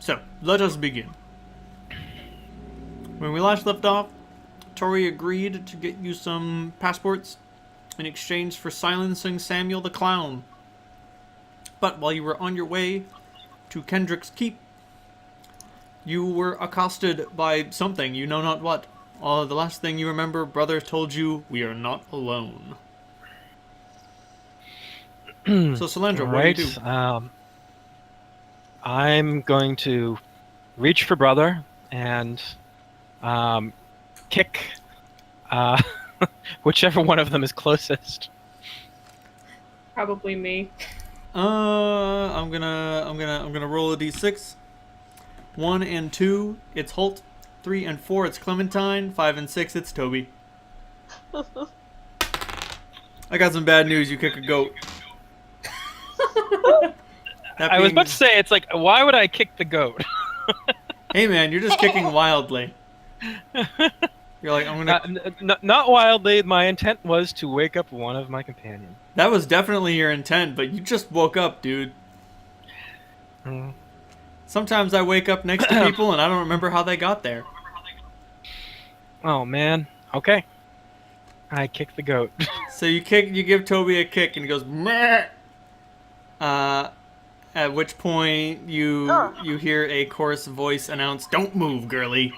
So, let us begin. When we last left off, Tori agreed to get you some passports in exchange for silencing Samuel the Clown. But while you were on your way to Kendrick's Keep, you were accosted by something, you know not what. The last thing you remember, brother told you, we are not alone. So, Solandra, what do you do? I'm going to reach for brother and kick whichever one of them is closest. Probably me. I'm gonna roll a d6. 1 and 2, it's Holt. 3 and 4, it's Clementine. 5 and 6, it's Toby. I got some bad news. You kick a goat. I was about to say, it's like, why would I kick the goat? Hey man, you're just kicking wildly. You're like, I'm gonna. Not wildly. My intent was to wake up one of my companions. That was definitely your intent, but you just woke up, dude. Sometimes I wake up next to people and I don't remember how they got there. Oh man. Okay. I kick the goat. So you give Toby a kick and he goes, meh. At which point you hear a coarse voice announce, "Don't move, girly."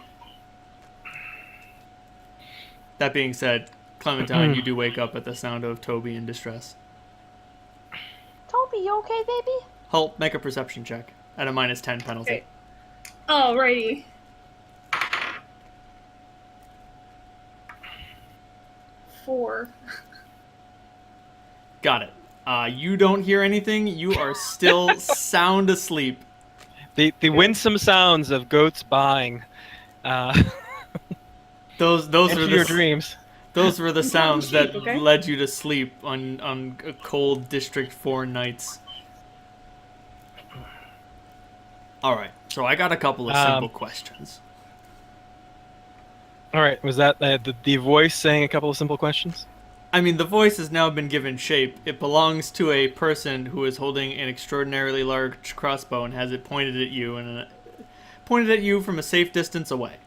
That being said, Clementine, you do wake up at the sound of Toby in distress. Toby, you okay, baby? Halt, make a perception check at a -10 penalty. Okay. Alrighty. 4. Got it. You don't hear anything. You are still sound asleep. The winsome sounds of goats buying. Those were your dreams. Those were the sounds that okay? led you to sleep on cold District 4 nights. All right. So I got a couple of simple questions. All right. Was that the voice saying a couple of simple questions? I mean, the voice has now been given shape. It belongs to a person who is holding an extraordinarily large crossbow and has it pointed at you from a safe distance away.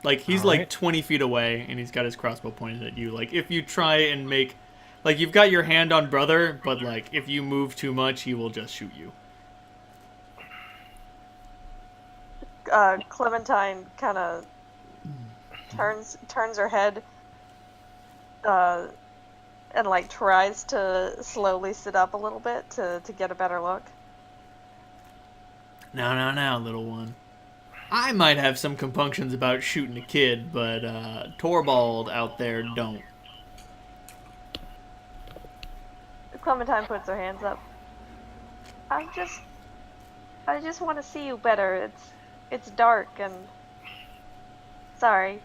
Like, he's like 20 feet away, and he's got his crossbow pointed at you. Like, if you try and make... Like, you've got your hand on brother, but, like, if you move too much, he will just shoot you. Clementine kind of turns her head and like tries to slowly sit up a little bit to get a better look. Now, little one. I might have some compunctions about shooting a kid, but Torvald out there don't. Clementine puts her hands up. I just want to see you better. It's dark and sorry.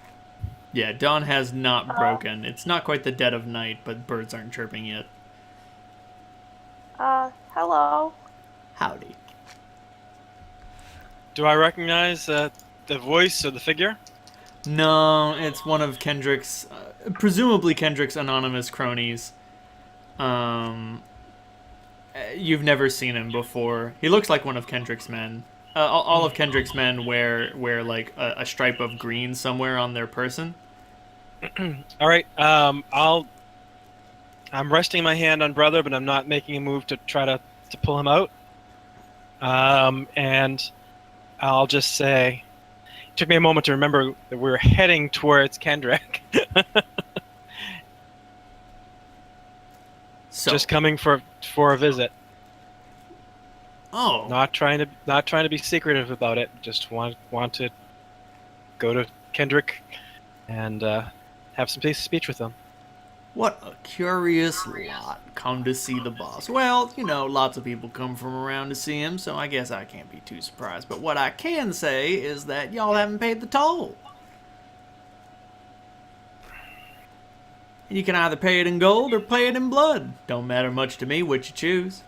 Yeah, dawn has not broken. It's not quite the dead of night, but birds aren't chirping yet. Hello. Howdy. Do I recognize the voice or the figure? No, it's one of Kendrick's, presumably Kendrick's anonymous cronies. You've never seen him before. He looks like one of Kendrick's men. All of Kendrick's men wear like a stripe of green somewhere on their person. All right. I'm resting my hand on brother, but I'm not making a move to try to pull him out. And I'll just say, it took me a moment to remember that we're heading towards Kendrick. So, just coming for a visit. Oh. Not trying to be secretive about it. Just want to go to Kendrick and have some speech with them. What a curious lot come to see the boss. Well, you know, lots of people come from around to see him, so I guess I can't be too surprised. But what I can say is that y'all haven't paid the toll. You can either pay it in gold or pay it in blood. Don't matter much to me which you choose.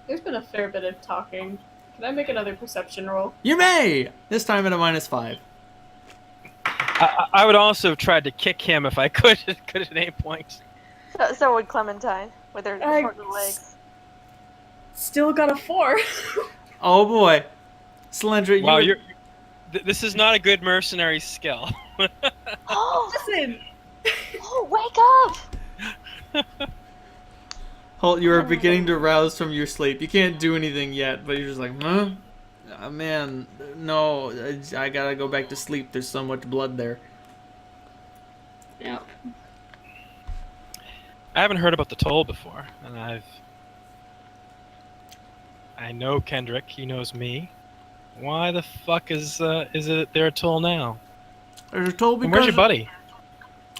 There's been a fair bit of talking. Can I make another perception roll? You may! This time at a -5. I would also have tried to kick him if I could at any point. So would Clementine with her short legs. Still got a 4. Oh boy, Slendra, Wow, you. this is not a good mercenary skill. Oh, Listen! oh, wake up! Holt, you are beginning to rouse from your sleep. You can't do anything yet, but you're just like, huh? Man, no, I gotta go back to sleep. There's so much blood there. Yep. I haven't heard about the toll before, and I know Kendrick. He knows me. Why the fuck is it there a toll now? There's a toll And where's because your buddy?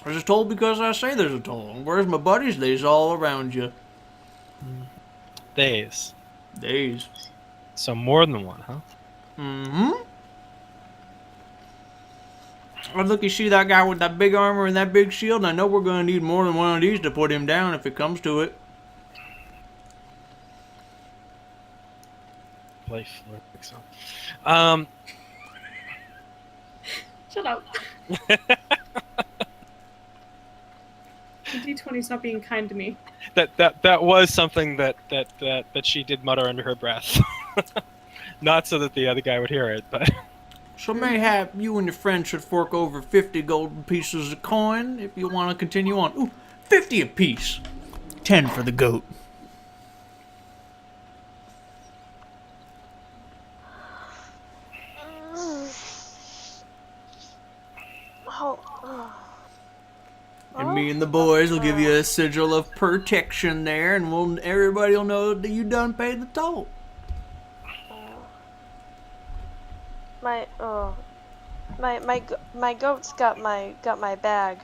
there's a toll because I say there's a toll. And where's my buddies? They's all around you. Days. Days. So more than one, huh? Mm-hmm. Oh, look, you see that guy with that big armor and that big shield? I know we're gonna need more than one of these to put him down if it comes to it. Play flirt, so. Shut up. The D20's not being kind to me. That was something that she did mutter under her breath. Not so that the other guy would hear it, but So mayhap you and your friend should fork over 50 golden pieces of coin if you want to continue on. Ooh, 50 apiece. 10 for the goat. Oh. And me and the boys will give you a sigil of protection there, and everybody will know that you done paid the toll. My goat's got my bag.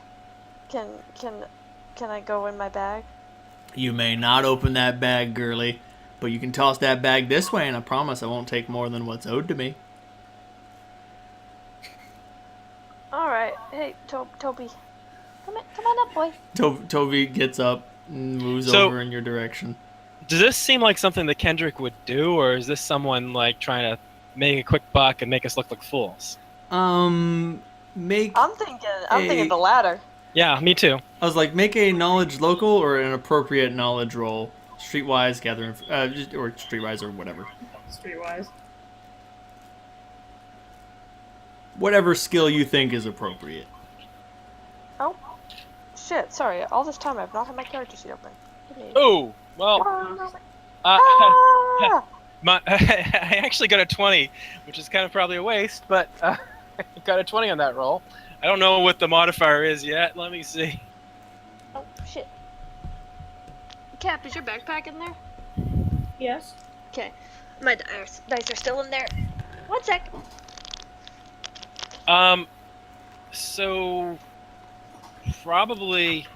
Can I go in my bag? You may not open that bag, girly, but you can toss that bag this way, and I promise I won't take more than what's owed to me. All right. Hey, Toby. Come on up, boy. Toby gets up and moves over in your direction. does this seem like something that Kendrick would do, or is this someone like trying to make a quick buck and make us look like fools? I'm thinking the latter. Yeah, me too. I was like, make a knowledge local or an appropriate knowledge roll. Streetwise, or streetwise or whatever. Streetwise. Whatever skill you think is appropriate. Oh, shit! Sorry. All this time I've not had my character sheet open. Oh, well, Ah! I actually got a 20, which is kind of probably a waste, but I got a 20 on that roll. I don't know what the modifier is yet. Let me see. Oh shit! Cap, is your backpack in there? Yes. Okay. My dice are still in there. 1 sec. So probably.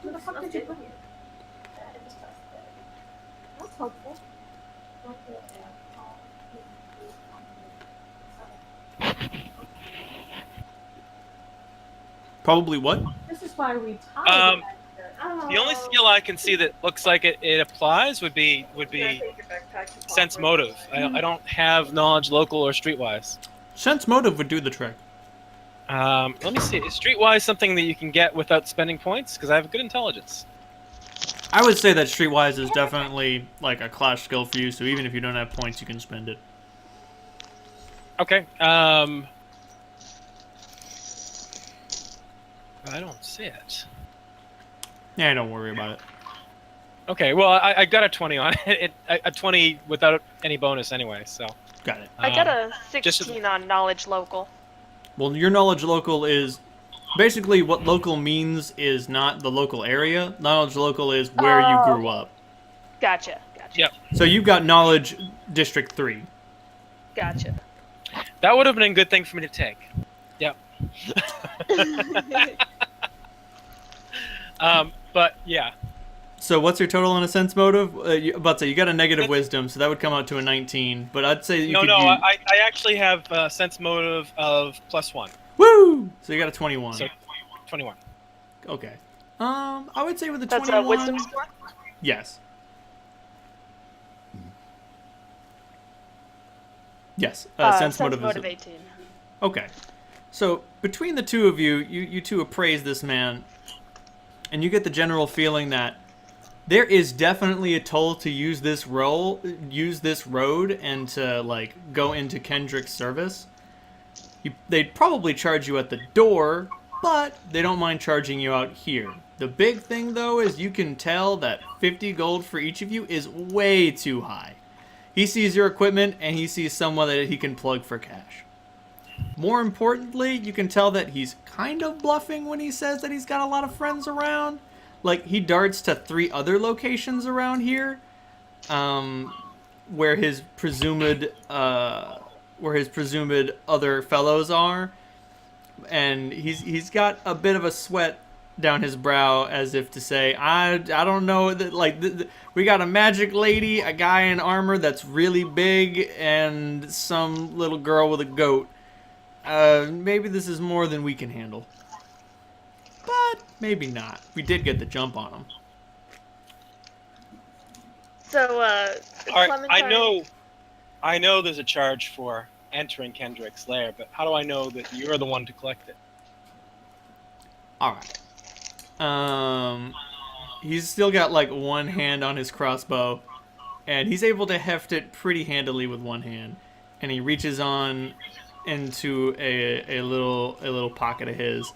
Where the fuck did you put it? That's helpful. Probably what? This is why we tied The only skill I can see that looks like it applies would be sense motive. I don't have knowledge local or streetwise. Sense motive would do the trick. Let me see. Is streetwise something that you can get without spending points? Because I have good intelligence. I would say that streetwise is definitely like a clash skill for you, so even if you don't have points, you can spend it. Okay. I don't see it. Yeah, don't worry about it. Okay, well, I got a 20 on it. A 20 without any bonus anyway, so. Got it. I got a just 16 on knowledge local. Well, your knowledge local is basically what local means is not the local area. Knowledge local is where you grew up. Gotcha. Yep. So you've got knowledge district 3. Gotcha. That would have been a good thing for me to take. Yep. But yeah. So what's your total on a sense motive? You got a negative wisdom, so that would come out to a 19. But I'd say you could use... I actually have a sense motive of +1. Woo! So you got a 21. So 21. Okay. I would say with a That's 21... a wisdom score? Yes. Yes. Sense motive is... 18. Okay. So between the two of you, you two appraise this man, and you get the general feeling that there is definitely a toll to use this road, and to like go into Kendrick's service. They'd probably charge you at the door, but they don't mind charging you out here. The big thing though is you can tell that 50 gold for each of you is way too high. He sees your equipment and he sees someone that he can plug for cash. More importantly, you can tell that he's kind of bluffing when he says that he's got a lot of friends around. Like, he darts to 3 other locations around here, where his presumed other fellows are, and he's got a bit of a sweat down his brow, as if to say, I don't know that, like, we got a magic lady, a guy in armor that's really big, and some little girl with a goat. Maybe this is more than we can handle. But maybe not. We did get the jump on him. So, Alright, Clementine... I know there's a charge for entering Kendrick's lair, but how do I know that you're the one to collect it? Alright. He's still got like one hand on his crossbow, and he's able to heft it pretty handily with one hand. And he reaches on into a little pocket of his,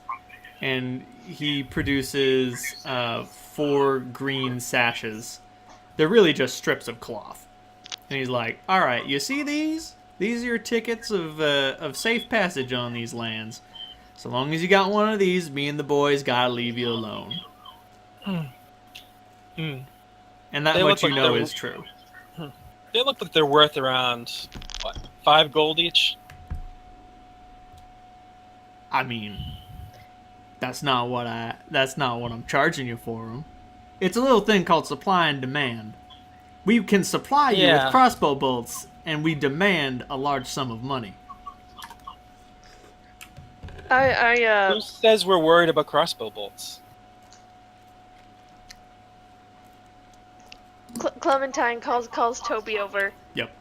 and he produces 4 green sashes. They're really just strips of cloth. And he's like, "All right, you see these? These are your tickets of safe passage on these lands. So long as you got one of these, me and the boys gotta leave you alone." And that They much look you like know they're- is true. They look like they're worth around, what, 5 gold each? I mean, that's not what I'm charging you for them. It's a little thing called supply and demand. We can supply you Yeah. with crossbow bolts, and we demand a large sum of money. Who says we're worried about crossbow bolts? Clementine calls Toby over. Yep.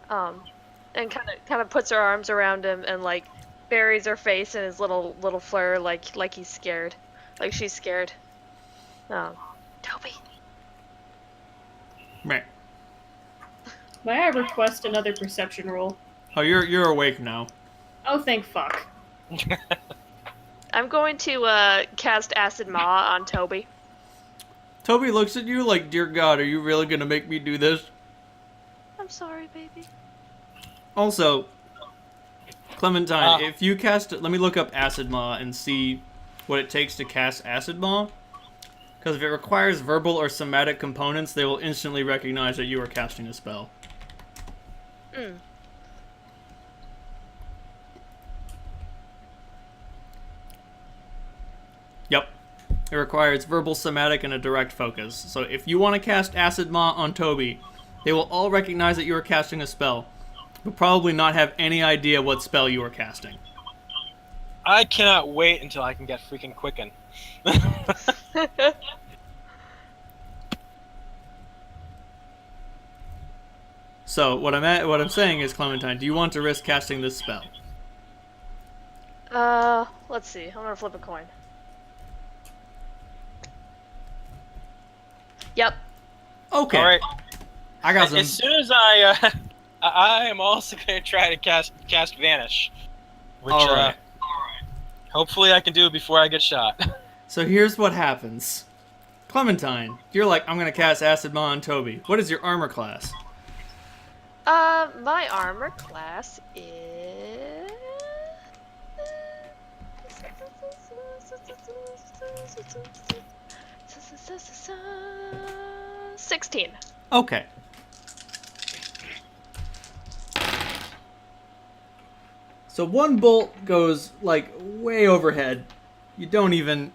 And kind of puts her arms around him and like buries her face in his little fur, like he's scared, like she's scared. Toby. Right. May I request another perception roll? Oh, you're awake now. Oh, thank fuck. I'm going to cast Acid Maw on Toby. Toby looks at you like, "Dear God, are you really gonna make me do this?" I'm sorry, baby. Also, Clementine, if you cast it, let me look up Acid Maw and see what it takes to cast Acid Maw. Because if it requires verbal or somatic components, they will instantly recognize that you are casting a spell. Yep. It requires verbal, somatic, and a direct focus. So if you want to cast Acid Maw on Toby, they will all recognize that you are casting a spell, but probably not have any idea what spell you are casting. I cannot wait until I can get freaking Quicken. So what I'm saying is, Clementine, do you want to risk casting this spell? Let's see. I'm gonna flip a coin. Yep. Okay. All right. I got some. As soon as I am also going to try to cast Vanish, which All right. hopefully I can do before I get shot. So here's what happens. Clementine, you're like, "I'm gonna cast Acid Maw on Toby." What is your armor class? My armor class is 16. Okay. So one bolt goes like way overhead. You don't even.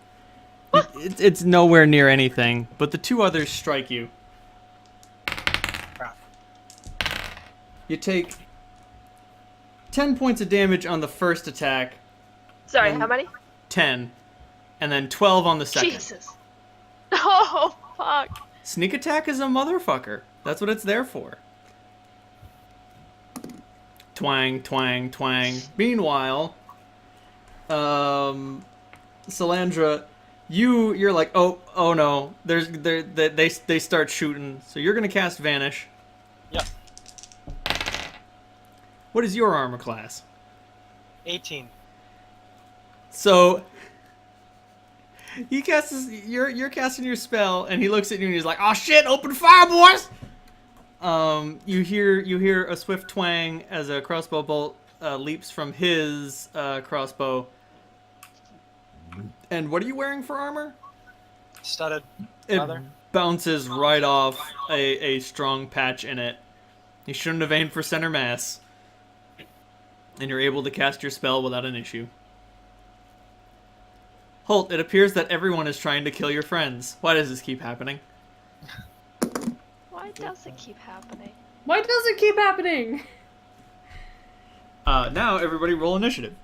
It's nowhere near anything. But the 2 others strike you. You take 10 points of damage on the first attack. Sorry, how many? 10. And then 12 on the second. Jesus. Oh, fuck. Sneak attack is a motherfucker. That's what it's there for. Twang, twang, twang. Meanwhile, Salandra, You're like, oh no, they start shooting. So you're gonna cast Vanish. Yep. What is your armor class? 18. So he casts you're casting your spell, and he looks at you and he's like, "Oh shit! Open fire, boys!" You hear a swift twang as a crossbow bolt leaps from his crossbow. And what are you wearing for armor? Studded It leather. bounces right off a strong patch in it. You shouldn't have aimed for center mass. And you're able to cast your spell without an issue. Holt, it appears that everyone is trying to kill your friends. Why does this keep happening? Why does it keep happening? Why does it keep happening? Now everybody roll initiative.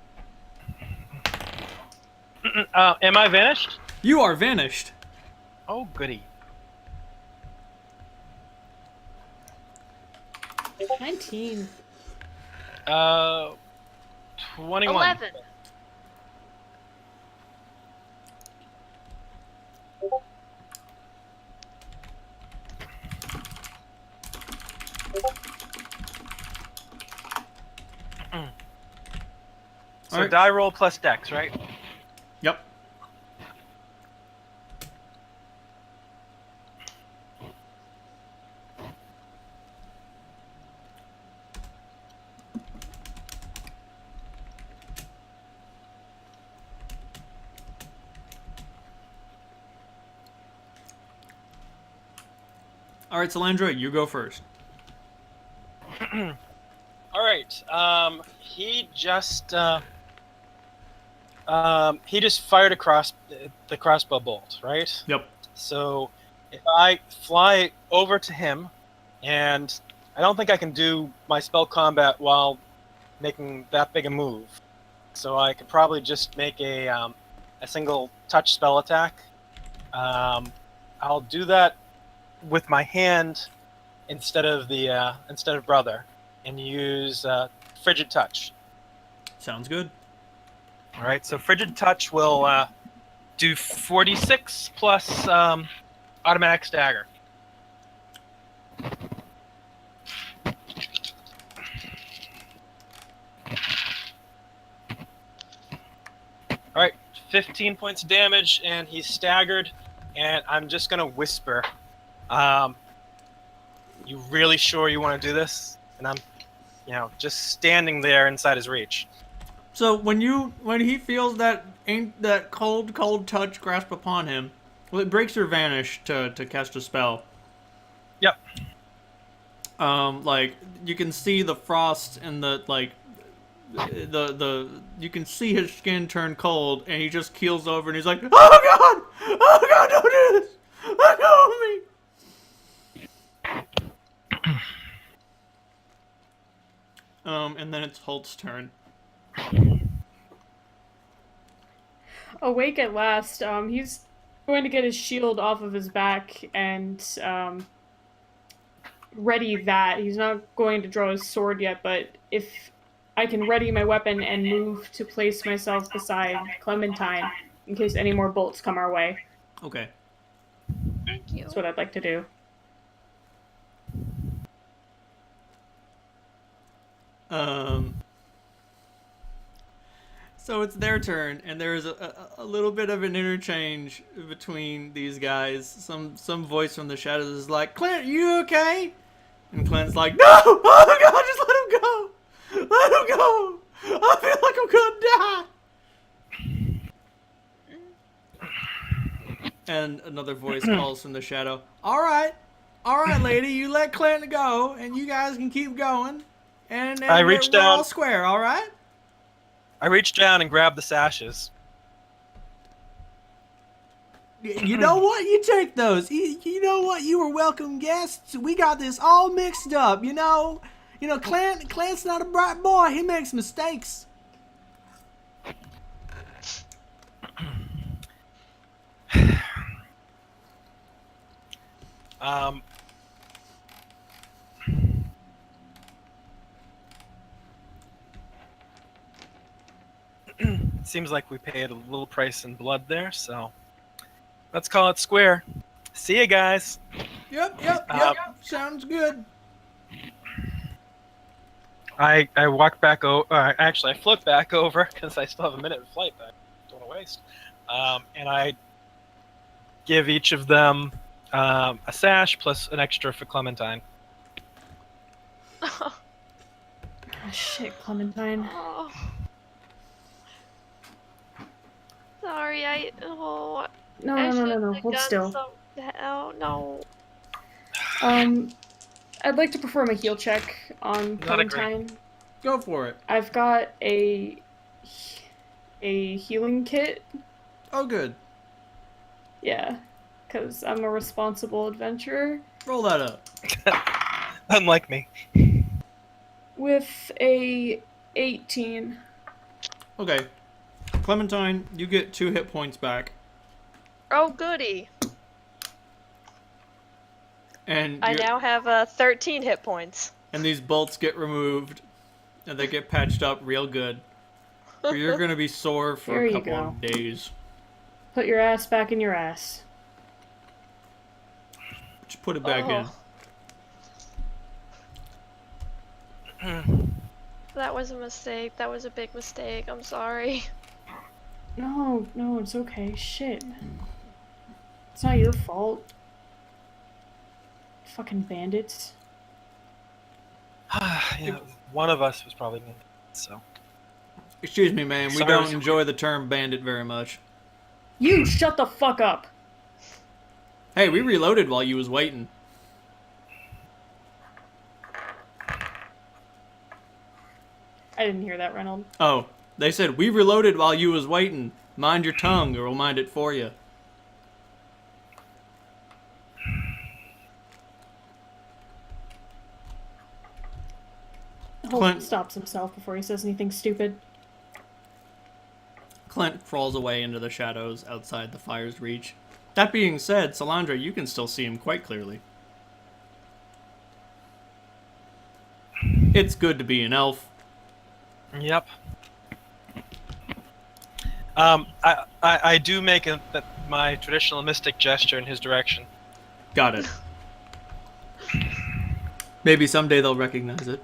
Am I vanished? You are vanished. Oh, goody. 19. 21. 11. So Alright. die roll plus dex, right? Yep. Alright, Salandra, you go first. All right. He just fired across the crossbow bolt, right? Yep. So if I fly over to him, and I don't think I can do my spell combat while making that big a move, so I could probably just make a single touch spell attack. I'll do that with my hand instead of brother, and use frigid touch. Sounds good. All right, so frigid touch will do 46 plus automatic stagger. All right, 15 points of damage, and he's staggered. And I'm just gonna whisper, "You really sure you want to do this?" And I'm, just standing there inside his reach. So when he feels that cold touch grasp upon him, well, it breaks your vanish to cast a spell. Yep. Like you can see the frost and the you can see his skin turn cold, and he just keels over and he's like, "Oh God, don't do this! Let go of me!" And then it's Holt's turn. Awake at last, he's going to get his shield off of his back and ready that. He's not going to draw his sword yet, but if I can ready my weapon and move to place myself beside Clementine in case any more bolts come our way. Okay. Thank you. That's what I'd like to do. So it's their turn, and there is a little bit of an interchange between these guys. Some voice from the shadows is like, "Clint, you okay?" And Clint's like, "No! Oh God, just let him go! Let him go! I feel like I'm gonna die!" And another voice calls from the shadow, all right, lady, you let Clint go, and you guys can keep going. And I reached we're all down. square, all right? I reached down and grabbed the sashes. You know what? You take those. You know what? You were welcome guests. We got this all mixed up. You know, Clint's not a bright boy. He makes mistakes. Seems like we paid a little price in blood there, so let's call it square. See you guys. Yep. Sounds good. I walk back over. Actually, I flip back over because I still have a minute of flight that I don't want to waste. And I give each of them a sash plus an extra for Clementine. Oh, shit, Clementine. Oh. Sorry, No, I shouldn't have Hold done still. Oh no. I'd like to perform a heal check on Not a great- Clementine. Go for it. I've got a healing kit. Oh, good. Yeah, because I'm a responsible adventurer. Roll that up. Unlike me. With a 18. Okay. Clementine, you get 2 hit points back. Oh goody. And I now have 13 hit points. and these bolts get removed. And they get patched up real good. Or you're going to be sore for Here a you couple go. of days. Put your ass back in your ass. Just put it back in. That was a mistake. That was a big mistake. I'm sorry. No, it's okay. Shit. It's not your fault. Fucking bandits. Yeah, one of us was probably me. So. Excuse me, man. We Sorry. don't enjoy the term bandit very much. You shut the fuck up! Hey, we reloaded while you was waiting. I didn't hear that, Reynold. Oh, they said, we reloaded while you was waiting. Mind your tongue, or we'll mind it for you. Holt Clint- stops himself before he says anything stupid. Clint crawls away into the shadows outside the fire's reach. That being said, Salandra, you can still see him quite clearly. It's good to be an elf. Yep. I do make my traditional mystic gesture in his direction. Got it. Maybe someday they'll recognize it.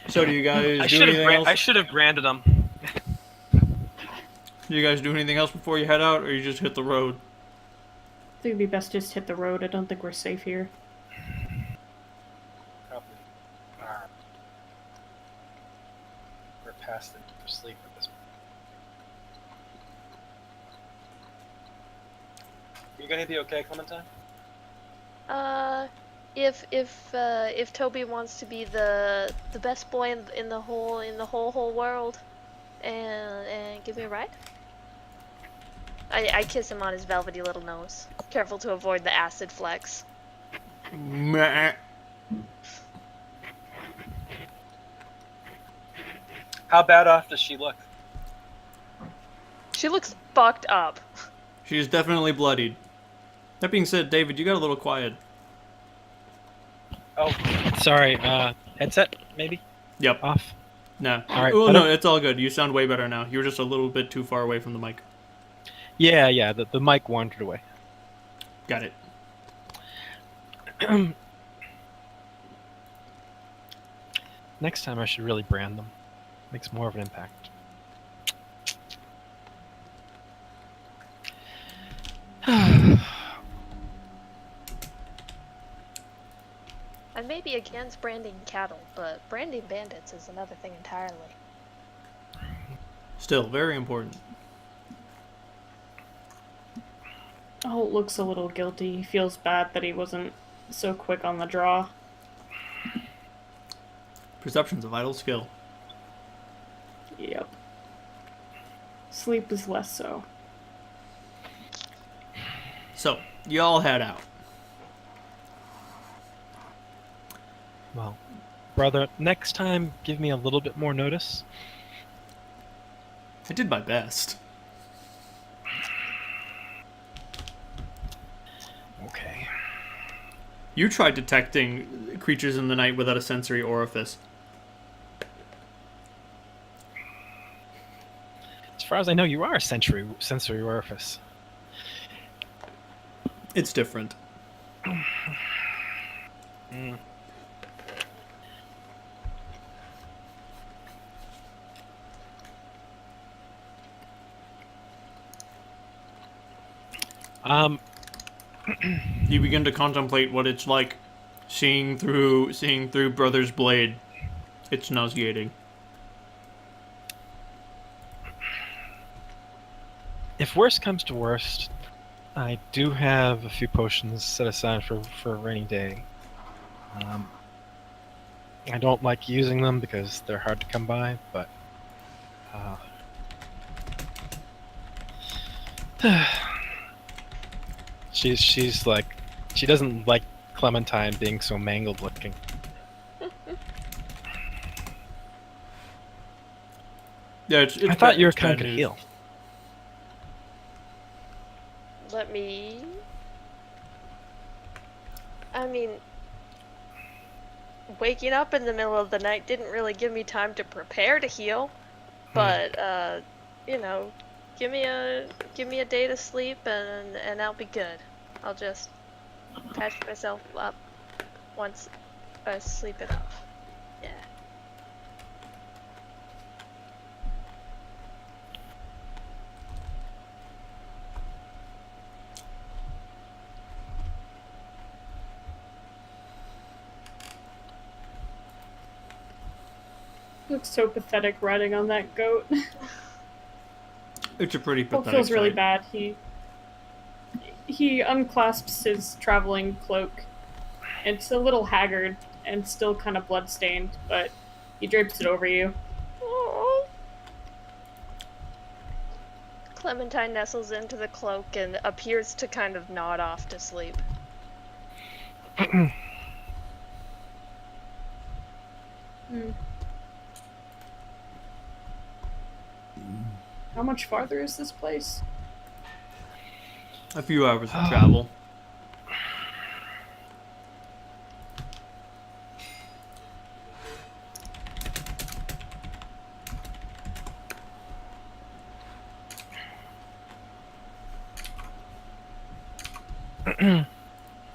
So do you guys do anything else? I should have branded them. Do you guys do anything else before you head out, or you just hit the road? I think it'd be best just hit the road. I don't think we're safe here. Probably. We're past it for sleep at this point. Are you gonna be okay, Clementine? If Toby wants to be the best boy in the whole world, and give me a ride. I kiss him on his velvety little nose, careful to avoid the acid flecks. Meh. How bad off does she look? She looks fucked up. She is definitely bloodied. That being said, David, you got a little quiet. Oh, sorry. Headset maybe Yep. off. No. All right, Well, better? no, it's all good. You sound way better now. You were just a little bit too far away from the mic. Yeah. The mic wandered away. Got it. Next time I should really brand them. Makes more of an impact. I may be against branding cattle, but branding bandits is another thing entirely. Still, very important. Holt looks a little guilty. He feels bad that he wasn't so quick on the draw. Perception's a vital skill. Yep. Sleep is less so. So, you all head out. Well, brother, next time give me a little bit more notice. I did my best. Okay. You tried detecting creatures in the night without a sensory orifice. far as I know, you are a sensory orifice. It's different. Mm. You begin to contemplate what it's like seeing through Brother's blade. It's nauseating. If worst comes to worst, I do have a few potions set aside for a rainy day. I don't like using them because they're hard to come by, but she's like, she doesn't like Clementine being so mangled looking. Yeah, it's I thought you were it's kind bad of news. heal. Let me. I mean, waking up in the middle of the night didn't really give me time to prepare to heal, but you know, give me a day to sleep and I'll be good. I'll just patch myself up once I sleep it off. Yeah. Looks so pathetic riding on that goat. It's a pretty Paul pathetic feels really sight. bad. He unclasps his traveling cloak. It's a little haggard and still kind of bloodstained, but he drapes it over you. Aw. Clementine nestles into the cloak and appears to kind of nod off to sleep. Hmm. How much farther is this place? A few hours of travel.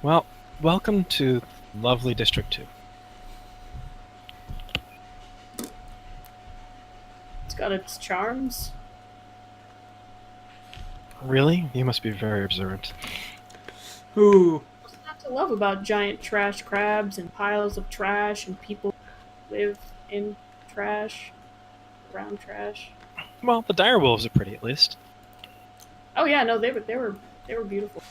Well, welcome to lovely District 2. It's got its charms. Really? You must be very observant. Ooh. What's not to love about giant trash crabs and piles of trash and people who live in trash, around trash? Well, the direwolves are pretty, at least. Oh yeah, no, they were beautiful.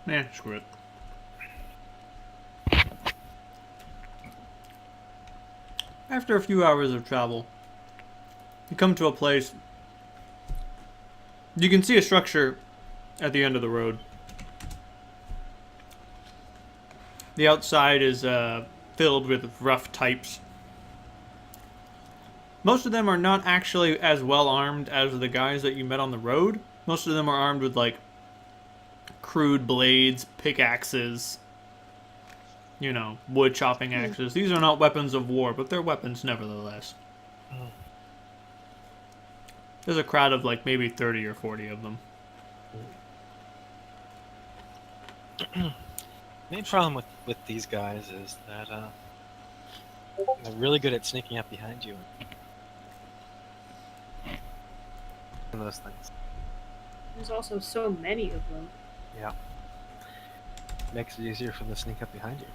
Nah, screw it. After a few hours of travel, you come to a place. You can see a structure at the end of the road. The outside is filled with rough types. Most of them are not actually as well armed as the guys that you met on the road. Most of them are armed with, like, crude blades, pickaxes, you know, wood chopping axes. These are not weapons of war, but they're weapons nevertheless. There's a crowd of like maybe 30 or 40 of them. Main problem with these guys is that they're really good at sneaking up behind you. And those things. There's also so many of them. Yeah. Makes it easier for them to sneak up behind you.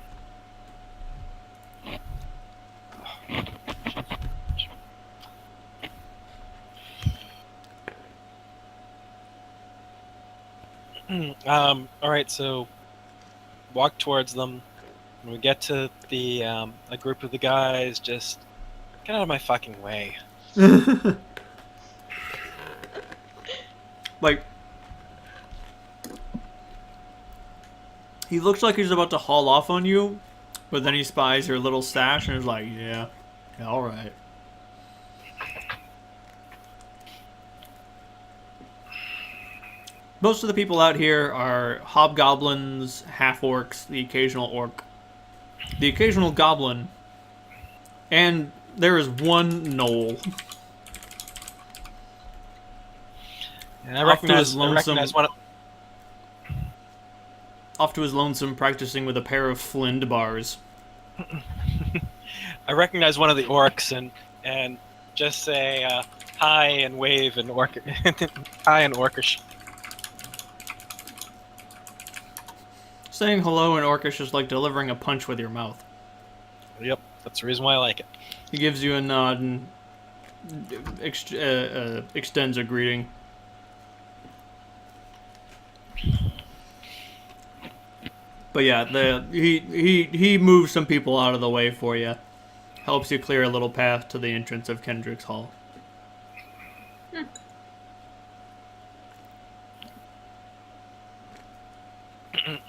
Alright, so walk towards them. When we get to the a group of the guys, just get out of my fucking way. Like, he looks like he's about to haul off on you, but then he spies your little stash and is like, yeah, alright. Most of the people out here are hobgoblins, half-orcs, the occasional orc, the occasional goblin, and there is one gnoll. And Off to his I recognize one. Off to his lonesome, practicing with a pair of Flind bars. I recognize one of the orcs and just say hi and wave and orc hi and orcish. Saying hello in Orcish is like delivering a punch with your mouth. Yep, that's the reason why I like it. He gives you a nod and extends a greeting. But yeah, he moves some people out of the way for you. Helps you clear a little path to the entrance of Kendrick's Hall.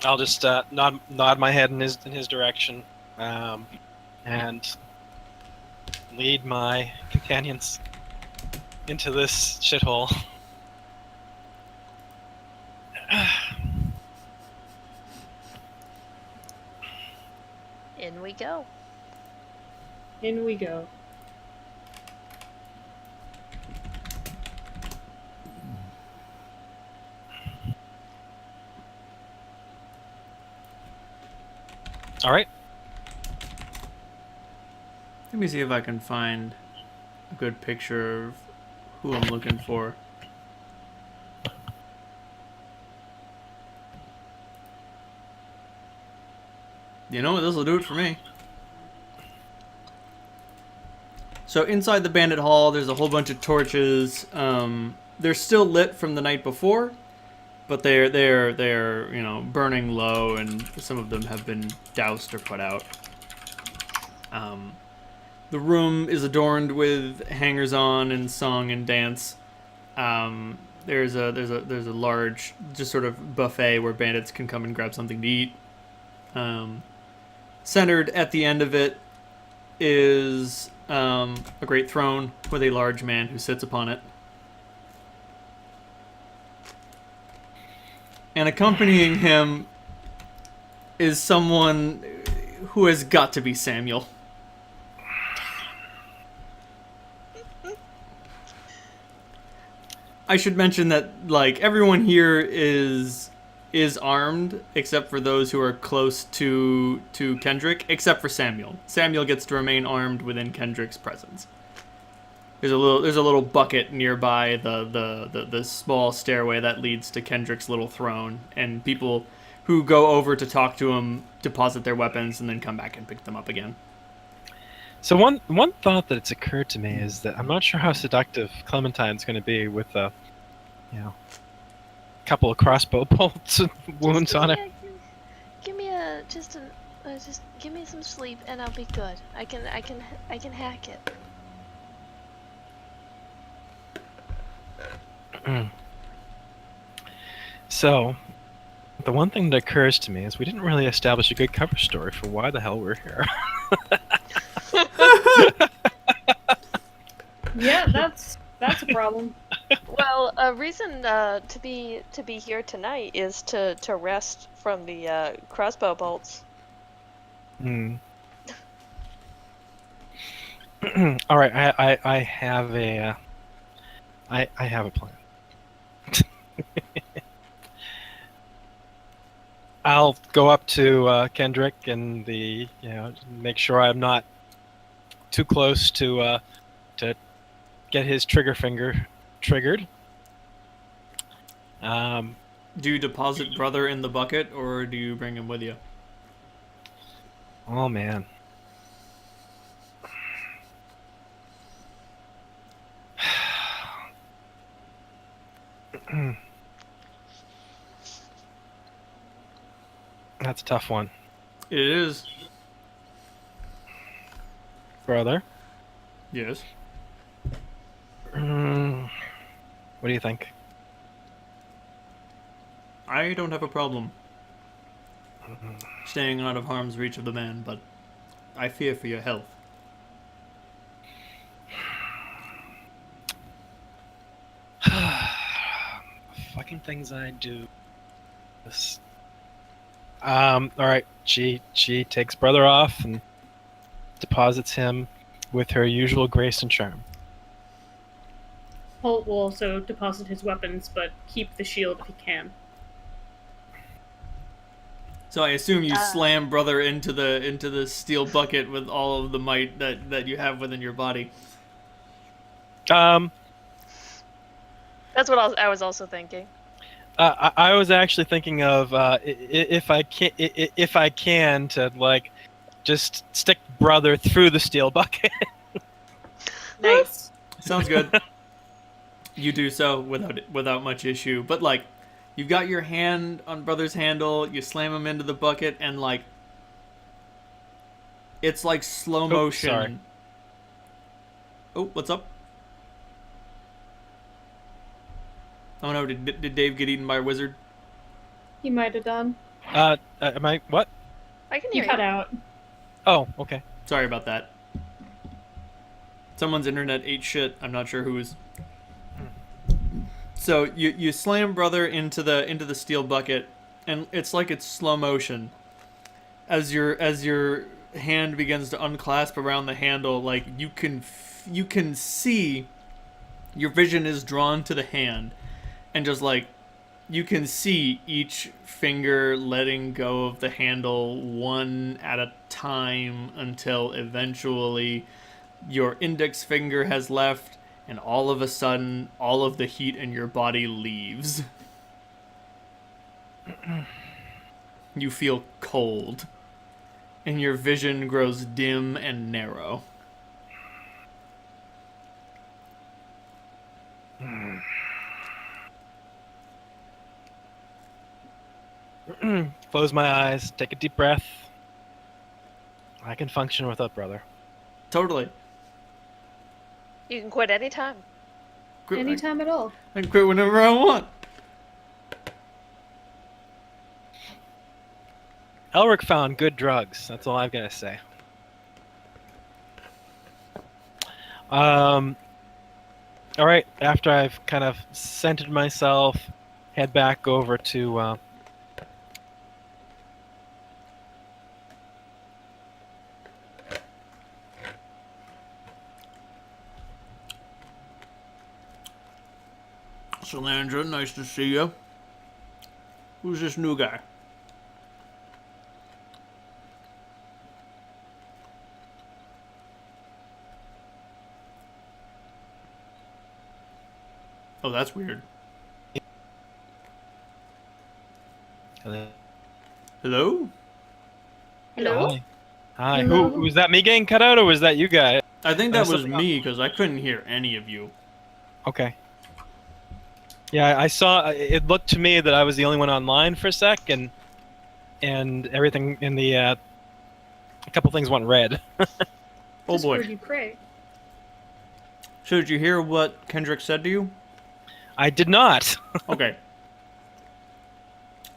I'll just nod my head in his direction, and lead my companions into this shithole. In we go. In we go. All right. Let me see if I can find a good picture of who I'm looking for. You know what? This will do it for me. So inside the bandit hall, there's a whole bunch of torches. They're still lit from the night before, but they're burning low, and some of them have been doused or put out. The room is adorned with hangers-on and song and dance. There's a large just sort of buffet where bandits can come and grab something to eat. Centered at the end of it is a great throne with a large man who sits upon it. And accompanying him is someone who has got to be Samuel. I should mention that, like, everyone here is armed except for those who are close to Kendrick, except for Samuel. Samuel gets to remain armed within Kendrick's presence. There's a little bucket nearby the small stairway that leads to Kendrick's little throne, and people who go over to talk to him deposit their weapons and then come back and pick them up again. So one thought that's occurred to me is that I'm not sure how seductive Clementine's going to be with a, couple of crossbow bolts and wounds on her. Give me just give me some sleep and I'll be good. I can hack it. So, the one thing that occurs to me is we didn't really establish a good cover story for why the hell we're here. Yeah, that's a problem. Well, a reason to be here tonight is to rest from the crossbow bolts. All right, I have a I have a plan. I'll go up to Kendrick and make sure I'm not too close to get his trigger finger triggered. Do you deposit brother in the bucket, or do you bring him with you? Oh man. That's a tough one. It is. Brother? Yes. What do you think? I don't have a problem staying out of harm's reach of the man, but I fear for your health. shocking things I do. This. All right. She takes brother off and deposits him with her usual grace and charm. Holt will also deposit his weapons, but keep the shield if he can. So I assume you slam brother into the steel bucket with all of the might that you have within your body. Um, That's what I was also thinking. I was actually thinking of if I can to like just stick brother through the steel bucket. Nice. Sounds good. You do so without much issue, but like, you've got your hand on brother's handle, you slam him into the bucket, and like, it's like slow motion. Sorry. Oh, what's up? Oh no, did Dave get eaten by a wizard? He might have done. Am I what? I can You hear cut you. out. Oh, okay. Sorry about that. Someone's internet ate shit. I'm not sure whose. So you slam brother into the steel bucket, and it's like it's slow motion. As your hand begins to unclasp around the handle, like you can see, your vision is drawn to the hand, and just like you can see each finger letting go of the handle one at a time until eventually your index finger has left, and all of a sudden all of the heat in your body leaves. You feel cold, and your vision grows dim and narrow. Close my eyes, take a deep breath. I can function without brother. Totally. You can quit anytime. Quit, Anytime at all. I can quit whenever I want. Elric found good drugs. That's all I've got to say. All right. After I've kind of centered myself, head back over to. Salandra, nice to see you. Who's this new guy? Oh, that's weird. Hello. Hello? Hello? Hi. Hi. Hello? Who was that? Me getting cut out, or was that you guys? I think that was something me, because I couldn't hear any of you. Okay. Yeah, I saw. It looked to me that I was the only one online for a sec, and everything in the a couple things went red. Oh Just boy. heard you pray. So did you hear what Kendrick said to you? I did not. Okay.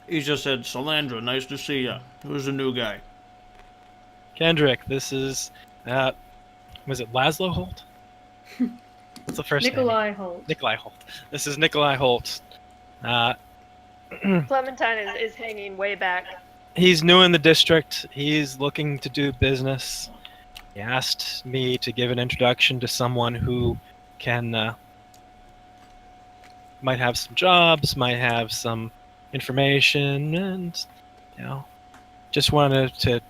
He just said, Salandra, nice to see ya. Who's the new guy? Kendrick, this is. Was it Laszlo Holt? What's the first name? Nikolai Holt. Nikolai Holt. This is Nikolai Holt. Clementine is hanging way back. He's new in the district. He's looking to do business. He asked me to give an introduction to someone who can might have some jobs, might have some information, and just wanted to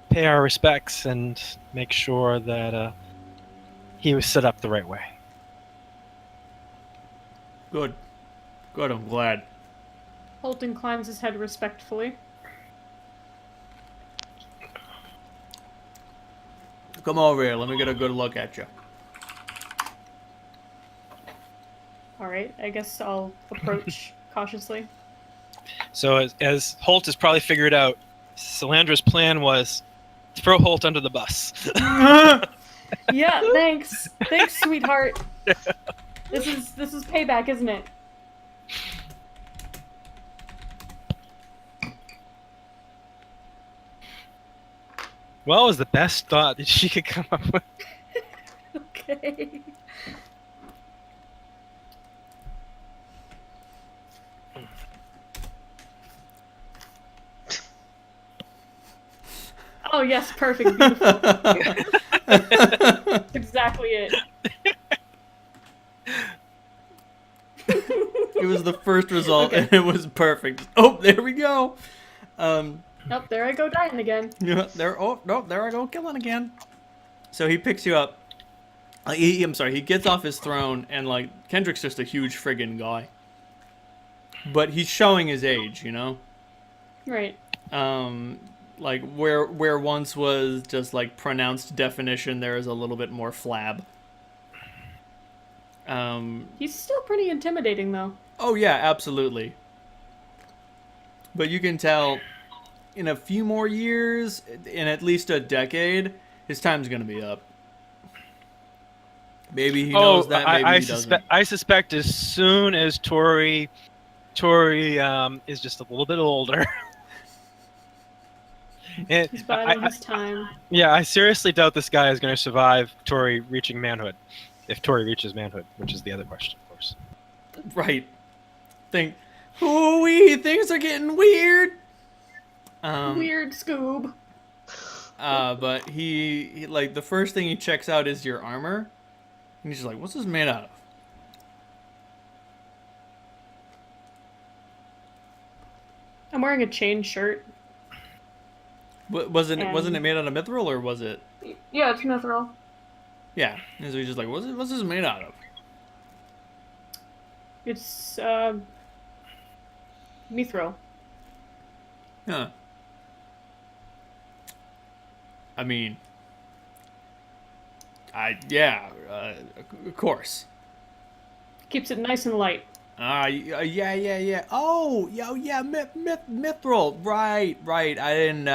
pay our respects and make sure that he was set up the right way. Good. Good, I'm glad. Holt inclines his head respectfully. Come over here, let me get a good look at you. Alright, I guess I'll approach cautiously. So as Holt has probably figured out, Salandra's plan was throw Holt under the bus. Yeah, thanks. Thanks, sweetheart. This is payback, isn't it? Well, it was the best thought that she could come up with. Okay. Oh yes, perfect, beautiful. That's exactly it. It was the first result, Okay. and it was perfect. Oh, there we go. Nope, there I go dying again. Yeah, there. Oh no, there I go killing again. So he picks you up. I'm sorry. He gets off his throne, and like Kendrick's just a huge friggin' guy. But he's showing his age, you know. Right. Like where once was just like pronounced definition, there is a little bit more flab. He's still pretty intimidating, though. Oh yeah, absolutely. But you can tell, in a few more years, in at least a decade, his time's gonna be up. Maybe he knows that. Maybe he doesn't. I suspect as soon as Tori is just a little bit older. And He's biding his time. Yeah, I seriously doubt this guy is going to survive Tori reaching manhood. If Tori reaches manhood, which is the other question, of course. Right. Ooh-wee, things are getting weird. Weird Scoob. But he like the first thing he checks out is your armor, and he's just like, "What's this made out of?" I'm wearing a chain shirt. Wasn't it made out of mithril, or was it? Yeah, it's mithril. Yeah. And so he's just like, "What's this made out of?" It's mithril. Huh. I mean, of course. Keeps it nice and light. Yeah. Oh, yeah, mithril. Right. I didn't,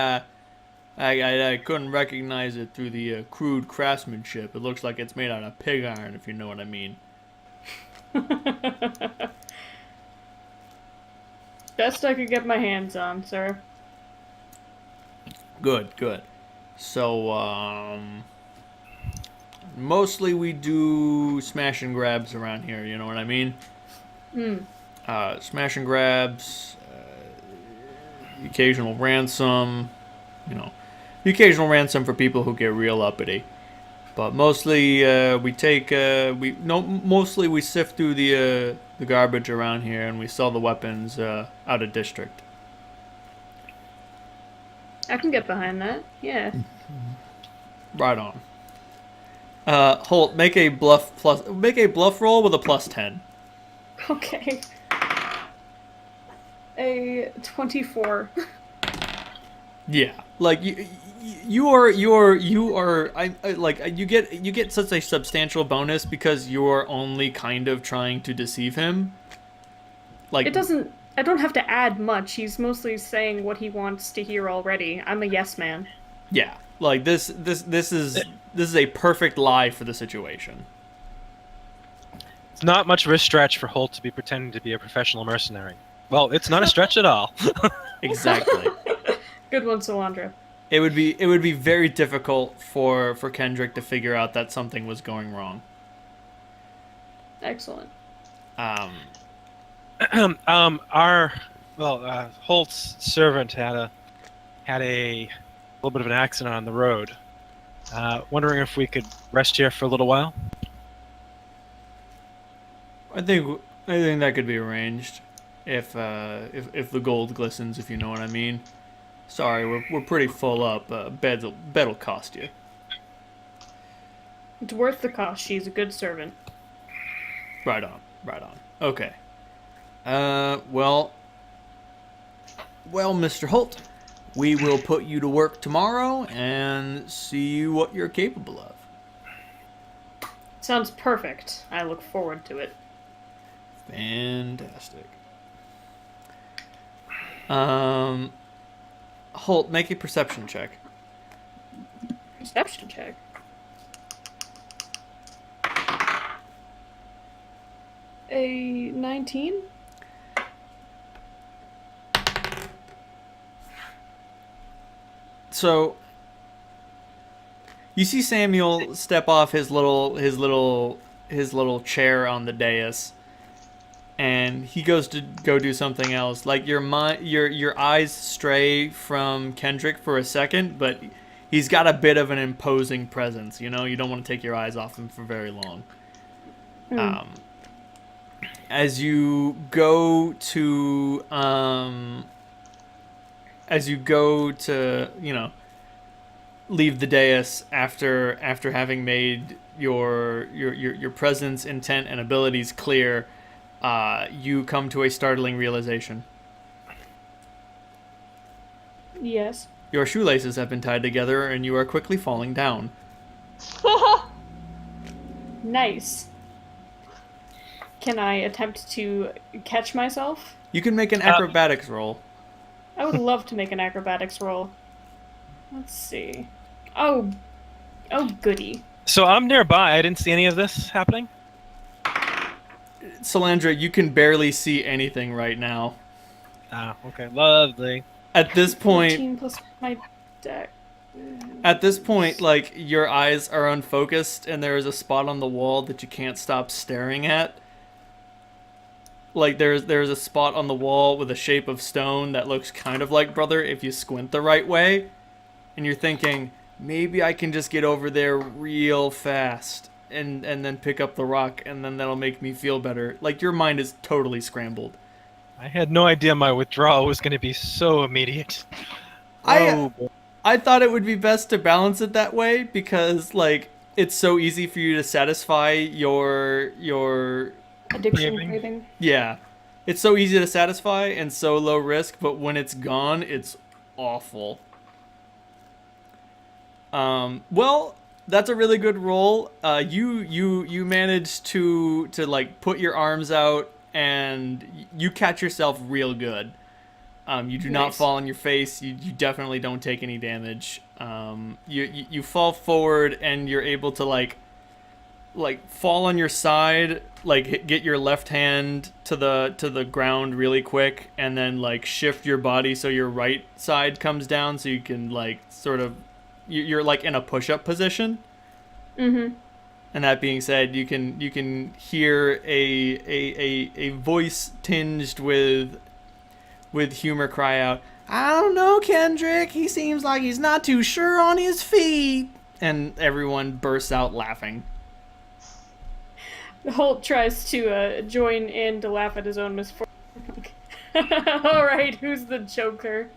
I couldn't recognize it through the crude craftsmanship. It looks like it's made out of pig iron, if you know what I mean. Best I could get my hands on, sir. Good. So, mostly we do smash and grabs around here, you know what I mean? Smash and grabs, the occasional ransom, the occasional ransom for people who get real uppity. But mostly, mostly we sift through the garbage around here, and we sell the weapons out of district. I can get behind that. Yeah. Right on. Holt, make a bluff roll with a +10. Okay. A 24. Yeah, like you are. Like you get such a substantial bonus because you're only kind of trying to deceive him. Like It doesn't. I don't have to add much. He's mostly saying what he wants to hear already. I'm a yes man. Yeah, like this is a perfect lie for the situation. It's not much of a stretch for Holt to be pretending to be a professional mercenary. Well, it's not a stretch at all. Exactly. Good one, Solandra. It would be very difficult for Kendrick to figure out that something was going wrong. Excellent. Holt's servant had a little bit of an accident on the road. Wondering if we could rest here for a little while. I think that could be arranged if the gold glistens, if you know what I mean. Sorry, we're pretty full up. Bed'll cost you. It's worth the cost. She's a good servant. Right on. Okay. Well, Mr. Holt, we will put you to work tomorrow and see what you're capable of. Sounds perfect. I look forward to it. Fantastic. Holt, make a perception check. Perception check. A 19? So you see Samuel step off his little chair on the dais, and he goes to go do something else. Like your eyes stray from Kendrick for a second, but he's got a bit of an imposing presence. You know, you don't want to take your eyes off him for very long. As you go to you know, leave the dais after having made your presence, intent, and abilities clear, you come to a startling realization. Yes. Your shoelaces have been tied together, and you are quickly falling down. Nice. Can I attempt to catch myself? You can make an acrobatics roll. I would love to make an acrobatics roll. Let's see. Oh, goody. So I'm nearby. I didn't see any of this happening. Salandra, you can barely see anything right now. Ah, okay, lovely. At this point, 14 plus my deck. like, your eyes are unfocused, and there is a spot on the wall that you can't stop staring at. Like, there's a spot on the wall with a shape of stone that looks kind of like Brother if you squint the right way. And you're thinking, maybe I can just get over there real fast and then pick up the rock, and then that'll make me feel better. Like, your mind is totally scrambled. I had no idea my withdrawal was going to be so immediate. I thought it would be best to balance it that way because, like, it's so easy for you to satisfy your Addiction Craving. craving. yeah. It's so easy to satisfy and so low risk, but when it's gone, it's awful. Well, that's a really good roll. You managed to like put your arms out and you catch yourself real good. You do not Nice. fall on your face. You definitely don't take any damage. You fall forward and you're able to like fall on your side, like get your left hand to the ground really quick, and then like shift your body so your right side comes down, so you can like sort of you're like in a push-up position. Mm-hmm. And that being said, you can hear a voice tinged with humor cry out, "I don't know, Kendrick. He seems like he's not too sure on his feet." And everyone bursts out laughing. Holt tries to join in to laugh at his own misfortune. All right, who's the Joker?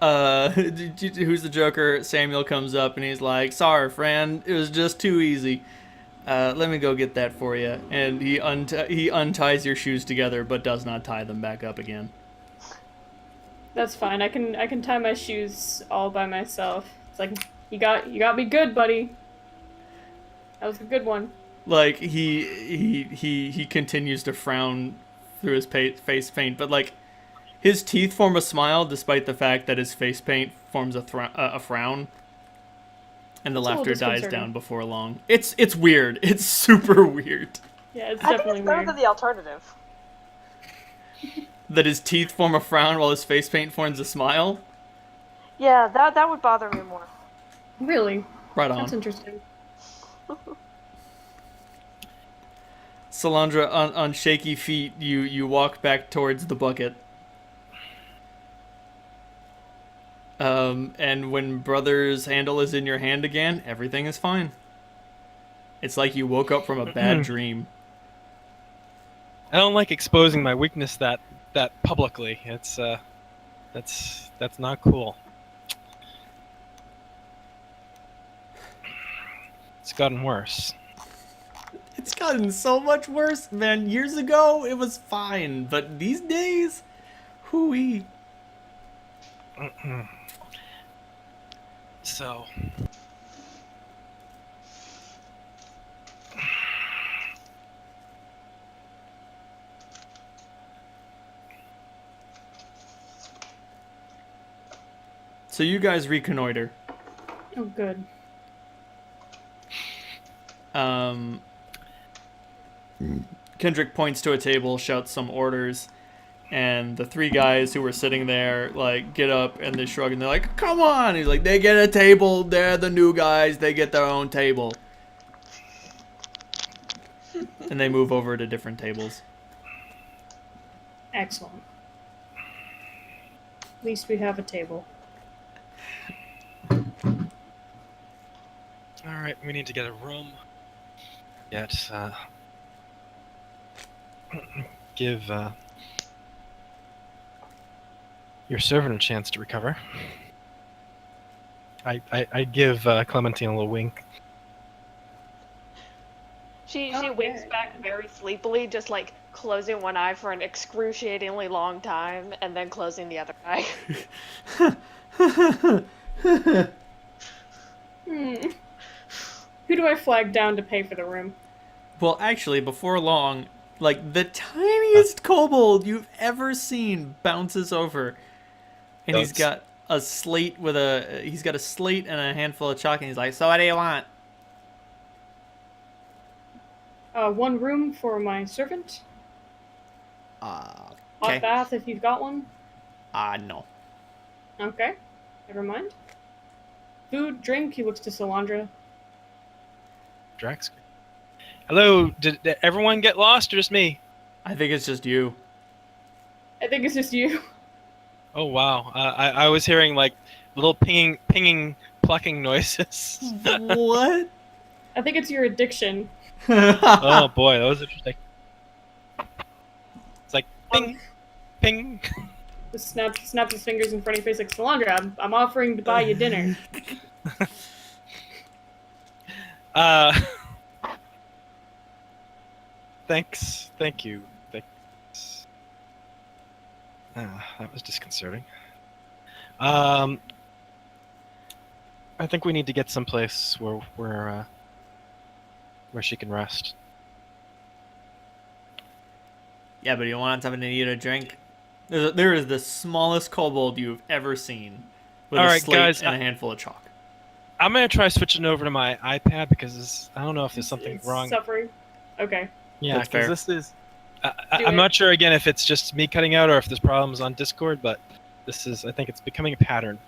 Who's the Joker? Samuel comes up and he's like, "Sorry, friend, it was just too easy. Let me go get that for you." And he unties your shoes together, but does not tie them back up again. That's fine. I can tie my shoes all by myself. It's like you got me good, buddy. That was a good one. Like he continues to frown through his face paint, but like his teeth form a smile despite the fact that his face paint forms a frown. And the It's a little laughter dies disconcerting. down before long. It's weird. It's super weird. Yeah, it's I think definitely it's better weird. than the alternative. That his teeth form a frown while his face paint forms a smile. Yeah, that would bother me more. Really, Right on. that's interesting. Salandra, on shaky feet, you walk back towards the bucket. And when Brother's handle is in your hand again, everything is fine. It's like you woke up from a bad dream. I don't like exposing my weakness that publicly. It's that's not cool. It's gotten worse. It's gotten so much worse, man. Years ago, it was fine, but these days, hooey. So, So you guys reconnoiter. Oh, good. Kendrick points to a table, shouts some orders, and the three guys who were sitting there like get up and they shrug and they're like, "Come on!" He's like, "They get a table. They're the new guys. They get their own table." And they move over to different tables. Excellent. At least we have a table. Alright, we need to get a room. Give your servant a chance to recover. I give Clementine a little wink. She Okay. winks back very sleepily, just like closing one eye for an excruciatingly long time, and then closing the other eye. Who do I flag down to pay for the room? Well, actually, before long, like the tiniest kobold you've ever seen bounces over, and he's got a slate and a handful of chalk, and he's like, "So what do you want?" One room for my servant. Okay. Hot bath if you've got one. No. Okay. Never mind. Food, drink, he looks to Solandra. DraxxKraven. Hello, did everyone get lost or just me? I think it's just you. I think it's just you. Oh wow, I was hearing like little pinging, plucking noises. What? I think it's your addiction. Oh boy, that was interesting. It's like ping, ping. Just snaps his fingers in front of your face like, Solandra, I'm offering to buy you dinner. Thanks, thank you. Thanks. That was disconcerting. I think we need to get someplace where she can rest. Yeah, but you want something to eat or drink? There is the smallest kobold you've ever seen, with All a right, slate guys, and a handful of chalk. I'm gonna try switching over to my iPad because I don't know if there's something It's wrong. Suffering. Okay. Yeah, That's fair. because this is. Do I'm it. not sure again if it's just me cutting out or if there's problems on Discord, but I think it's becoming a pattern.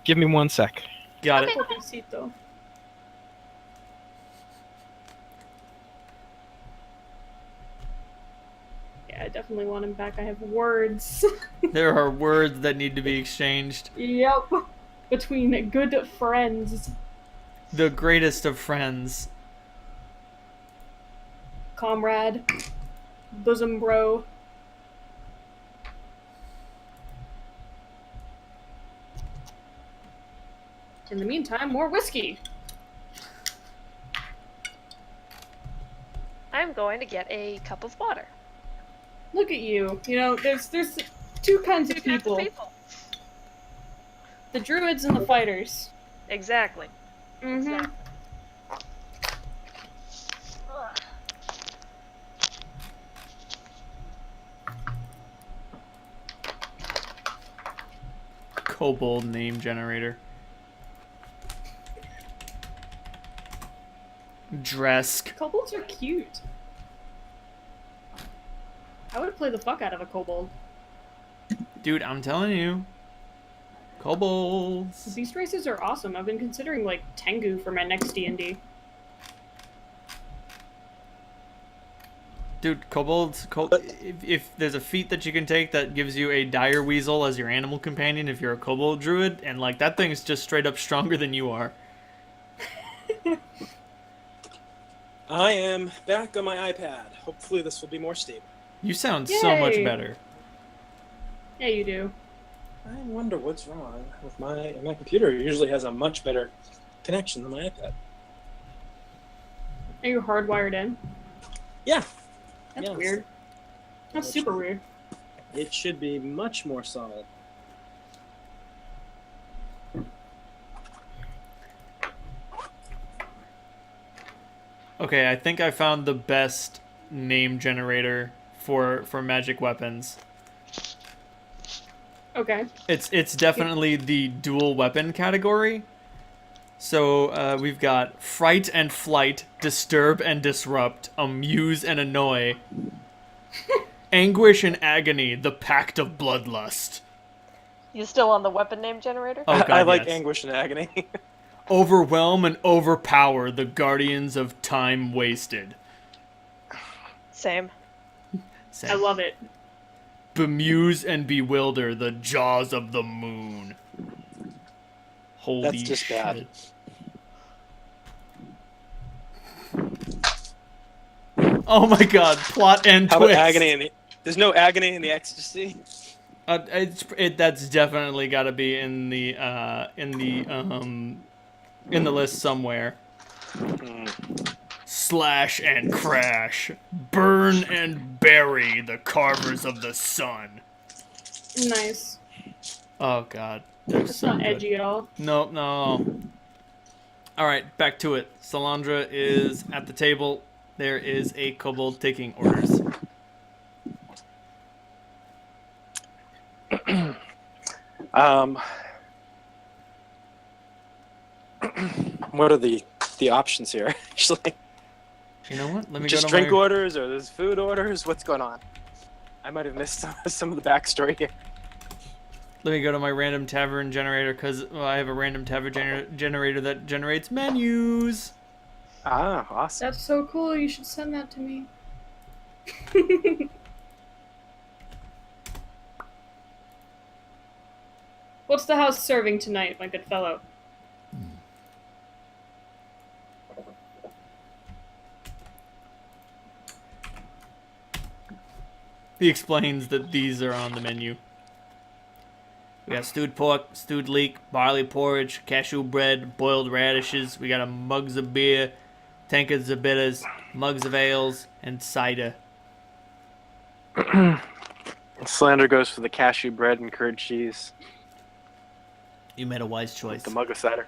Give me 1 sec. Got it. Pobrecito. Yeah, I definitely want him back. I have words. There are words that need to be exchanged. Yep. Between good friends. The greatest of friends. Comrade. Bosom bro. In the meantime, more whiskey. I'm going to get a cup of water. Look at you. You know, there's two kinds of people. The druids and the fighters. Exactly. Mm-hmm. Ugh. Kobold name generator. Dresk. Kobolds are cute. I would play the fuck out of a kobold. Dude, I'm telling you. Kobolds. Beast races are awesome. I've been considering like Tengu for my next D&D. Dude, kobolds. If there's a feat that you can take that gives you a dire weasel as your animal companion, if you're a kobold druid, and like that thing's just straight up stronger than you are. I am back on my iPad. Hopefully this will be more stable. You sound so much Yay. better. Yeah, you do. I wonder what's wrong with my computer. It usually has a much better connection than my iPad. Are you hardwired in? Yeah. That's Yes. weird. That's super weird. It should be much more solid. Okay, I think I found the best name generator for magic weapons. Okay. It's definitely the dual weapon category. So we've got fright and flight, disturb and disrupt, amuse and annoy, anguish and agony, the pact of bloodlust. You still on the weapon name generator? Oh, God, I like yes. anguish and agony. Overwhelm and overpower, the guardians of time wasted. Same. Same. I love it. Bemuse and bewilder the jaws of the moon. Holy That's just shit. bad. Oh my god, plot and How twist. about agony in the? There's no agony in the ecstasy. That's definitely got to be in the list somewhere. Slash and crash, burn and bury the carvers of the sun. Nice. Oh god, they're That's so not good. edgy at all. No. All right, back to it. Salandra is at the table. There is a kobold taking orders. What are the options here? Actually, You know what? Let me just go to drink my... orders or there's food orders. What's going on? I might have missed some of the backstory here. Let me go to my random tavern generator because I have a random tavern generator that generates menus. Ah, awesome. That's so cool. You should send that to me. What's the house serving tonight, my good fellow? He explains that these are on the menu. We got stewed pork, stewed leek, barley porridge, cashew bread, boiled radishes. We got a mugs of beer, tankards of bitters, mugs of ales, and cider. Slander goes for the cashew bread and curd cheese. You made a wise choice. The mug of cider.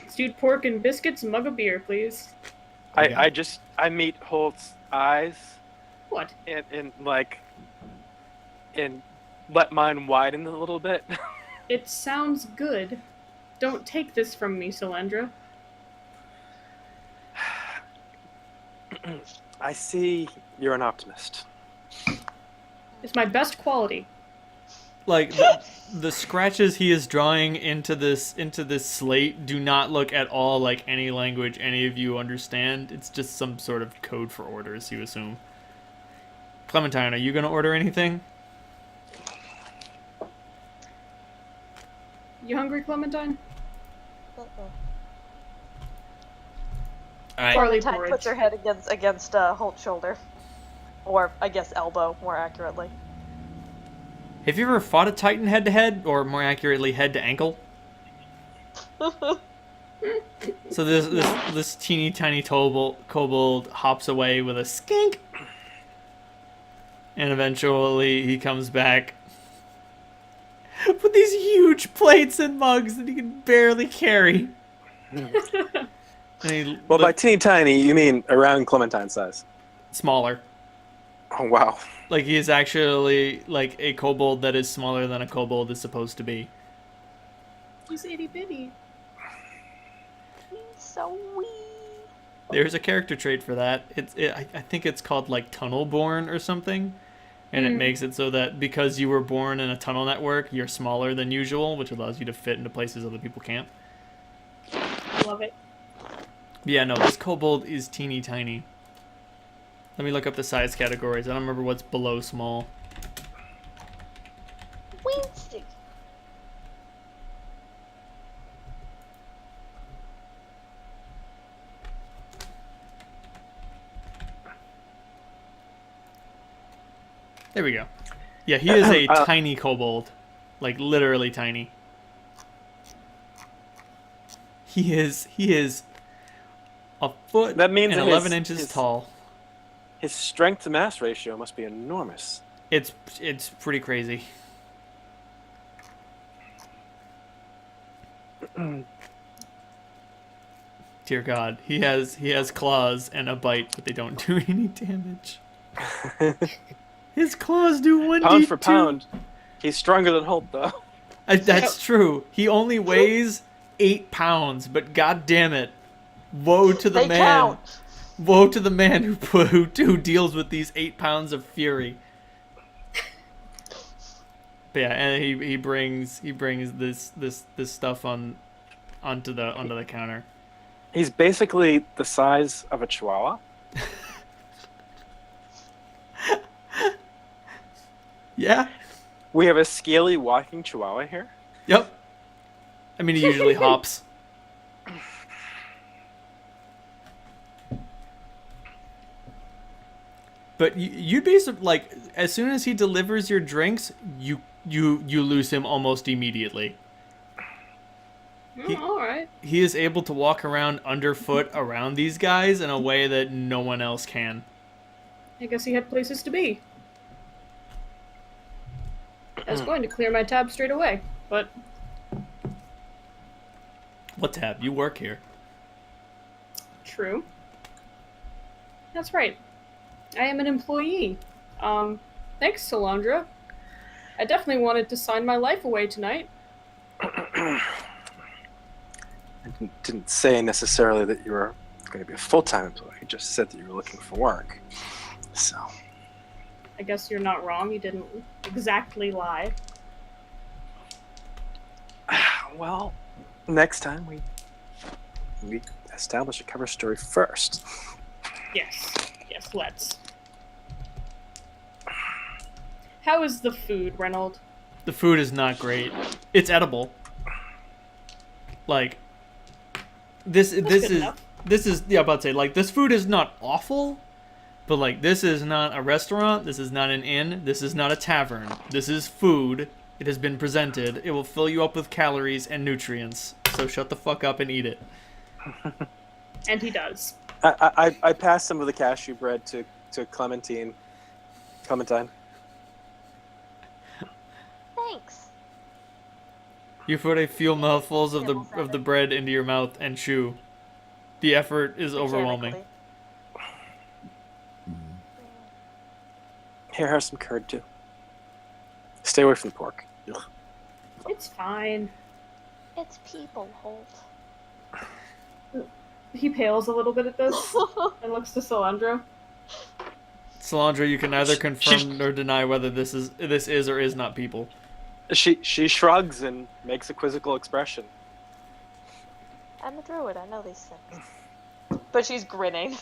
Stewed pork and biscuits, mug of beer, please. I meet Holt's eyes What? and let mine widen a little bit. It sounds good. Don't take this from me, Solandra. I see you're an optimist. It's my best quality. Like the scratches he is drawing into this slate do not look at all like any language any of you understand. It's just some sort of code for orders, you assume. Clementine, are you gonna order anything? You hungry, Clementine? Uh-uh. All right. Barley Clementine porridge. puts her head against Holt's shoulder. Or, I guess, elbow, more accurately. Have you ever fought a Titan head to head, or more accurately, head to ankle? So this teeny tiny kobold hops away with a skink, and eventually he comes back with these huge plates and mugs that he can barely carry. Well, by teeny tiny, you mean around Clementine size. Smaller. Oh, wow. Like he is actually like a kobold that is smaller than a kobold is supposed to be. He's itty bitty. He's so wee. There's a character trait for that. I think it's called like tunnel born or something, and it makes it so that because you were born in a tunnel network, you're smaller than usual, which allows you to fit into places other people can't. Love it. But yeah, no, this kobold is teeny tiny. Let me look up the size categories. I don't remember what's below small. Weensty. There we go. Yeah, he is a tiny kobold. Like, literally tiny. He is a foot That means and that 11 his- inches his- tall. His strength to mass ratio must be enormous. It's pretty crazy. Dear God, he has claws and a bite, but they don't do any damage. His claws do 1d2. Pound for pound, he's stronger than Holt, though. That's true. He only weighs 8 pounds, but god damn it, woe to the They man. count. Woe to the man who deals with these 8 pounds of fury. But yeah, and he brings this stuff onto the counter. He's basically the size of a chihuahua. Yeah. We have a scaly walking chihuahua here. Yep. I mean, he usually hops. But you'd be like, as soon as he delivers your drinks, you lose him almost immediately. All right. He is able to walk around underfoot around these guys in a way that no one else can. I guess he had places to be. I was going to clear my tab straight away, but What tab? You work here. true. That's right. I am an employee. Thanks, Solandra. I definitely wanted to sign my life away tonight. I didn't say necessarily that you were going to be a full-time employee. I just said that you were looking for work. So, I guess you're not wrong. You didn't exactly lie. well, next time we establish a cover story first. Yes. Yes, let's. How is the food, Reynold? The food is not great. It's edible. Like, this good is enough. yeah, I'm about to say, like, this food is not awful, but like, this is not a restaurant, this is not an inn, this is not a tavern. This is food. It has been presented. It will fill you up with calories and nutrients. So shut the fuck up and eat it. And he does. I passed some of the cashew bread to Clementine. Thanks. You put a few mouthfuls of the bread into your mouth and chew. The effort is overwhelming. Mechanically. Here, have some curd too. Stay away from the pork. Ugh. It's fine. It's people, Holt. He pales a little bit at this and looks to Solandra. Solandra, you can neither confirm nor deny whether this is or is not people. She shrugs and makes a quizzical expression. I'm a druid, I know these things. But she's grinning.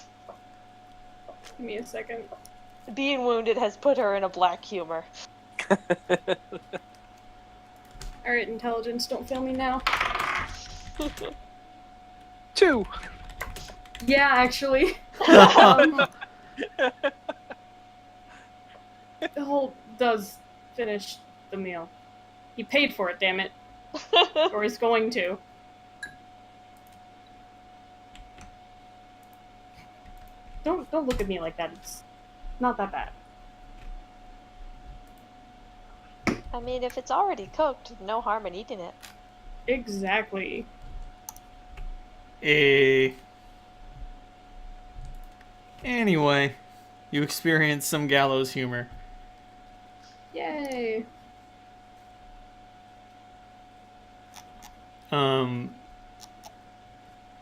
Give me a second. Being wounded has put her in a black humor. Alright, intelligence, don't fail me now. 2. Yeah, actually. Holt does finish the meal. He paid for it, damn it. Or he's going to. Don't look at me like that. It's not that bad. I mean, if it's already cooked, no harm in eating it. Exactly. Anyway, you experience some gallows humor. Yay.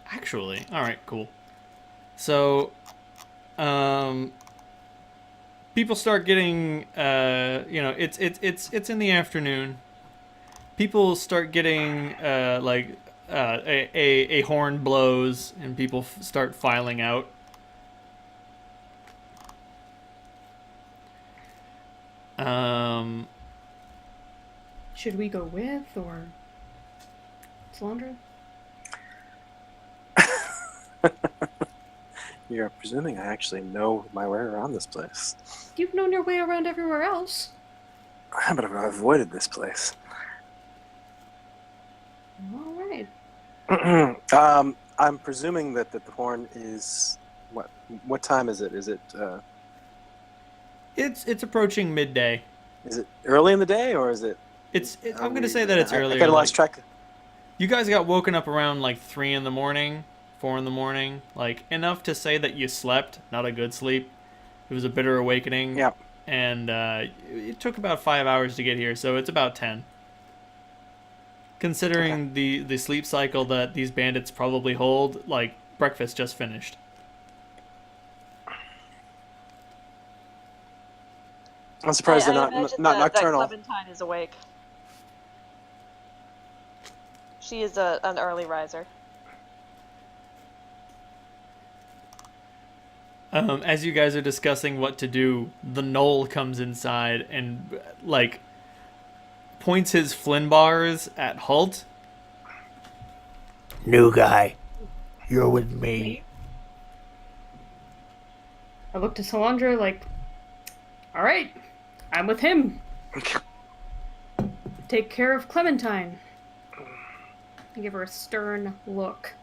Actually, all right, cool. So, people start getting, it's in the afternoon. People start getting, a horn blows and people start filing out. Should we go with, or Solandra? You're presuming I actually know my way around this place. You've known your way around everywhere else. But I've avoided this place. Alright. I'm presuming that the horn is... What time is it? Is it... It's approaching midday. Is it early in the day, or is it... I'm gonna say that it's earlier. I got lost track. You guys got woken up around like 3 in the morning, 4 in the morning, like enough to say that you slept, not a good sleep. It was a bitter awakening. Yeah. And it took about 5 hours to get here, so it's about 10. Considering the sleep cycle that these bandits probably hold, like breakfast just finished. I'm surprised they're not nocturnal. That Clementine is awake. She is an early riser. As you guys are discussing what to do, the Knoll comes inside and, like, points his Flynn bars at Halt. New guy, you're with me. I look to Salandra like, all right, I'm with him. Take care of Clementine. I give her a stern look.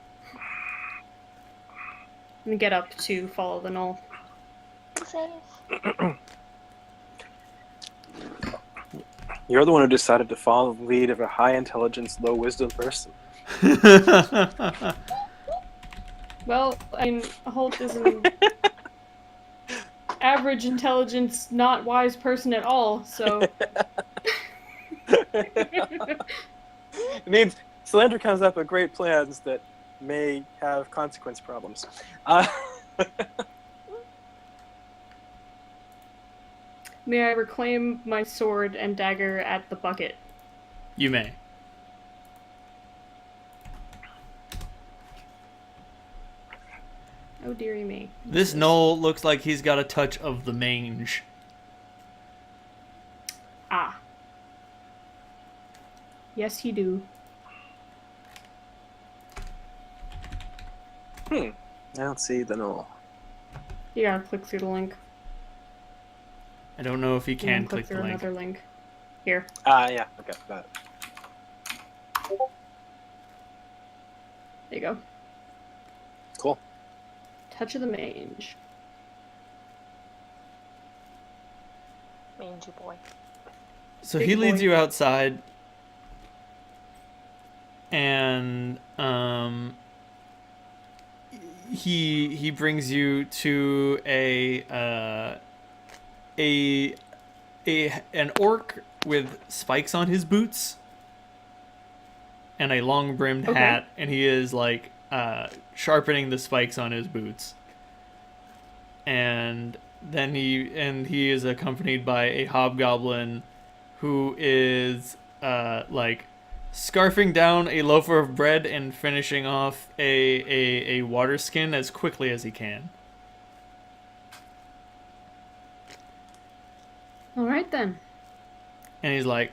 And get up to follow the Knoll. You're the one who decided to follow the lead of a high intelligence, low wisdom person. Well, I mean, Holt is an average intelligence, not wise person at all, so... It means Solandra comes up with great plans that may have consequence problems. May I reclaim my sword and dagger at the bucket? You may. Oh dearie me. This Knoll looks like he's got a touch of the mange. Ah. Yes, he do. I don't see the Knoll. You gotta click through the link. I don't know if he And can then click the through link. another link. Here. Yeah, okay, got it. There you go. Cool. Touch of the mange. Mangy boy. So Big he leads boy. you outside, and he brings you to an orc with spikes on his boots and a long brimmed Okay. hat, and he is like sharpening the spikes on his boots. And then he is accompanied by a hobgoblin who is like scarfing down a loaf of bread and finishing off a water skin as quickly as he can. Alright then. And he's like,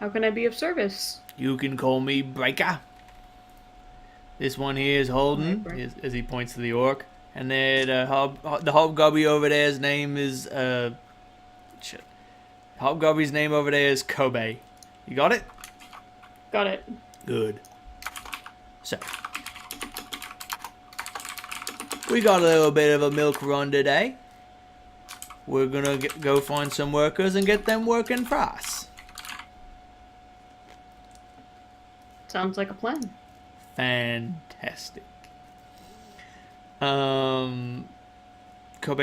How can I be of service? "You can call me Breaker. This one here is Holden," Right, as he points to the orc. And then the hobgoblin over there's name is shit. Hobgobby's name over there is Kobe. You got it? Got it. Good. So, we got a little bit of a milk run today. We're gonna go find some workers and get them working for us. Sounds like a plan. Fantastic. Kobe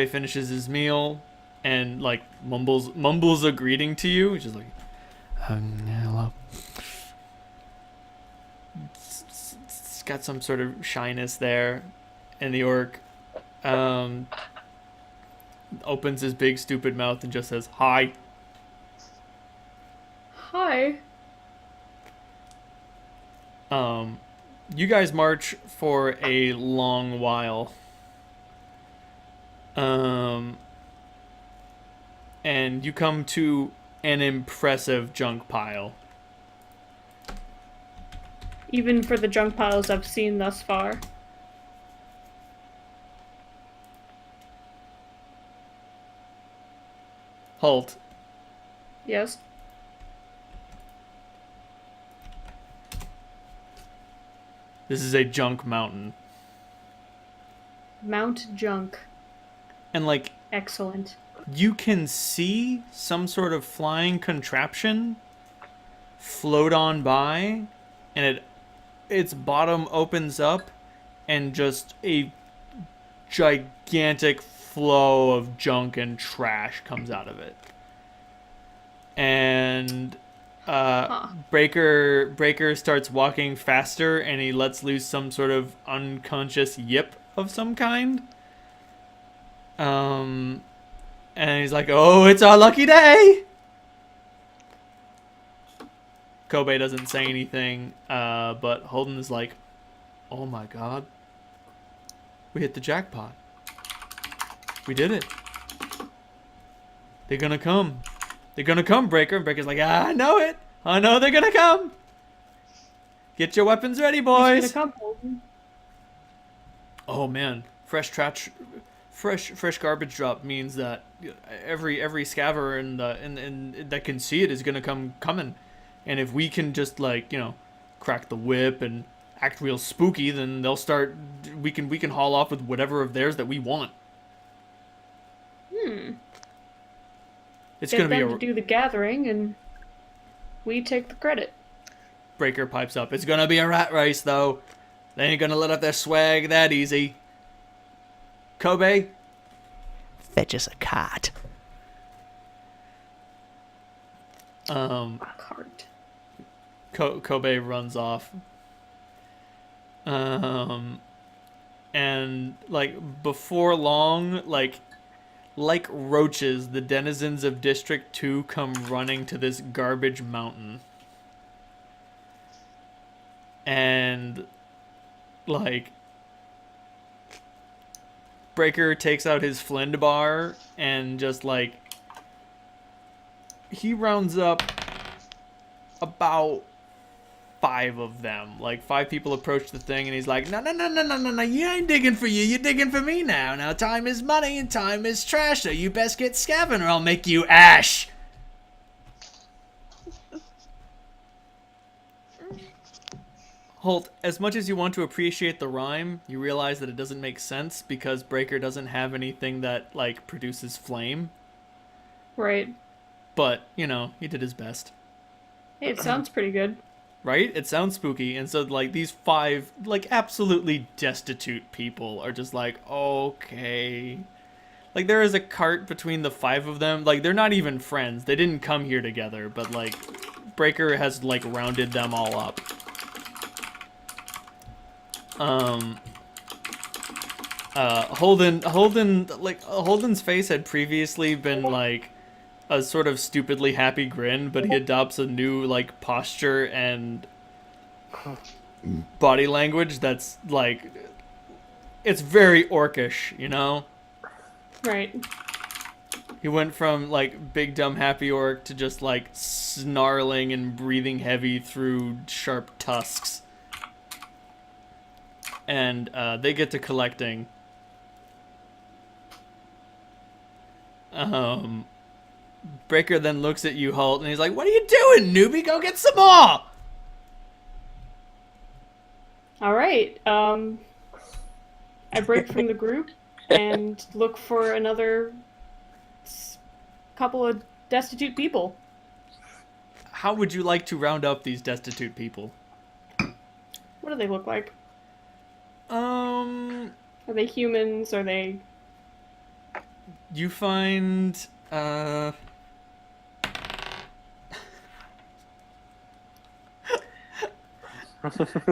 finishes his meal and like mumbles a greeting to you. He's just like, hello. It's got some sort of shyness there, and the orc opens his big stupid mouth and just says hi. Hi. You guys march for a long while. And you come to an impressive junk pile. Even for the junk piles I've seen thus far. Halt. Yes. This is a junk mountain. Mount Junk. And like, Excellent. you can see some sort of flying contraption float on by, and its bottom opens up and just a gigantic flow of junk and trash comes out of it. And Breaker starts walking faster, and he lets loose some sort of unconscious yip of some kind. And he's like, "Oh, it's our lucky day." Kobe doesn't say anything, but Holden is like, "Oh my god, we hit the jackpot." We did it. They're gonna come. They're gonna come, Breaker. And Breaker's like, I know it. I know they're gonna come. Get your weapons ready, boys. He's gonna come, Holden. Oh man, fresh garbage drop means that every scaver in that can see it is gonna come coming, and if we can just like crack the whip and act real spooky, then they'll start. We can haul off with whatever of theirs that we want. It's Get gonna be them to do the gathering, and we take the credit. Breaker pipes up. It's gonna be a rat race though. They ain't gonna let up their swag that easy. Kobe. Fetch us a cart. Cart. Kobe runs off. And like before long, like roaches, the denizens of District 2 come running to this garbage mountain. And like Breaker takes out his Flint bar and just like he rounds up about 5 of them. Like 5 people approach the thing and he's like, no, you ain't digging for you, you're digging for me now. Now time is money and time is trash, so you best get scavenging or I'll make you ash. Holt, as much as you want to appreciate the rhyme, you realize that it doesn't make sense because Breaker doesn't have anything that like produces flame. Right. But, he did his best. Hey, it sounds pretty good. Right? It sounds spooky. And so, like, these 5, like, absolutely destitute people are just like, okay. Like, there is a cart between the 5 of them. Like, they're not even friends. They didn't come here together. But, like, Breaker has, like, rounded them all up. Holden's face had previously been, like, a sort of stupidly happy grin, but he adopts a new like posture and body language that's like it's very orcish, Right. He went from like big dumb happy orc to just like snarling and breathing heavy through sharp tusks. And they get to collecting. Breaker then looks at you, Holt, and he's like, what are you doing, newbie? Go get some more! Alright, I break from the group and look for another couple of destitute people. How would you like to round up these destitute people? What do they look like? Are they humans? Are they... You find,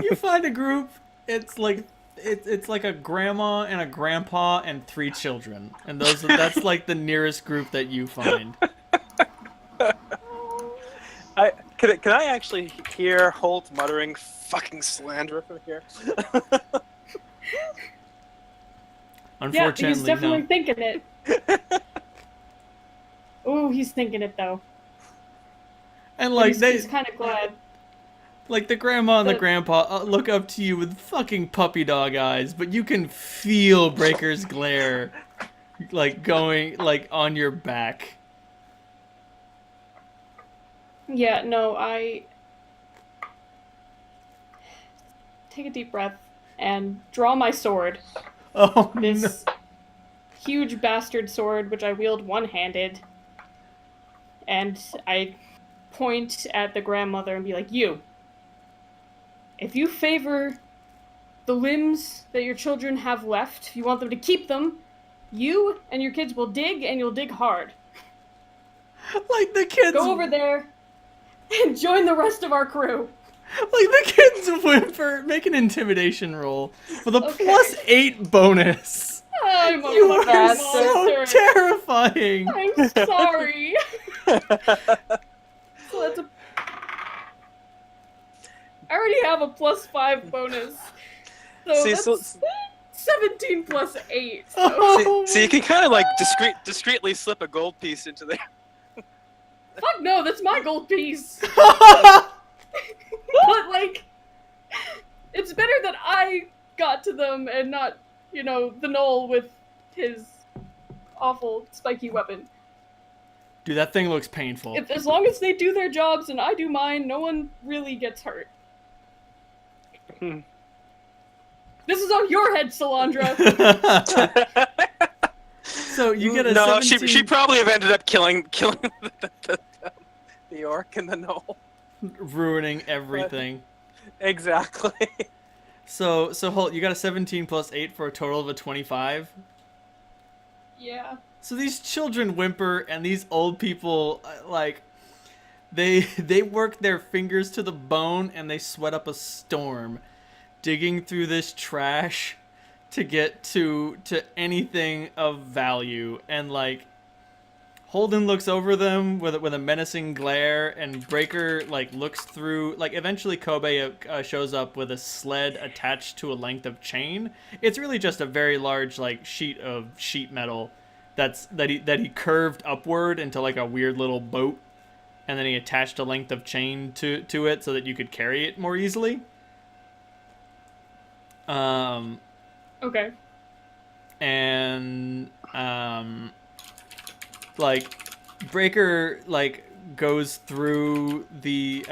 you find a group. It's like it's like a grandma and a grandpa and 3 children, and that's like the nearest group that you find. Can I actually hear Holt muttering "fucking slander" from here? Unfortunately, yeah, he's definitely no. thinking it. Ooh, he's thinking it though. And like he's kind of glad. Like the grandma and the grandpa look up to you with fucking puppy dog eyes, but you can feel Breaker's glare, like going like on your back. Yeah, no, I take a deep breath and draw my sword. Oh, this no. huge bastard sword, which I wield one-handed, and I point at the grandmother and be like, you. If you favor the limbs that your children have left, you want them to keep them, you and your kids will dig, and you'll dig hard. Like the kids... Go over there and join the rest of our crew. Like the kids whimper, make an intimidation roll with a +8 bonus. I'm a You are bad so sister. terrifying. I'm sorry. So that's a... I already have a +5 bonus. So See, that's 17 plus 8. So. So you can kind of like discreetly slip a gold piece into there. Fuck no, that's my gold piece. But like, it's better that I got to them and not, the Knoll with his awful spiky weapon. Dude, that thing looks painful. As long as they do their jobs and I do mine, no one really gets hurt. This is on your head, Salandra. So you get a no. 17... She probably have ended up killing the orc and the Knoll. ruining everything. Exactly. So Holt, you got a 17 plus 8 for a total of a 25. Yeah. So these children whimper, and these old people, like, they work their fingers to the bone, and they sweat up a storm, digging through this trash to get to anything of value. And like, Holden looks over them with a menacing glare, and Breaker like looks through. Like, eventually Kobe shows up with a sled attached to a length of chain. It's really just a very large like sheet of sheet metal that he curved upward into like a weird little boat, and then he attached a length of chain to it so that you could carry it more easily. Okay. And like, Breaker like goes through the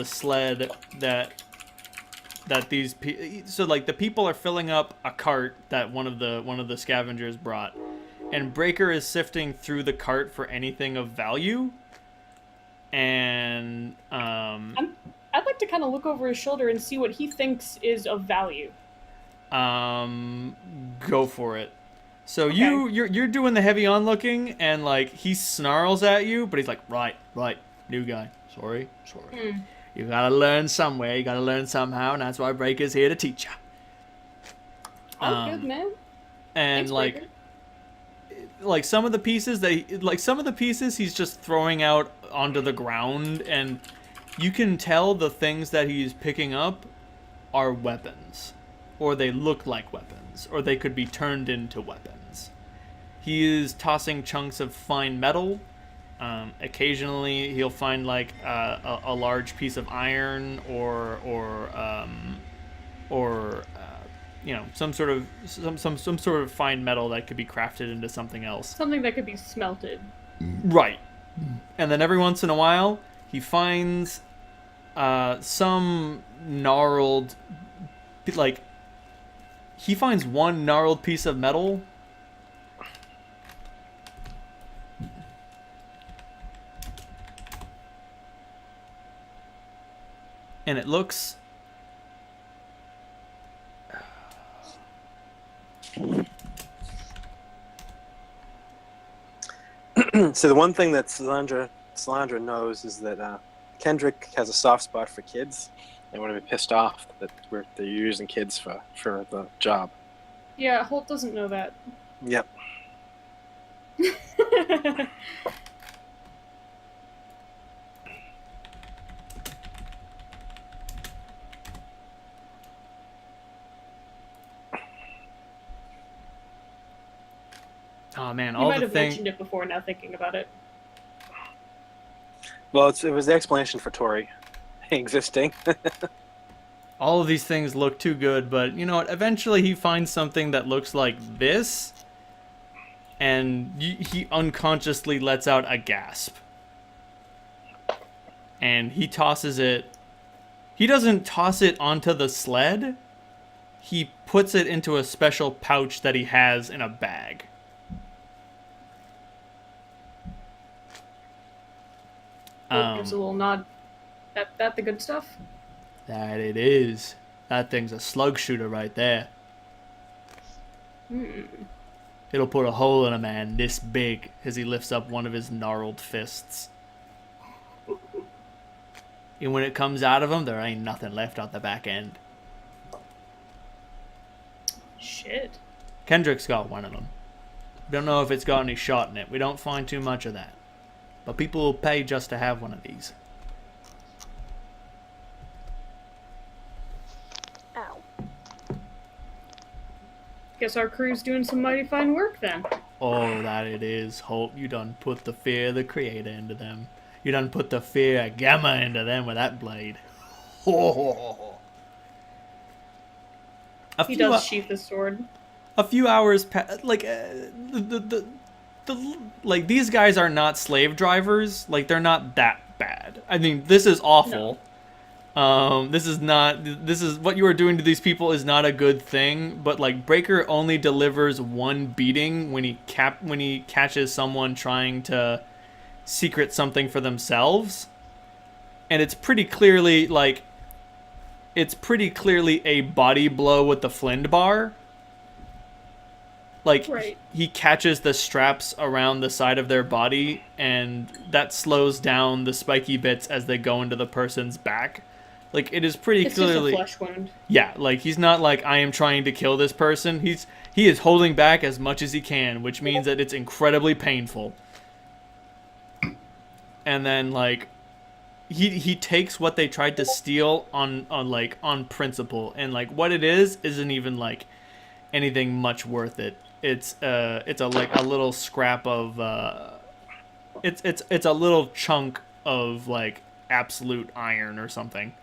sled that these so like the people are filling up a cart that one of the scavengers brought, and Breaker is sifting through the cart for anything of value. And I'd like to kind of look over his shoulder and see what he thinks is of value. Go for it. So Okay. you're doing the heavy onlooking, and like he snarls at you, but he's like, right, new guy, sorry. You gotta learn somewhere, you gotta learn somehow, and that's why Breaker's here to teach you. Oh, good man. And Thanks, like some of the pieces he's just throwing out onto the ground, and you can tell the things that he's picking up are weapons, or they look like weapons, or they could be turned into weapons. He is tossing chunks of fine metal. Occasionally he'll find like a large piece of iron or some sort of fine metal that could be crafted into something else. Something that could be smelted. Right. And then every once in a while, he finds some gnarled, like, he finds one gnarled piece of metal. And it looks... So the one thing that Salandra knows is that Kendrick has a soft spot for kids. They want to be pissed off that they're using kids for the job. Yeah, Holt doesn't know that. Yep. Oh man, You all might the have things... mentioned it before, now thinking about it. Well, it was the explanation for Tori existing. All of these things look too good, but you know what? Eventually he finds something that looks like this, and he unconsciously lets out a gasp. And he tosses it. He doesn't toss it onto the sled. He puts it into a special pouch that he has in a bag. Holt gives a little nod. That the good stuff? That it is. That thing's a slug shooter right there. It'll put a hole in a man this big as he lifts up one of his gnarled fists. And when it comes out of him, there ain't nothing left on the back end. Shit. Kendrick's got one of them. Don't know if it's got any shot in it. We don't find too much of that. But people will pay just to have one of these. Ow. Guess our crew's doing some mighty fine work then. Oh, that it is. Hope you done put the fear of the Creator into them. You done put the fear of Gamma into them with that blade. Ho. He does sheath the sword. A few hours like like these guys are not slave drivers. Like they're not that bad. I mean, this is awful. This is what you are doing to these people is not a good thing, but like Breaker only delivers one beating when he catches someone trying to secret something for themselves. And it's pretty clearly a body blow with the Flint bar. Like, right. He catches the straps around the side of their body, and that slows down the spiky bits as they go into the person's back. Like, it is pretty clearly... It's just a flesh wound. Yeah, like, he's not like, I am trying to kill this person. He is holding back as much as he can, which means that it's incredibly painful. And then, like... He takes what they tried to steal on principle, and like what it isn't even like anything much worth it. It's a little scrap of it's a little chunk of like absolute iron or something.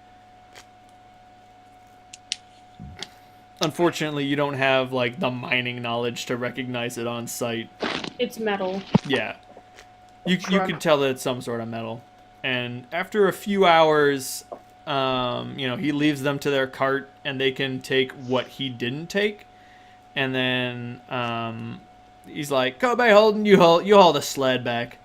Unfortunately, you don't have like the mining knowledge to recognize it on sight. It's metal. Yeah, you can tell that it's some sort of metal. And after a few hours, he leaves them to their cart, and they can take what he didn't take. And then he's like, "Kobe, Holden, you hold the sled back."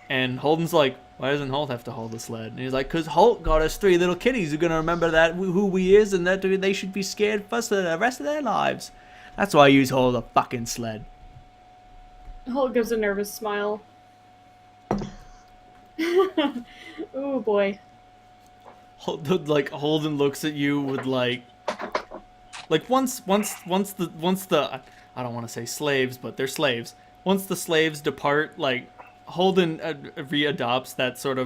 And Holden's like, "Why doesn't Holt have to hold the sled?" And he's like, "'Cause Holt got us 3 little kiddies who are gonna remember that who we is, and that they should be scared for the rest of their lives. That's why you hold the fucking sled." Holt gives a nervous smile. Oh boy. Holden looks at you with like once the I don't want to say slaves, but they're slaves. Once the slaves depart, like Holden readopts that sort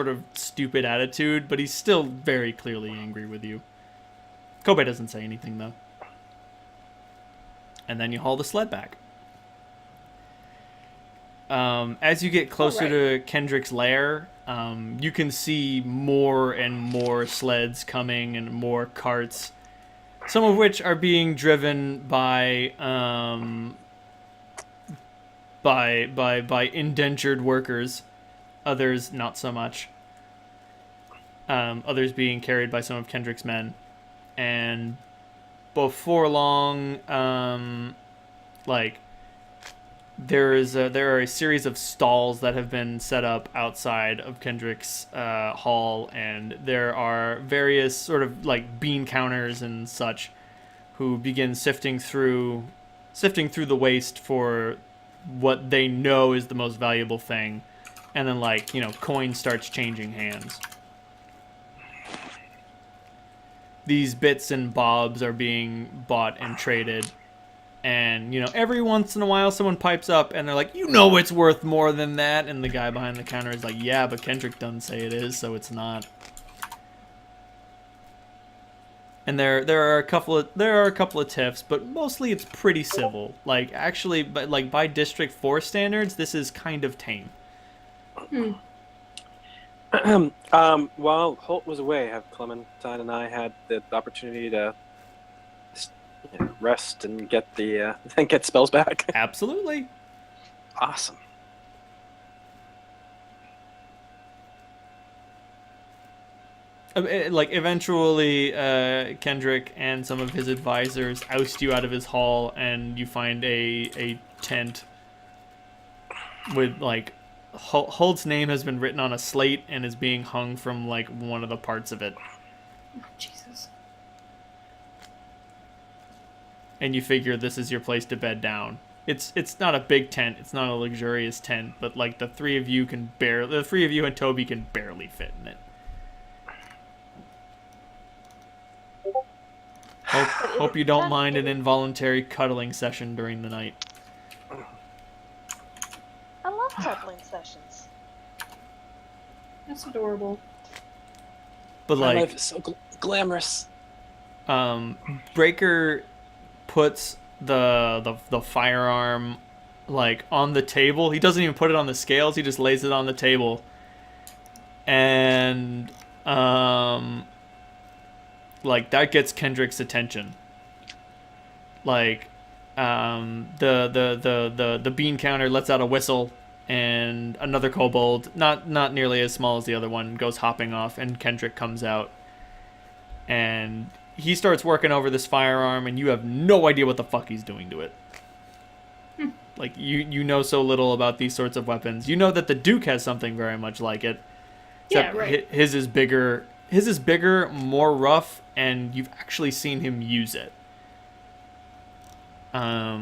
of stupid attitude, but he's still very clearly angry with you. Kobe doesn't say anything though. And then you haul the sled back. As you get closer to Kendrick's lair, you can see more and more sleds coming and more carts, some of which are being driven by indentured workers, others not so much. Others being carried by some of Kendrick's men, and before long, there are a series of stalls that have been set up outside of Kendrick's hall, and there are various sort of like bean counters and such who begin sifting through the waste for what they know is the most valuable thing, and then coin starts changing hands. These bits and bobs are being bought and traded. And, every once in a while someone pipes up and they're like, it's worth more than that. And the guy behind the counter is like, yeah, but Kendrick doesn't say it is, so it's not. And there are a couple of tiffs, but mostly it's pretty civil. Like, actually, but by District 4 standards, this is kind of tame. While Holt was away, have Clementine and I had the opportunity to rest and get get spells back? Absolutely. Awesome. Eventually, Kendrick and some of his advisors oust you out of his hall, and you find a tent with Holt's name has been written on a slate and is being hung from one of the parts of it. Oh, Jesus. And you figure this is your place to bed down. It's not a big tent. It's not a luxurious tent, but the three of you and Toby can barely fit in it. Hope you don't mind an involuntary cuddling session during the night. I love cuddling sessions. That's adorable. But My life is so glamorous. Breaker puts the firearm like on the table. He doesn't even put it on the scales. He just lays it on the table. And like that gets Kendrick's attention. Like the bean counter lets out a whistle, and another kobold, not nearly as small as the other one, goes hopping off, and Kendrick comes out. And he starts working over this firearm, and you have no idea what the fuck he's doing to it. Like, you know so little about these sorts of weapons. You know that the Duke has something very much like it. Yeah, right. His is bigger, more rough, and you've actually seen him use it. I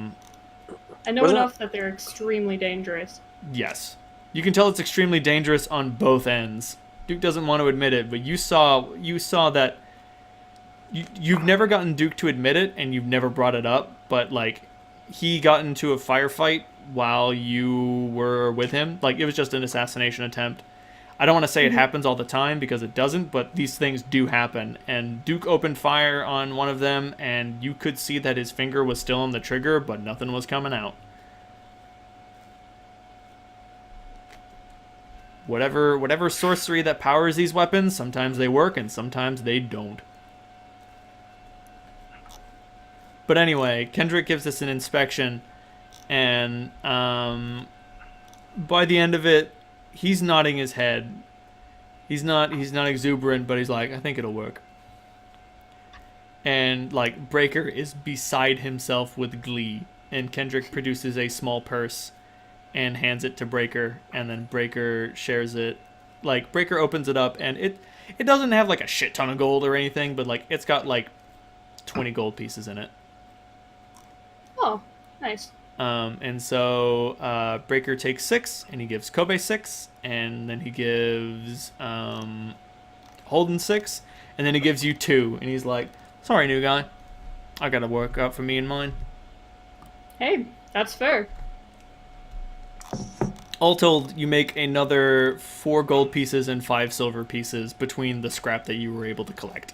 know Wasn't enough that they're extremely dangerous. Yes. You can tell it's extremely dangerous on both ends. Duke doesn't want to admit it, but you saw that you've never gotten Duke to admit it, and you've never brought it up, but like he got into a firefight while you were with him. Like, it was just an assassination attempt. I don't want to say it happens all the time, because it doesn't, but these things do happen. And Duke opened fire on one of them, and you could see that his finger was still on the trigger, but nothing was coming out. Whatever sorcery that powers these weapons, sometimes they work and sometimes they don't. But anyway, Kendrick gives this an inspection, and by the end of it, he's nodding his head. He's not exuberant, but he's like, I think it'll work. And like Breaker is beside himself with glee, and Kendrick produces a small purse and hands it to Breaker, and then Breaker shares it. Like, Breaker opens it up, and it doesn't have like a shit ton of gold or anything, but like it's got like 20 gold pieces in it. Oh, nice. And so Breaker takes 6, and he gives Kobe 6, and then he gives Holden 6, and then he gives you 2, and he's like, sorry, new guy. I gotta work out for me and mine. Hey, that's fair. All told, you make another 4 gold pieces and 5 silver pieces between the scrap that you were able to collect.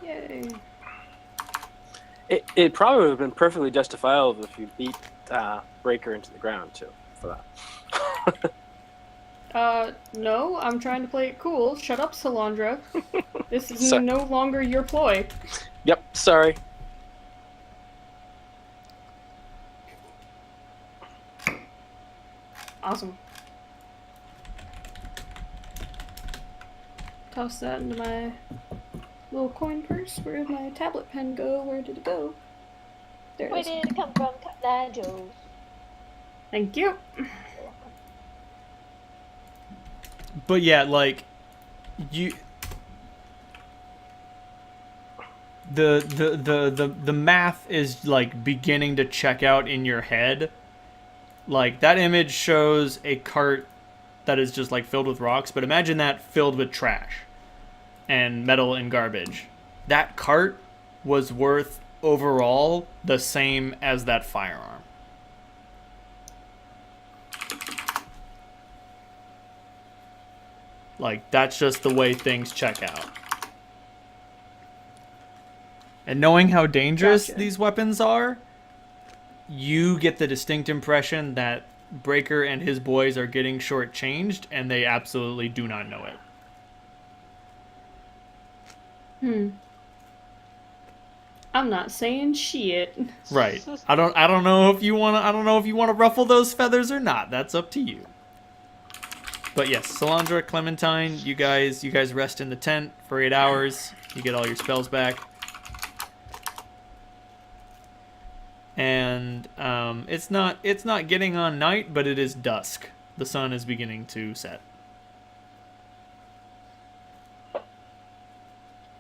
Yay. It probably would have been perfectly justifiable if you beat Breaker into the ground, too, for that. No, I'm trying to play it cool. Shut up, Salandra. This is Sorry. no longer your ploy. Yep, sorry. Awesome. Toss that into my little coin purse. Where did my tablet pen go? Where did it go? There it Where is. did it come from, Cotton Joe? Thank you. But yeah, like you the math is like beginning to check out in your head. Like, that image shows a cart that is just like filled with rocks, but imagine that filled with trash and metal and garbage. That cart was worth overall the same as that firearm. Like, that's just the way things check out. And knowing how dangerous Gotcha. these weapons are, you get the distinct impression that Breaker and his boys are getting shortchanged, and they absolutely do not know it. I'm not saying shit. Right. I don't know if you wanna ruffle those feathers or not. That's up to you. But yes, Salandra, Clementine, you guys rest in the tent for 8 hours. You get all your spells back. And it's not getting on night, but it is dusk. The sun is beginning to set.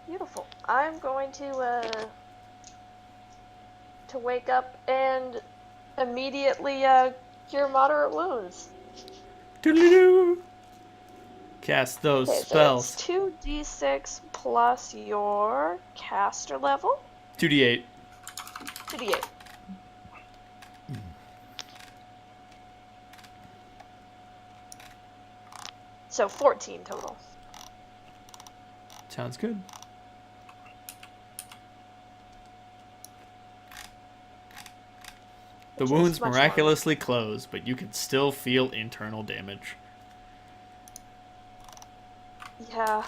Beautiful. I'm going to wake up and immediately cure moderate wounds. Doodle-doo. Cast those Okay, spells. so it's 2d6 plus your caster level. 2d8. 2d8. So 14 total. Sounds good. The Which is wounds much more- miraculously close, but you can still feel internal damage. Yeah.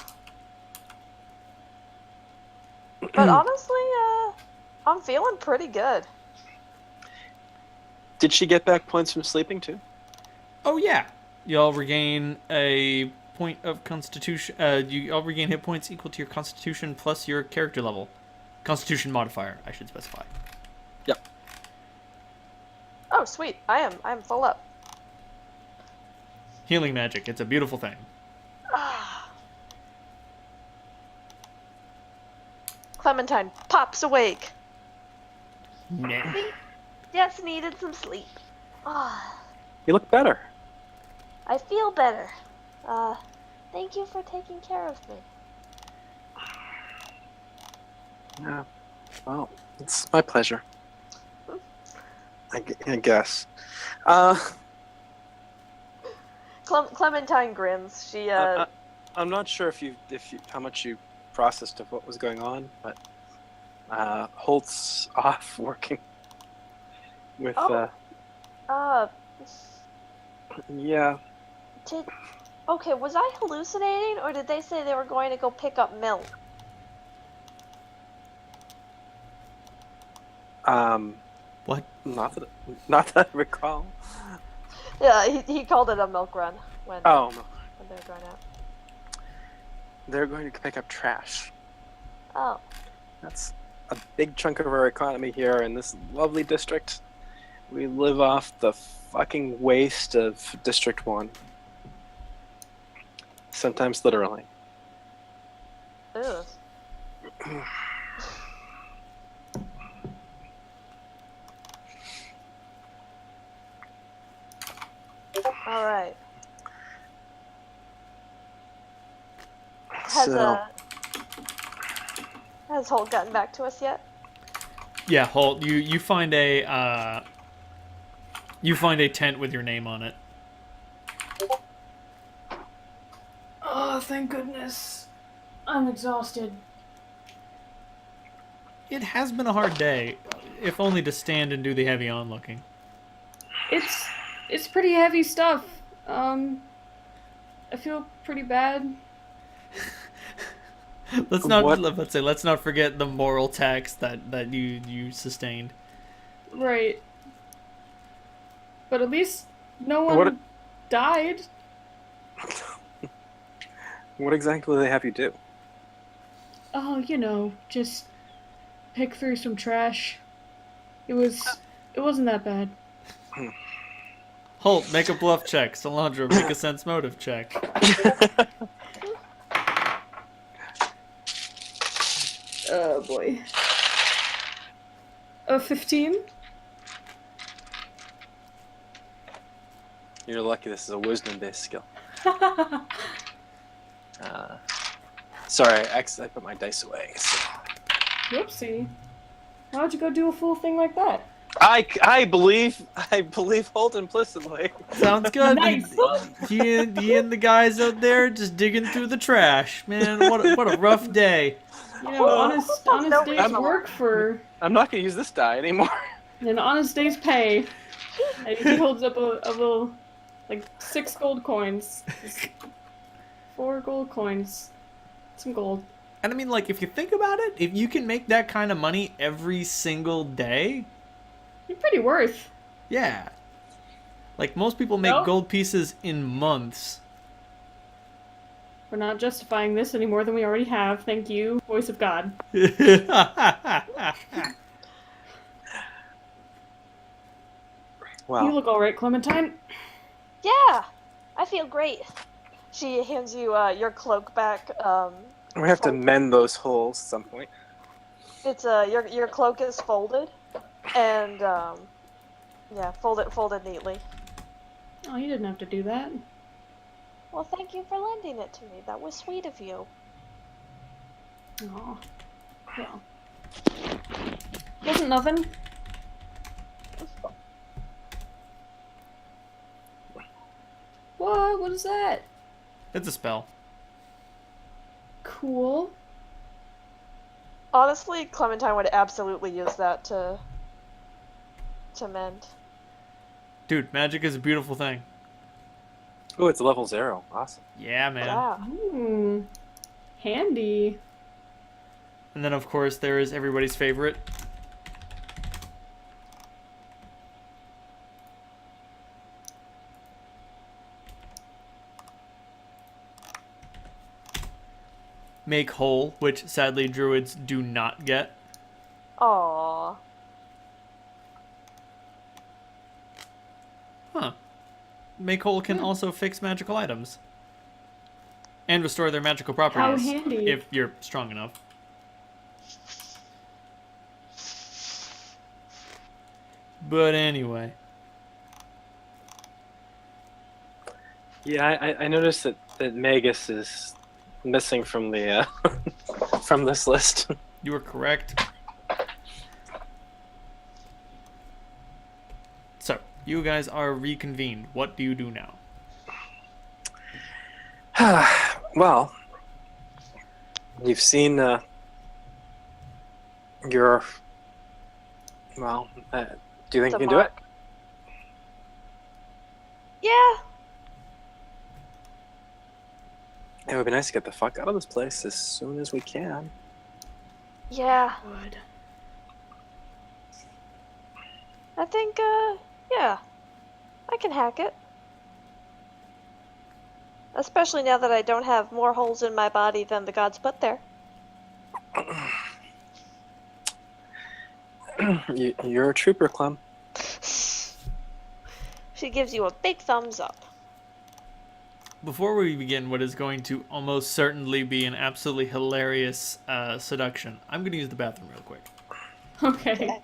But honestly, I'm feeling pretty good. Did she get back points from sleeping too? Oh yeah, y'all regain a point of constitution. You all regain hit points equal to your constitution plus your character level. Constitution modifier, I should specify. Yep. Oh, sweet. I'm full up. Healing magic, it's a beautiful thing. Clementine pops awake. Nah. Just needed some sleep. Ah, You look better. I feel better. Thank you for taking care of me. Yeah. Well, it's my pleasure. I guess. Clementine grins. She I'm not sure if you how much you processed of what was going on, but Holt's off working with yeah. Okay, was I hallucinating, or did they say they were going to go pick up milk? What? Not that I recall. Yeah, he called it a milk run when Oh no. when they were going out. They're going to pick up trash. Oh, That's a big chunk of our economy here in this lovely district. We live off the fucking waste of District 1. Sometimes literally. ew. All right. Has Holt gotten back to us yet? Yeah, Holt, you find a tent with your name on it. Oh, thank goodness. I'm exhausted. It has been a hard day, if only to stand and do the heavy onlooking. It's pretty heavy stuff. I feel pretty bad. Let's not forget the moral tax that you sustained. Right. But at least no one What- died. What exactly do they have you do? Oh, just pick through some trash. It wasn't that bad. Holt, make a bluff check. Solandra, make a sense motive check. Oh boy. 15? You're lucky this is a wisdom-based skill. Sorry, I put my dice away. So. Whoopsie. Why'd you go do a fool thing like that? I believe Holt implicitly. Sounds good. Nice. He and the guys out there just digging through the trash. Man, what a rough day. Honest day's work for I'm not gonna use this die anymore. an honest day's pay. And he holds up a little, 6 gold coins. 4 gold coins. Some gold. And I mean, if you think about it, if you can make that kind of money every single day, You're pretty worth. yeah. Most people make No. gold pieces in months. We're not justifying this any more than we already have. Thank you, voice of God. Wow. You look alright, Clementine. Yeah, I feel great. She hands you your cloak back. We have to mend those holes at some point. It's your cloak is folded, and yeah, folded neatly. Oh, you didn't have to do that. Well, thank you for lending it to me. That was sweet of you. Aw. Well. Wasn't nothing. What? What is that? It's a spell. Cool. Honestly, Clementine would absolutely use that to mend. Dude, magic is a beautiful thing. Oh, it's level 0. Awesome. Yeah, man. Wow. Ooh, handy. And then, of course, there is everybody's favorite. Make whole, which sadly druids do not get. Aww. Huh. Make whole can also fix magical items. And restore their magical properties. How handy. If you're strong enough. But anyway. Yeah, I noticed that Magus is missing from the from this list. You are correct. So, you guys are reconvened. What do you do now? Well, you've seen your. Well, do you think you can do it? Yeah. It would be nice to get the fuck out of this place as soon as we can. Yeah. Good. I think, yeah. I can hack it. Especially now that I don't have more holes in my body than the gods put there. You're a trooper, Clem. She gives you a big thumbs up. Before we begin what is going to almost certainly be an absolutely hilarious seduction, I'm going to use the bathroom real quick. Okay.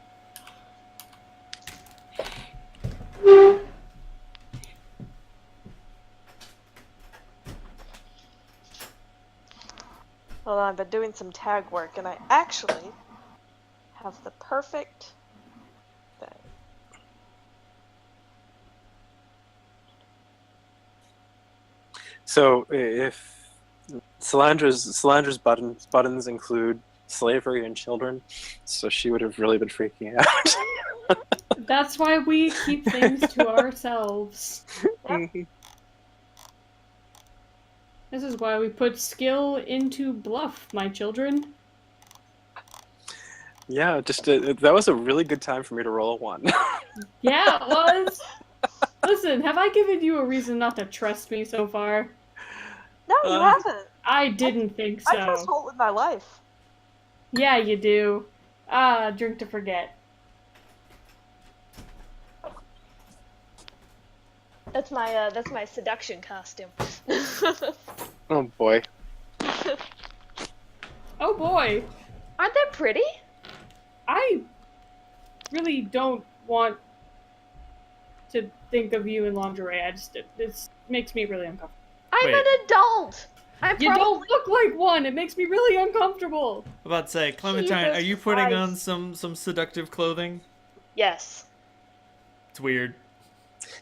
Hold on, I've been doing some tag work and I actually have the perfect thing. So if Solandra's buttons include slavery and children, so she would have really been freaking out. That's why we keep things to ourselves. This is why we put skill into bluff, my children. Yeah, just that was a really good time for me to roll a 1. Yeah, it was. Listen, have I given you a reason not to trust me so far? No, you haven't. I didn't think I trust so. Holt with my life. Yeah, you do. Ah, drink to forget. That's my seduction costume. Oh boy. Oh boy. Aren't they pretty? I really don't want to think of you in lingerie. This makes me really uncomfortable. I'm Wait. an adult. You don't look like one. It makes me really uncomfortable. I'm about to say, Clementine, Jesus are you putting on Christ. some seductive clothing? Yes. It's weird.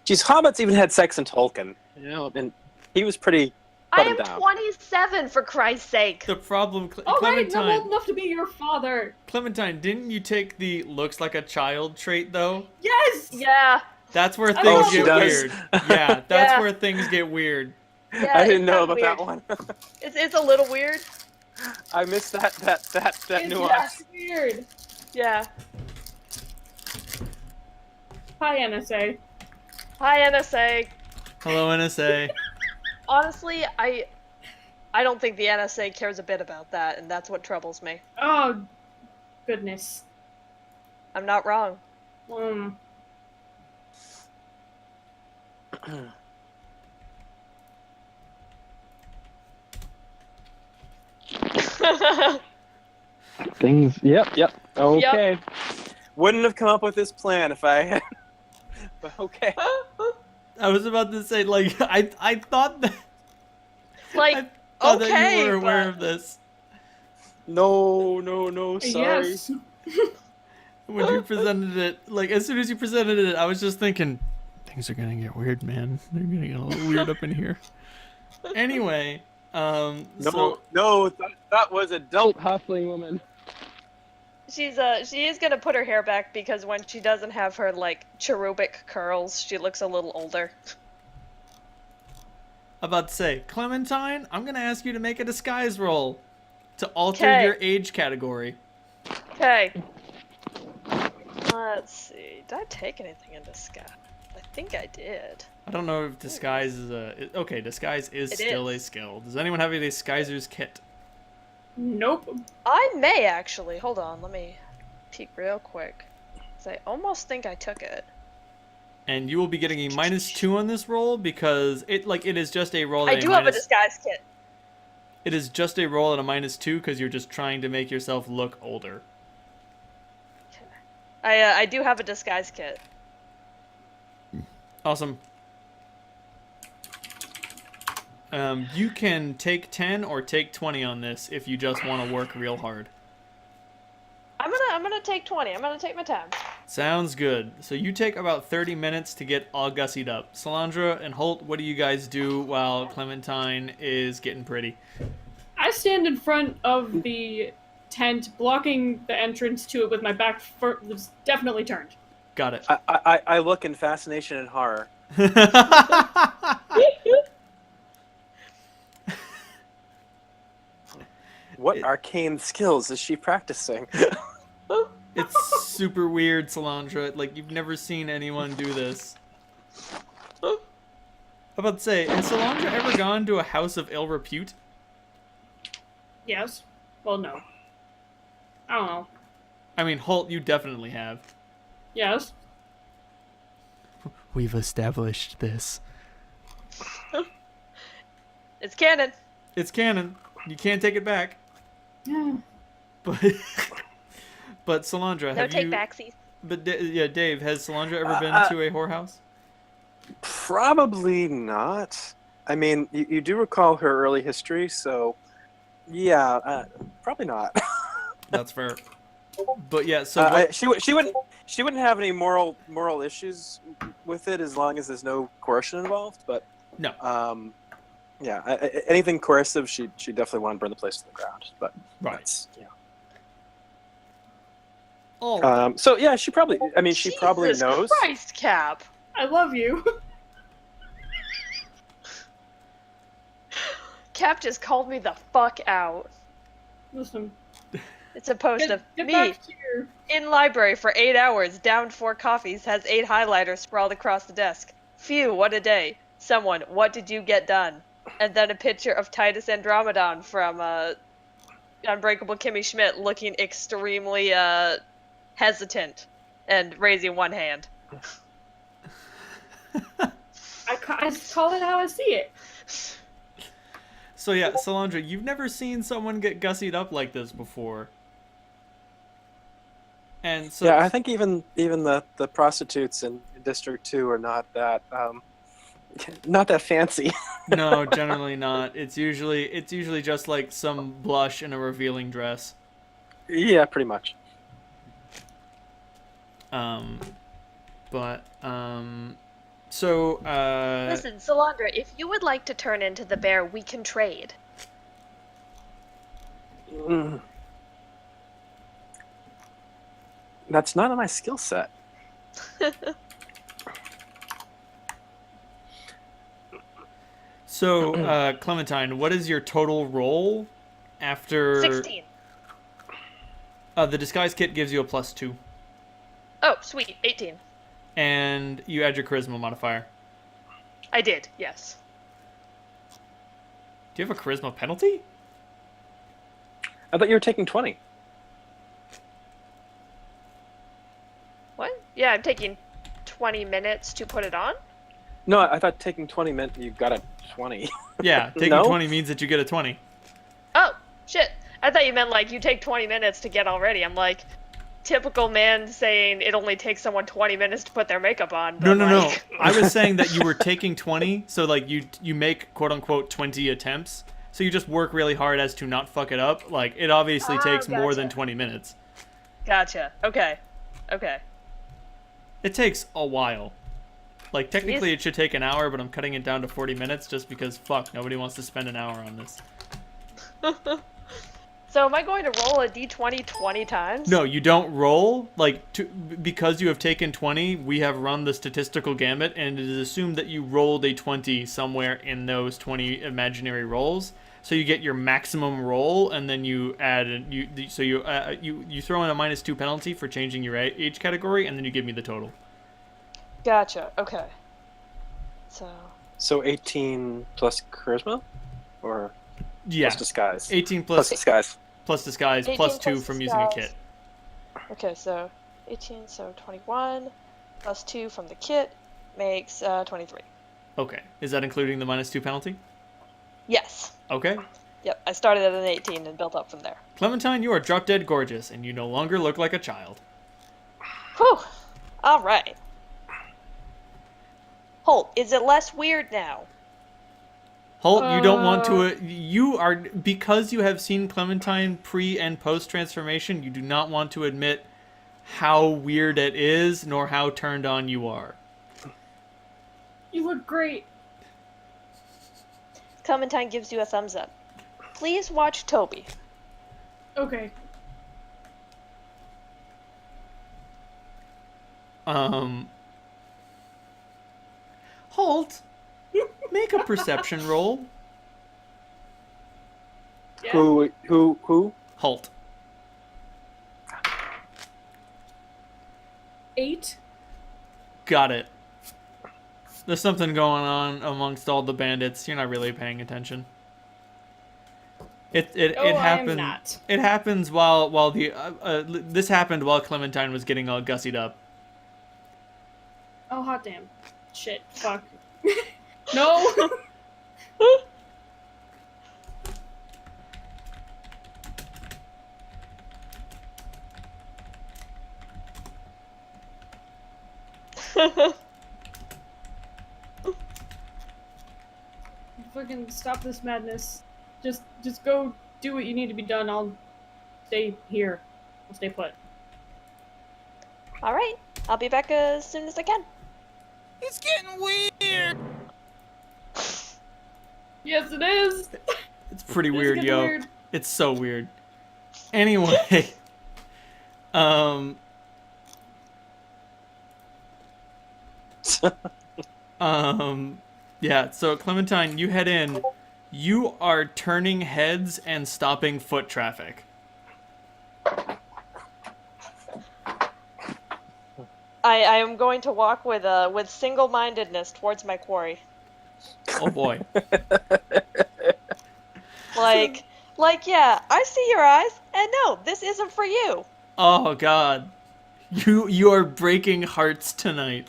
Geez, Hobbits even had sex in Tolkien. You know, and he was pretty I am buttoned down. 27, for Christ's sake. The problem, All right, I'm Clementine, old enough to be your father. Clementine, didn't you take the looks like a child trait though? Yes. Yeah. That's where Oh, things she get does. weird. Yeah, that's Yeah. where things get weird. Yeah. I didn't it's know kinda about weird. that one. It's a little weird. I missed that It's nuance. weird. Yeah. Hi, NSA. Hi, NSA. Hello, NSA. Honestly, I don't think the NSA cares a bit about that, and that's what troubles me. Oh, goodness. I'm not wrong. Things. Yep. Okay. Wouldn't have come up with this plan if I had. But okay. I was about to say, like, I thought that. Like, I thought that okay, you were aware but- of this. No. Sorry. Yes. When you presented it, like, as soon as you presented it, I was just thinking, things are gonna get weird, man. They're gonna get a little weird up in here. Anyway, No. so No. That was adult hustling woman. She is gonna put her hair back because when she doesn't have her like cherubic curls, she looks a little older. About to say, Clementine, I'm gonna ask you to make a disguise roll to alter 'Kay. your age category. Okay. Let's see. Did I take anything in disguise? I think I did. I don't know if disguise is okay, disguise is It still a is. skill. Does anyone have a disguiser's kit? Nope. I may actually. Hold on. Let me peek real quick. 'Cause I almost think I took it. And you will be getting a -2 on this roll because it is just a roll. I at do have a minus- disguise kit. It is just a roll at a -2 because you're just trying to make yourself look older. I do have a disguise kit. Awesome. You can take 10 or take 20 on this if you just want to work real hard. I'm gonna take 20. I'm gonna take my time. Sounds good. So you take about 30 minutes to get all gussied up. Salandra and Holt, what do you guys do while Clementine is getting pretty? I stand in front of the tent, blocking the entrance to it with my back definitely turned. Got it. I look in fascination and horror. What arcane skills is she practicing? It's super weird, Salandra. Like, you've never seen anyone do this. I'm about to say, has Salandra ever gone to a house of ill repute? Yes. Well, no. I don't know. I mean, Holt, you definitely have. Yes. We've established this. It's canon. It's canon. You can't take it back. Yeah. But Salandra, No have take you... backsies. But yeah, Dave, has Salandra ever been to a whorehouse? Probably not. I mean, you do recall her early history, so yeah, probably not. That's fair. But yeah, so what... she wouldn't have any moral issues with it as long as there's no coercion involved. But No. Yeah, anything coercive, she definitely want to burn the place to the ground. But Right. that's, yeah. Oh, So yeah, she probably. I mean, she probably Jesus knows. Christ, Cap. I love you. Cap just called me the fuck out. Listen. It's a post Get, of get me back to your... in library for 8 hours, downed 4 coffees, has 8 highlighters sprawled across the desk. Phew, what a day. Someone, what did you get done? And then a picture of Titus Andromedon from Unbreakable Kimmy Schmidt looking extremely hesitant and raising one hand. I call it how I see it. so yeah, Salandra, you've never seen someone get gussied up like this before. And so Yeah, I think even the prostitutes in District 2 are not that fancy. no, generally not. It's usually just like some blush and a revealing dress. Yeah, pretty much. So Listen, Salandra, if you would like to turn into the bear, we can trade. Mm. That's not on my skill set. So Clementine, what is your total roll after 16. The disguise kit gives you a +2. Oh, sweet. 18. And you add your charisma modifier. I did, yes. Do you have a charisma penalty? I thought you were taking 20. What? Yeah, I'm taking 20 minutes to put it on? No, I thought taking 20 meant you got a 20. Yeah, taking No? 20 means that you get a 20. Oh, shit. I thought you meant, like, you take 20 minutes to get all ready. I'm like, typical man saying it only takes someone 20 minutes to put their makeup on. No, but, no, like... no. I was saying that you were taking 20, so like you make quote-unquote 20 attempts. So you just work really hard as to not fuck it up. Like, it obviously takes more than gotcha. 20 minutes. Gotcha. Okay. Okay. It takes a while. Like, technically Yes. it should take an hour, but I'm cutting it down to 40 minutes just because, fuck, nobody wants to spend an hour on this. So am I going to roll a d20 20 times? No, you don't roll. Because you have taken 20, we have run the statistical gamut, and it is assumed that you rolled a 20 somewhere in those 20 imaginary rolls. So you get your maximum roll, and then you add you throw in a -2 penalty for changing your age category, and then you give me the total. Gotcha. Okay. So 18 plus charisma, or Yeah, plus disguise. 18 Plus disguise. plus disguise 18 plus 2 plus from using a disguise. kit. Okay, so 18, so 21 plus 2 from the kit makes 23. Okay, is that including the -2 penalty? Yes. Okay. Yep, I started at an 18 and built up from there. Clementine, you are drop dead gorgeous, and you no longer look like a child. Whew. All right. Holt, is it less weird now? Holt, you don't want to. You are, because you have seen Clementine pre and post transformation. You do not want to admit how weird it is, nor how turned on you are. You look great. Clementine gives you a thumbs up. Please watch Toby. Okay. Holt, make a perception roll. Yeah. Who? Holt. 8. Got it. There's something going on amongst all the bandits. You're not really paying attention. It happened. I'm not. It happens while the this happened while Clementine was getting all gussied up. Oh, hot damn. Shit. Fuck. No! Fucking stop this madness. Just go do what you need to be done. I'll stay here. I'll stay put. All right, I'll be back as soon as I can. It's getting weird. Yes, it is! It's pretty It's weird, getting yo. weird. It's so weird. Anyway, yeah. So Clementine, you head in. You are turning heads and stopping foot traffic. I am going to walk with single-mindedness towards my quarry. Oh boy. Yeah, I see your eyes, and no, this isn't for you. Oh god. You are breaking hearts tonight.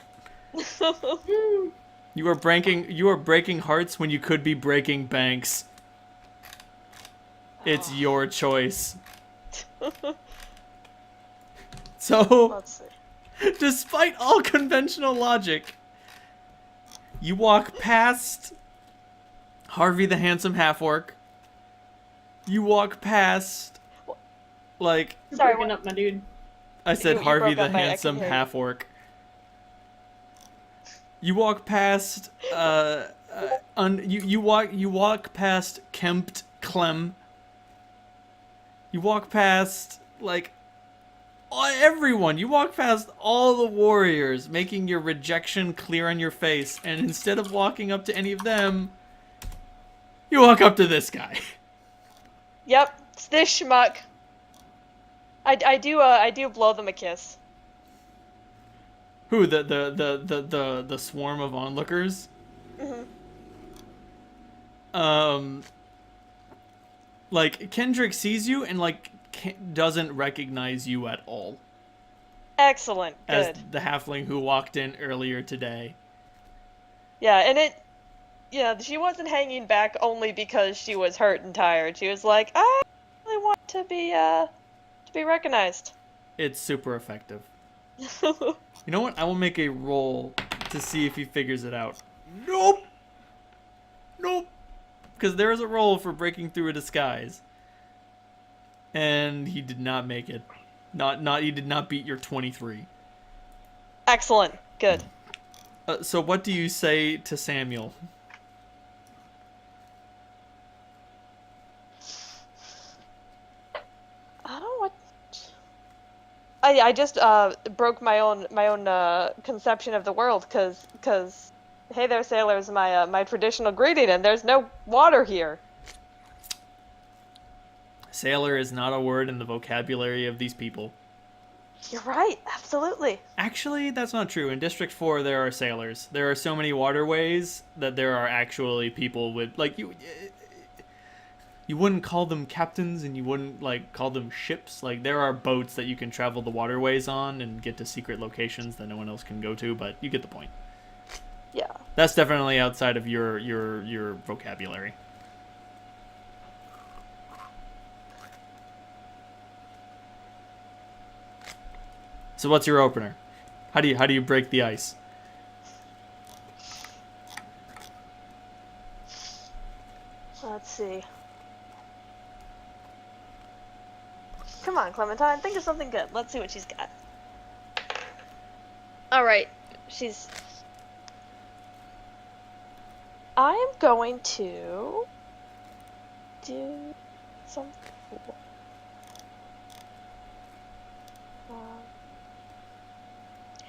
You are breaking hearts when you could be breaking banks. It's your choice. So, Let's see. despite all conventional logic, you walk past Harvey the handsome half-orc. You walk past, like, You're Sorry, breaking what? up, my dude. I said You Harvey broke the up, I handsome can hear you. half-orc. You walk past, you walk past Kempt Clem. You walk past, like, everyone. You walk past all the warriors, making your rejection clear on your face, and instead of walking up to any of them, you walk up to this guy. Yep, it's this schmuck. I do blow them a kiss. Who, the swarm of onlookers? Mm-hmm. Like, Kendrick sees you and, like, doesn't recognize you at all. Excellent, As good. the halfling who walked in earlier today. Yeah, and she wasn't hanging back only because she was hurt and tired. She was like, I really want to be recognized. It's super effective. You know what? I will make a roll to see if he figures it out. Nope! Nope! Because there is a roll for breaking through a disguise. And he did not make it. He did not beat your 23. Excellent, good. So what do you say to Samuel? I just broke my own conception of the world, cause hey there, sailors, my traditional greeting, and there's no water here. Sailor is not a word in the vocabulary of these people. You're right, absolutely. Actually, that's not true. In District 4, there are sailors. There are so many waterways that there are actually people with, like, you wouldn't call them captains and you wouldn't, like, call them ships. Like, there are boats that you can travel the waterways on and get to secret locations that no one else can go to, but you get the point. Yeah. That's definitely outside of your vocabulary. So what's your opener? How do you break the ice? Let's see. Come on, Clementine, think of something good. Let's see what she's got. Alright, I am going to do something cool.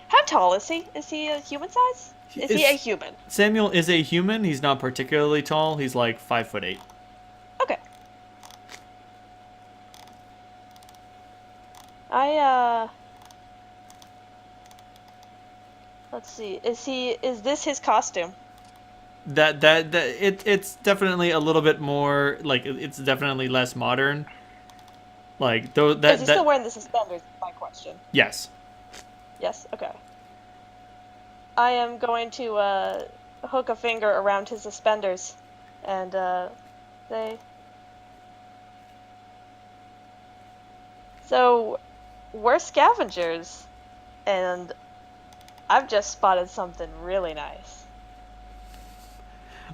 How tall is he? Is he a human size? Is he a human? Samuel is a human. He's not particularly tall. He's like 5'8". Okay. Let's see. Is this his costume? It's definitely a little bit more, like, it's definitely less modern. Like, though that Is he still wearing the suspenders? Is my question. Yes. Yes. Okay. I am going to hook a finger around his suspenders, and say. So, we're scavengers, and I've just spotted something really nice.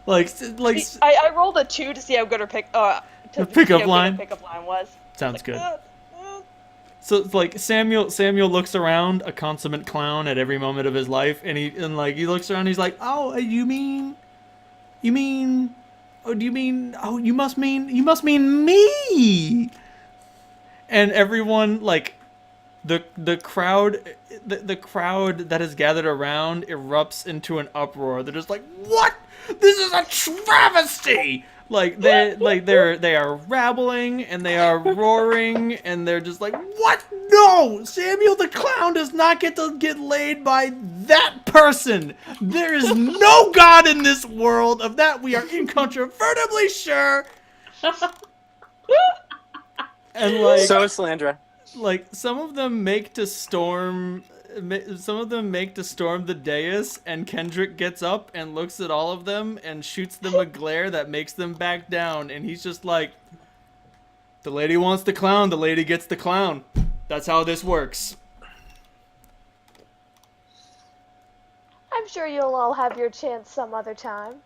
I rolled a 2 to see how good her pickup line was. Sounds good. So it's like Samuel looks around, a consummate clown at every moment of his life, and he looks around and he's like, "Oh, you must mean me." And everyone, like, the crowd that has gathered around erupts into an uproar. They're just like, "What? This is a travesty!" Like they are rabbling and they are roaring and they're just like, "What? No! Samuel the clown does not get to get laid by that person. There is no God in this world. Of that we are incontrovertibly sure." And like, so is Slandra. Like, some of them make to storm the dais, and Kendrick gets up and looks at all of them and shoots them a glare that makes them back down, and he's just like, "The lady wants the clown, the lady gets the clown. That's how this works." I'm sure you'll all have your chance some other time.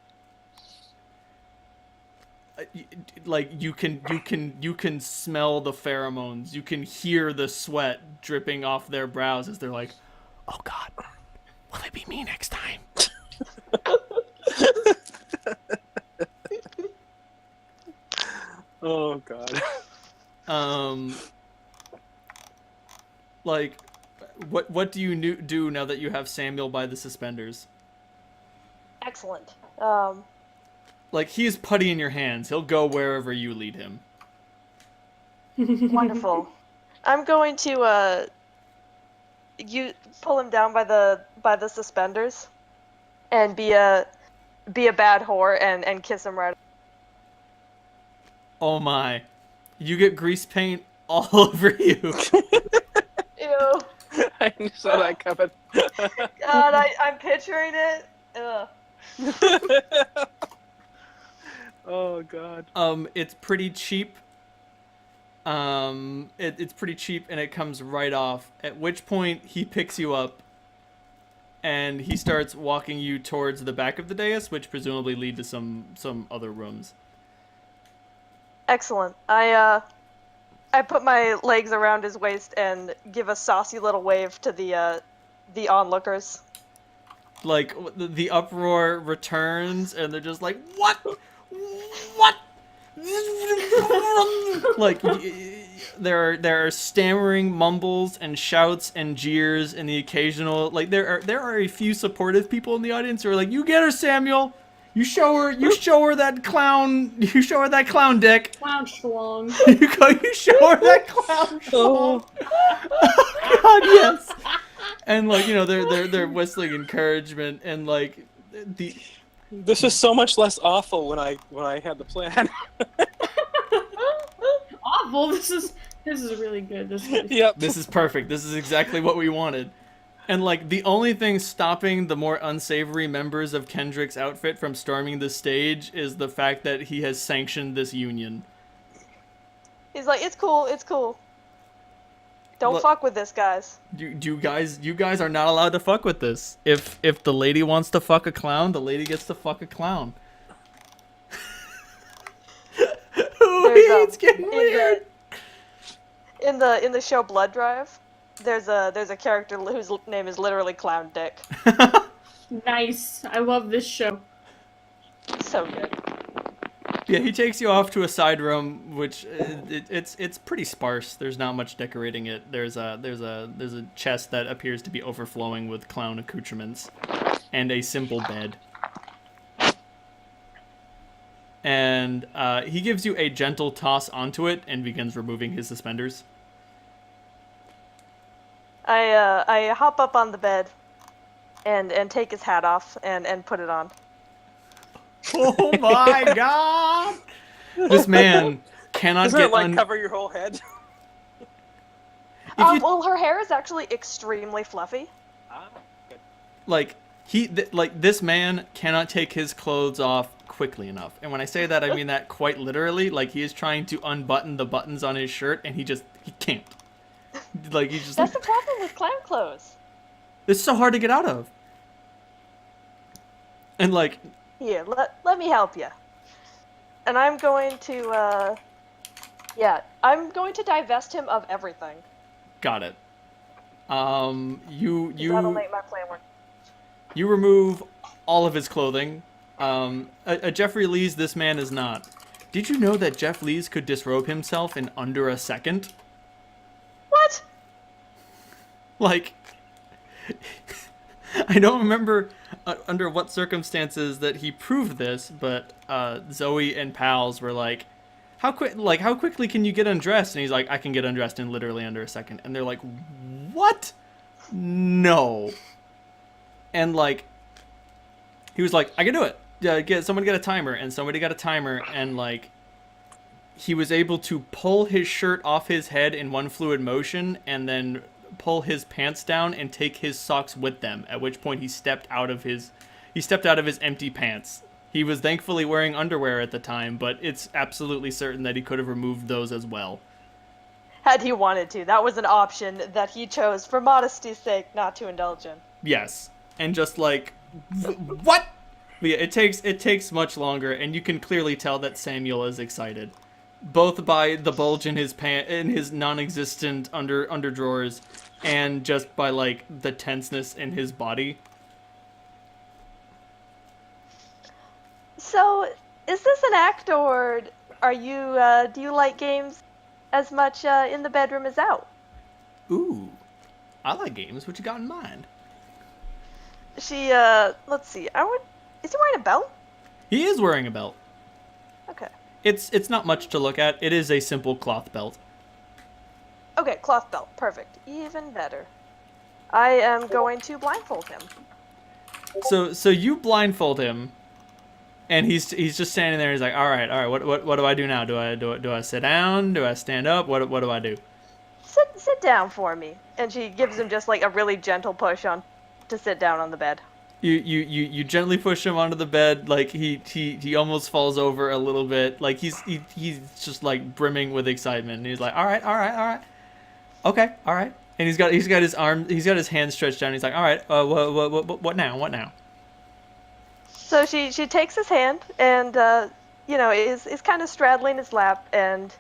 Like, you can smell the pheromones. You can hear the sweat dripping off their brows as they're like, "Oh God, will it be me next time?" Oh God. Like, what do you do now that you have Samuel by the suspenders? Excellent. Like, he's putty in your hands. He'll go wherever you lead him. Wonderful. I'm going to you pull him down by the suspenders, and be a bad whore and kiss him right. Oh my! You get grease paint all over you. Ew. I saw that coming. God, I'm picturing it. Ugh. Oh God. It's pretty cheap. It's pretty cheap, and it comes right off. At which point he picks you up, and he starts walking you towards the back of the dais, which presumably lead to some other rooms. Excellent. I put my legs around his waist and give a saucy little wave to the onlookers. Like, the uproar returns, and they're just like, "What? What?" Like, there are stammering mumbles and shouts and jeers and the occasional there are a few supportive people in the audience who are like, "You get her, Samuel. You show her that clown. You show her that clown dick. Clown schlong. You show her that clown schlong." God, yes. And like, you know, they're whistling encouragement and like the. This was so much less awful when I had the plan. Awful. This is really good. Yep. This is perfect. This is exactly what we wanted. And like the only thing stopping the more unsavory members of Kendrick's outfit from storming the stage is the fact that he has sanctioned this union. He's like, it's cool. Don't Look, fuck with this, guys. You guys are not allowed to fuck with this. If the lady wants to fuck a clown, the lady gets to fuck a clown. It's getting weird. In the show Blood Drive, there's a character whose name is literally Clown Dick. Nice. I love this show. So good. Yeah, he takes you off to a side room, which it's pretty sparse. There's not much decorating it. There's a chest that appears to be overflowing with clown accoutrements, and a simple bed. And he gives you a gentle toss onto it and begins removing his suspenders. I hop up on the bed and take his hat off and put it on. Oh my god! This man cannot Doesn't get it like cover your whole head? Well, her hair is actually extremely fluffy. Good. Like this man cannot take his clothes off quickly enough. And when I say that, I mean that quite literally. Like, he is trying to unbutton the buttons on his shirt and he can't. Like, he's just That's the problem with clown clothes. It's so hard to get out of. And like, Here, let me help you. And I'm going to I'm going to divest him of everything. got it. That'll make my plan work. You remove all of his clothing. A Jeffrey Lee's this man is not. Did you know that Jeff Lee's could disrobe himself in under a second? What? Like, I don't remember under what circumstances that he proved this, but Zoe and pals were like, how quickly can you get undressed? And he's like, I can get undressed in literally under a second. And they're like, what? No. And like, he was like, I can do it. Yeah, somebody get a timer, and somebody got a timer, and like, he was able to pull his shirt off his head in one fluid motion, and then pull his pants down and take his socks with them. At which point he stepped out of his empty pants. He was thankfully wearing underwear at the time, but it's absolutely certain that he could have removed those as well. Had he wanted to. That was an option that he chose for modesty's sake not to indulge in. Yes, and just like, what? But yeah, it takes much longer, and you can clearly tell that Samuel is excited, both by the bulge in his non-existent under drawers, and just by like the tenseness in his body. So, is this an act, or are you do you like games as much in the bedroom as out? Ooh, I like games. What you got in mind? She let's see. Is he wearing a belt? He is wearing a belt. Okay. It's not much to look at. It is a simple cloth belt. Okay, cloth belt. Perfect. Even better. I am going to blindfold him. So you blindfold him, and he's just standing there. He's like, all right. What do I do now? Do I sit down? Do I stand up? What do I do? Sit down for me. And she gives him just like a really gentle push on to sit down on the bed. You gently push him onto the bed, like he almost falls over a little bit, like he's just like brimming with excitement. And he's like, all right, okay, all right. And he's got his hands stretched down. He's like, all right, what now? So she takes his hand and is kind of straddling his lap and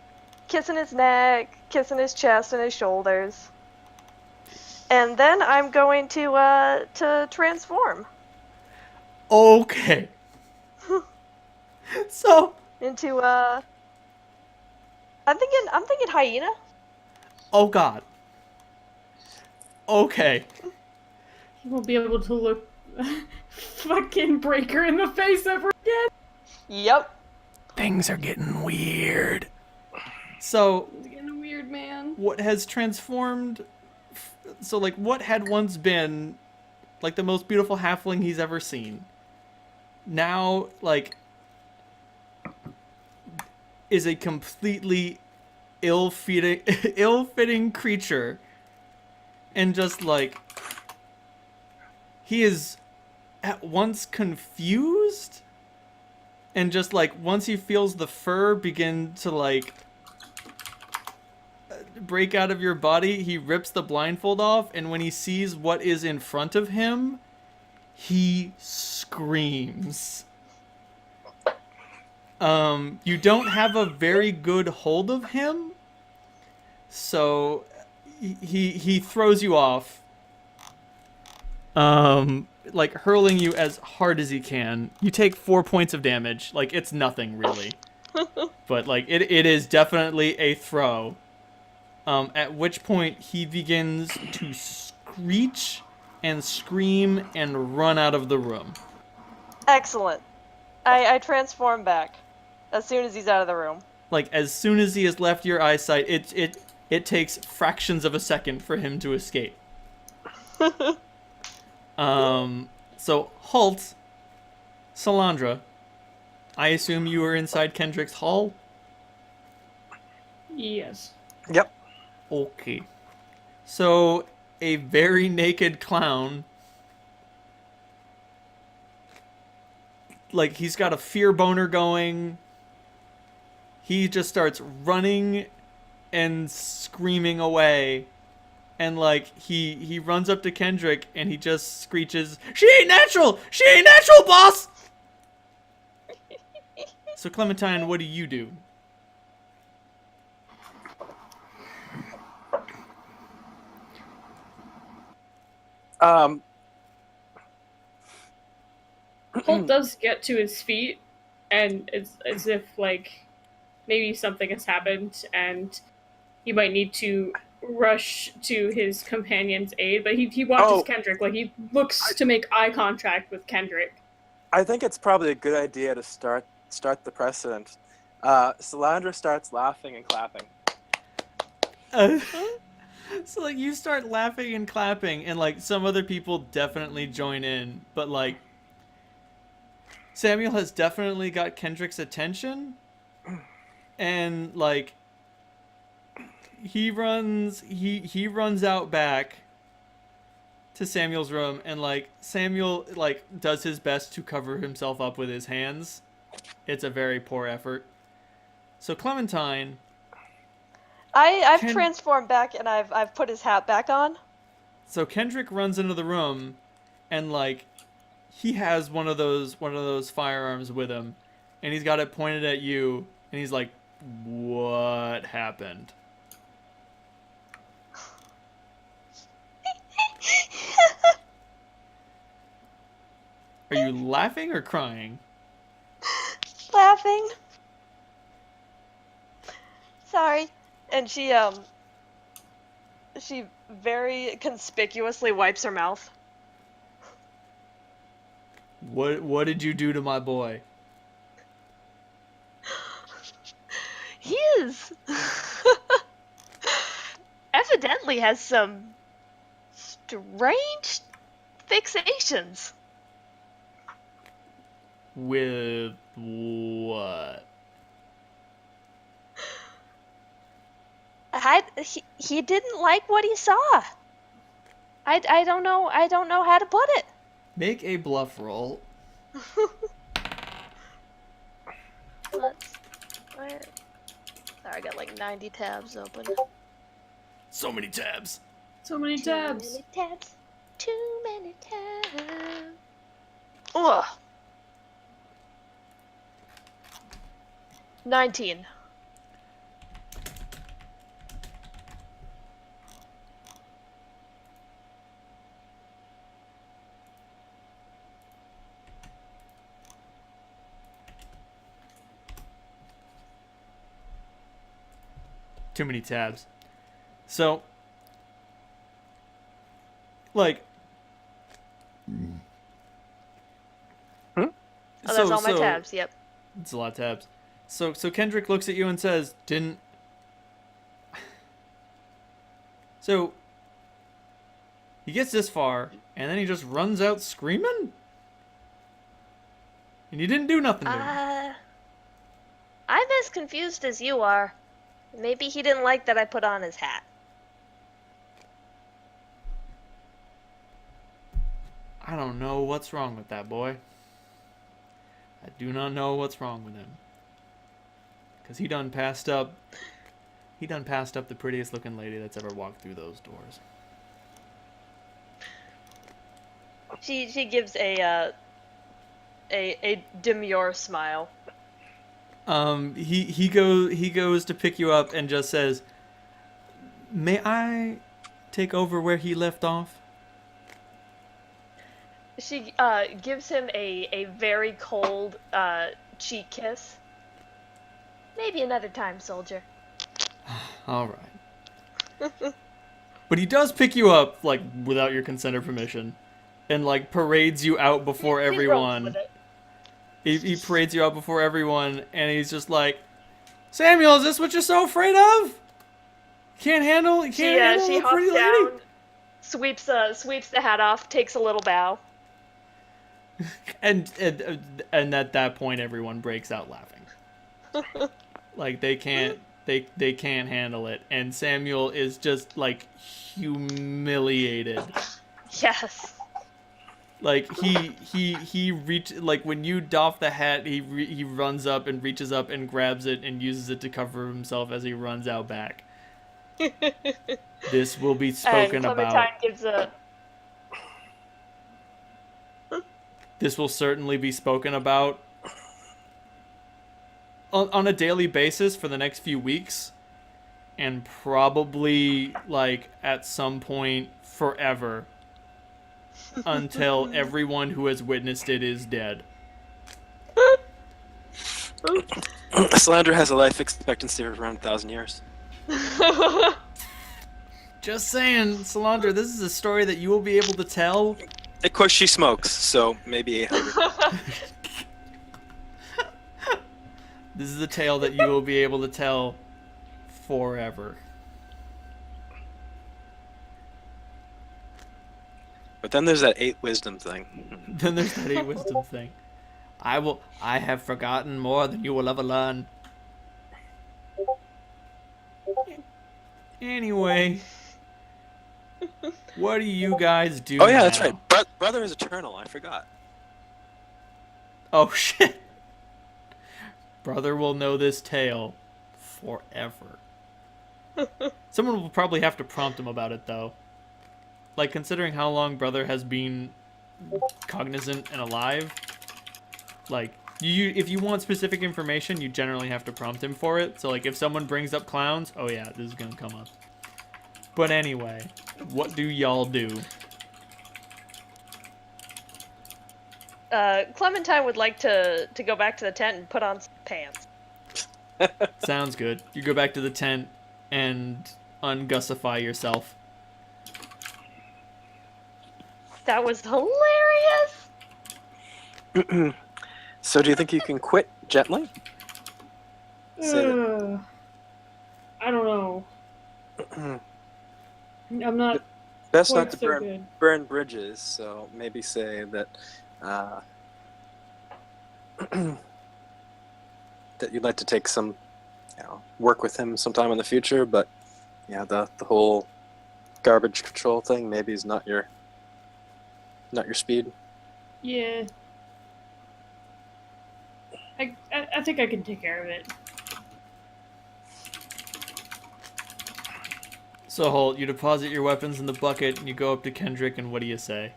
kissing his neck, kissing his chest and his shoulders. And then I'm going to transform. Okay. So into I'm thinking hyena. Oh God. Okay. He won't be able to look fucking Breaker in the face ever again. Yep. Things are getting weird. So, It's getting weird, man. what has transformed... So, like, what had once been, like, the most beautiful halfling he's ever seen, now, like, is a completely ill-fitting creature. And just, like... He is at once confused, and just like once he feels the fur begin to like break out of your body, he rips the blindfold off, and when he sees what is in front of him, he screams. You don't have a very good hold of him, so he throws you off. Like hurling you as hard as he can. You take 4 points of damage. Like, it's nothing really. But like it is definitely a throw. At which point he begins to screech and scream and run out of the room. Excellent. I transform back as soon as he's out of the room. Like, as soon as he has left your eyesight, it takes fractions of a second for him to escape. So halt, Salandra. I assume you were inside Kendrick's hall? Yes. Yep. Okay. So, a very naked clown, like, he's got a fear boner going. He just starts running and screaming away. And, like, he runs up to Kendrick and he just screeches, "She ain't natural! She ain't natural, boss!" So, Clementine, what do you do? Holt does get to his feet, and it's as if, like, maybe something has happened and he might need to rush to his companion's aid, but he watches Kendrick, like, he looks to make eye contact with Kendrick. I think it's probably a good idea to start the precedent. Salandra starts laughing and clapping. So, like, you start laughing and clapping, and, like, some other people definitely join in, but, like, Samuel has definitely got Kendrick's attention, and, like, he runs out back to Samuel's room, and, like, Samuel, like, does his best to cover himself up with his hands. It's a very poor effort. So, Clementine... I've transformed back and I've put his hat back on. So Kendrick runs into the room, and like he has one of those firearms with him, and he's got it pointed at you, and he's like, "What happened?" Are you laughing or crying? Laughing. Sorry. And she very conspicuously wipes her mouth. What did you do to my boy? He is evidently has some strange fixations. With what? He didn't like what he saw. I don't know how to put it. Make a bluff roll. Sorry, I got like 90 tabs open. So many tabs. So many tabs. Too many tabs. Too many tabs. Ugh. 19. Too many tabs. So, like, Oh, that's all my tabs. Yep. It's a lot of tabs. So Kendrick looks at you and says, "Didn't." So he gets this far, and then he just runs out screaming, and you didn't do nothing to him. I'm as confused as you are. Maybe he didn't like that I put on his hat. I don't know what's wrong with that boy. I do not know what's wrong with him. Because he done passed up the prettiest looking lady that's ever walked through those doors. She gives a demure smile. He goes to pick you up and just says, "May I take over where he left off?" She gives him a very cold cheek kiss. Maybe another time, soldier. All right. But he does pick you up, like, without your consent or permission, and, like, parades you out before He rolls everyone. with it. He parades you out before everyone, and he's just like, "Samuel, is this what you're so afraid of? Can't handle She a hops pretty down, lady?" sweeps the hat off, takes a little bow. And at that point, everyone breaks out laughing. Like, they can't handle it, and Samuel is just, like, humiliated. Yes. Like, like, when you doff the hat, he runs up and reaches up and grabs it and uses it to cover himself as he runs out back. This will be spoken and about. Clementine gives a... This will certainly be spoken about on a daily basis for the next few weeks, and probably, like, at some point forever, until everyone who has witnessed it is dead. Salandra has a life expectancy of around 1,000 years. Just saying, Salandra, this is a story that you will be able to tell. Of course, she smokes, so maybe 800. This is a tale that you will be able to tell forever. But then there's that 8 wisdom thing. Then there's that 8 wisdom thing. I have forgotten more than you will ever learn. Anyway, what do you guys do Oh yeah, now? that's right. Brother is eternal. I forgot. Oh shit. Brother will know this tale forever. Someone will probably have to prompt him about it, though. Like, considering how long Brother has been cognizant and alive, like, if you want specific information, you generally have to prompt him for it. So, like, if someone brings up clowns, oh yeah, this is gonna come up. But anyway, what do y'all do? Clementine would like to go back to the tent and put on some pants. Sounds good. You go back to the tent and ungussify yourself. That was hilarious! So do you think you can quit gently? Say that. I don't know. I'm not Best quite not to so good. burn bridges, so maybe say that that you'd like to take some, work with him sometime in the future, but yeah, the whole garbage control thing maybe is not your speed. Yeah. I think I can take care of it. So, Holt, you deposit your weapons in the bucket, and you go up to Kendrick, and what do you say?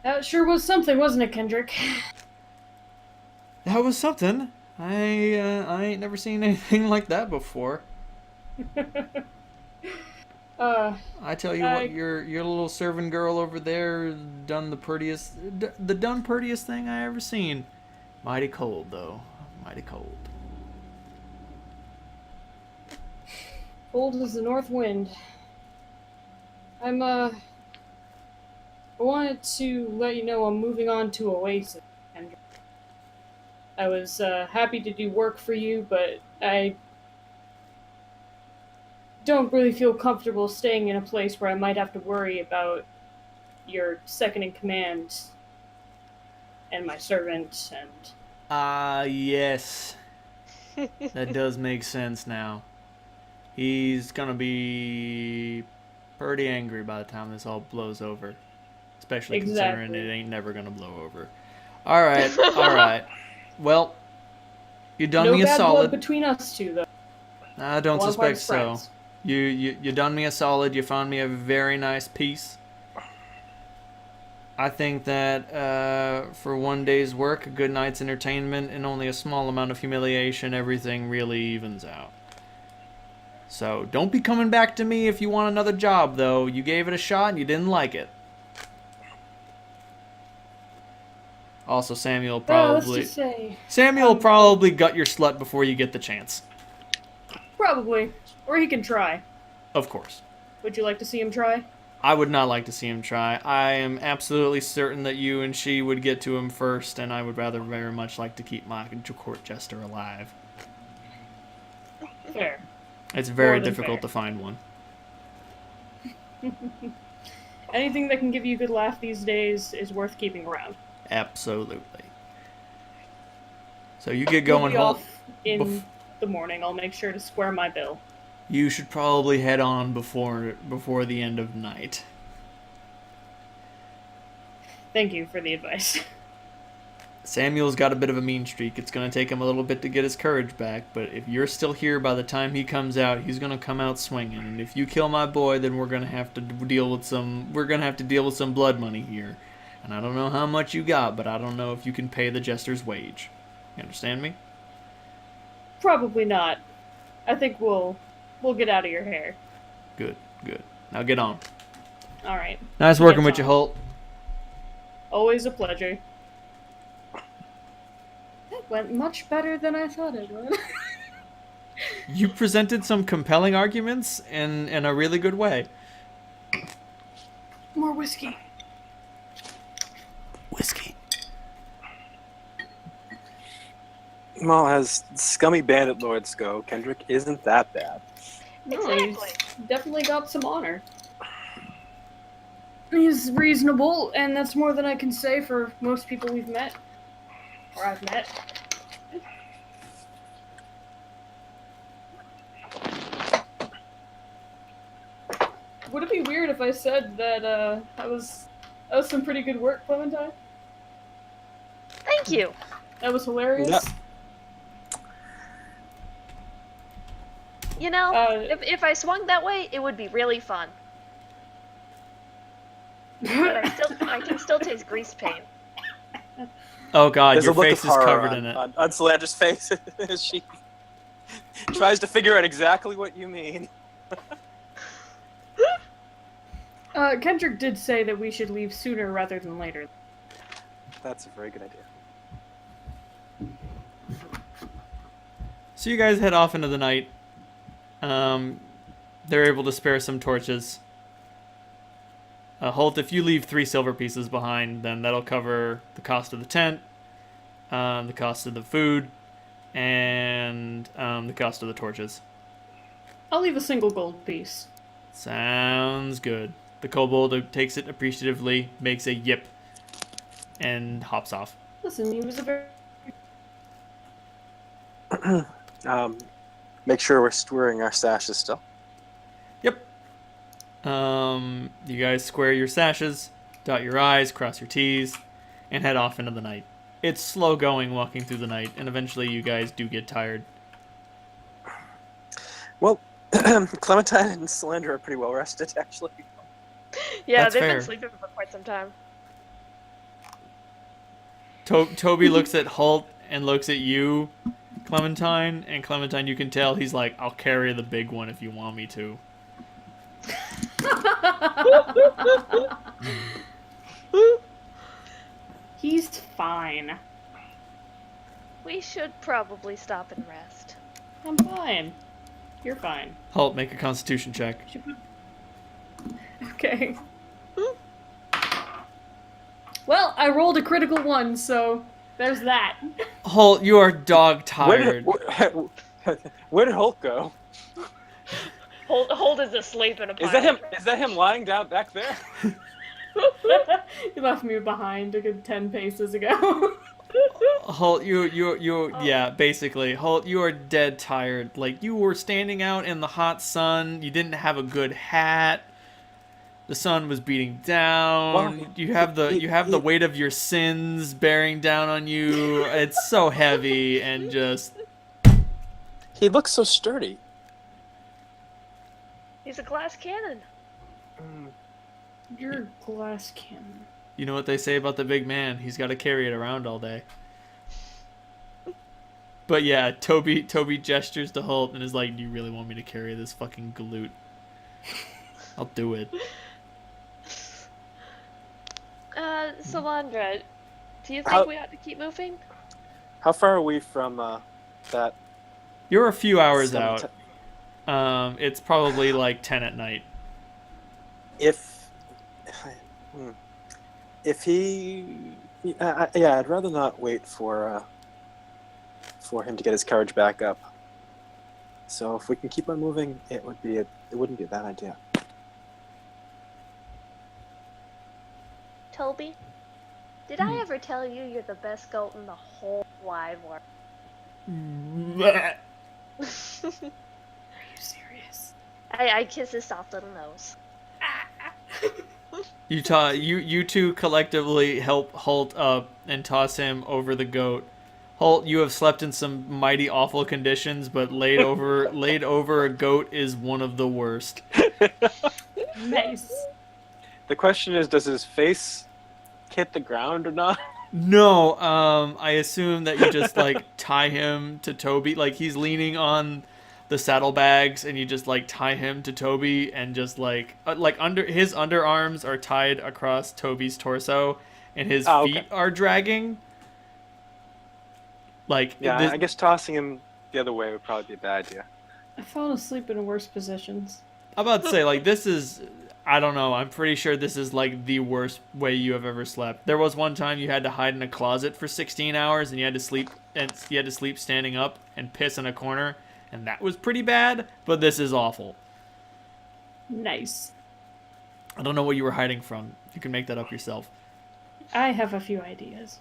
That sure was something, wasn't it, Kendrick? That was something. I ain't never seen anything like that before. I tell you what, your little servant girl over there done the prettiest thing I ever seen. Mighty cold, though. Mighty cold. Cold as the north wind. I wanted to let you know I'm moving on to Oasis, Kendra. I was happy to do work for you, but I don't really feel comfortable staying in a place where I might have to worry about your second in command and my servant and... Yes. That does make sense now. He's gonna be pretty angry by the time this all blows over. Especially considering it ain't never gonna blow over. Alright, alright. Well, you done me a No bad solid. blood between us two, though. I don't One suspect part's so. friends. You done me a solid. You found me a very nice piece. I think that for one day's work, a good night's entertainment, and only a small amount of humiliation, everything really evens out. So don't be coming back to me if you want another job, though. You gave it a shot and you didn't like it. Also, Samuel probably gut your slut before you get the chance. Probably. Or he can try. Of course. Would you like to see him try? I would not like to see him try. I am absolutely certain that you and she would get to him first, and I would rather very much like to keep my court jester alive. Fair. It's very More than difficult fair. to find one. Anything that can give you a good laugh these days is worth keeping around. Absolutely. So you get We'll going, be Holt. off in the morning. I'll make sure to square my bill. You should probably head on before the end of night. Thank you for the advice. Samuel's got a bit of a mean streak. It's going to take him a little bit to get his courage back, but if you're still here by the time he comes out, he's going to come out swinging. And if you kill my boy, then we're going to have to deal with some blood money here. And I don't know how much you got, but I don't know if you can pay the jester's wage. You understand me? Probably not. I think we'll get out of your hair. Good, good. Now get on. All right. Nice working Get with you, on. Holt. Always a pleasure. That went much better than I thought it would. You presented some compelling arguments in a really good way. More whiskey. Whiskey. Well, as scummy bandit lords go, Kendrick isn't that bad. No, Exactly. he's definitely got some honor. He's reasonable, and that's more than I can say for most people we've met. Or I've met. Would it be weird if I said that that was some pretty good work, Clementine? Thank you. That was hilarious. Yep. You know, Uh, if I swung that way, it would be really fun. But I can still taste grease paint. Oh god, There's your a look face of is horror covered on, in it. on Solandra's face as she tries to figure out exactly what you mean. Kendrick did say that we should leave sooner rather than later. That's a very good idea. So you guys head off into the night. They're able to spare some torches. Holt, if you leave 3 silver pieces behind, then that'll cover the cost of the tent, the cost of the food, and the cost of the torches. I'll leave a single gold piece. Sounds good. The kobold takes it appreciatively, makes a yip, and hops off. Listen, he was a very... Make sure we're wearing our sashes still. Yep. You guys square your sashes, dot your I's, cross your T's, and head off into the night. It's slow going walking through the night, and eventually you guys do get tired. Well, Clementine and Solandra are pretty well rested, actually. Yeah, That's they've fair. been sleeping for quite some time. Toby looks at Holt and looks at you, Clementine, and Clementine, you can tell he's like, I'll carry the big one if you want me to. He's fine. We should probably stop and rest. I'm fine. You're fine. Halt, make a constitution check. Okay. Well, I rolled a critical one, so there's that. Halt, you are dog tired. Where did Hulk go? Hold is asleep in a pile. Is that him? Is that him lying down back there? You left me behind a good 10 paces ago. Halt, yeah, basically. Halt, you are dead tired. Like, you were standing out in the hot sun. You didn't have a good hat. The sun was beating down. Well, you have the weight of your sins bearing down on you. It's so heavy and just... He looks so sturdy. He's a glass cannon. You're a glass cannon. You know what they say about the big man? He's got to carry it around all day. But yeah, Toby gestures to Holt and is like, "Do you really want me to carry this fucking galoot? I'll do it." Solandra, do you think we ought to keep moving? How far are we from that? You're a few hours cemetery? out. It's probably like 10 at night. If he, yeah, I'd rather not wait for him to get his courage back up. So if we can keep on moving, it wouldn't be a bad idea. Toby, did I ever tell you you're the best goat in the whole wide world? Are you serious? I kiss his soft little nose. You two collectively help Holt up and toss him over the goat. Holt, you have slept in some mighty awful conditions, but laid over a goat is one of the worst. Nice. The question is, does his face hit the ground or not? No, I assume that you just like tie him to Toby, like he's leaning on the saddlebags, and you just like tie him to Toby, and just like under his underarms are tied across Toby's torso, and his feet are dragging. Like, yeah, I guess tossing him the other way would probably be a bad idea. I fallen asleep in worse positions. I'm about to say, like, this is, I don't know, I'm pretty sure this is like the worst way you have ever slept. There was one time you had to hide in a closet for 16 hours, and you had to sleep standing up and piss in a corner, and that was pretty bad, but this is awful. Nice. I don't know what you were hiding from. You can make that up yourself. I have a few ideas.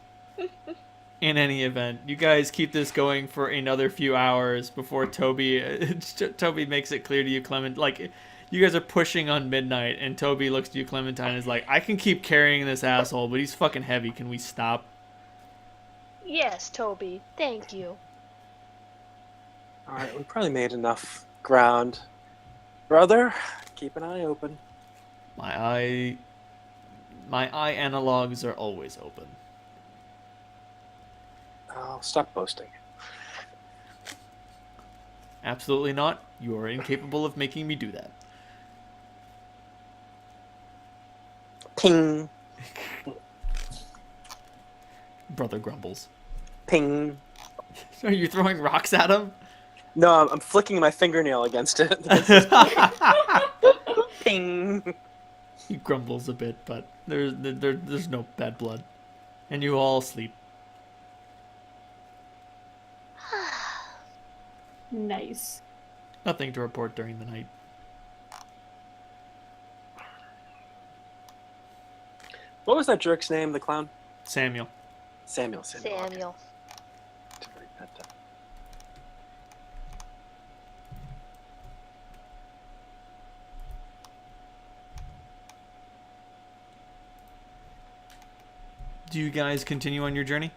In any event, you guys keep this going for another few hours before Toby makes it clear to you, Clement. Like, you guys are pushing on midnight, and Toby looks to you, Clementine, and is like, "I can keep carrying this asshole, but he's fucking heavy. Can we stop?" Yes, Toby. Thank you. All right, we probably made enough ground. Brother, keep an eye open. My eye analogs are always open. Oh, stop boasting. Absolutely not. You are incapable of making me do that. Ping. Brother grumbles. Ping. Are you throwing rocks at him? No, I'm flicking my fingernail against it. Ping. He grumbles a bit, but there's no bad blood. And you all sleep. Nice. Nothing to report during the night. What was that jerk's name, the clown? Samuel. Samuel. Samuel. Okay. To write that down. Do you guys continue on your journey?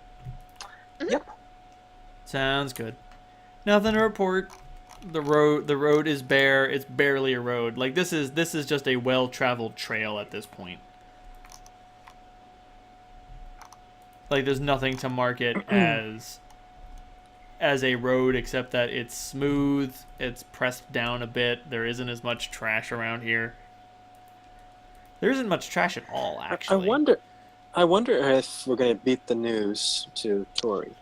Yep. Sounds good. Nothing to report. The road is bare. It's barely a road. Like, this is just a well-traveled trail at this point. Like, there's nothing to mark it as a road, except that it's smooth, it's pressed down a bit. There isn't as much trash around here. There isn't much trash at all, actually. I wonder if we're going to beat the news to Tori.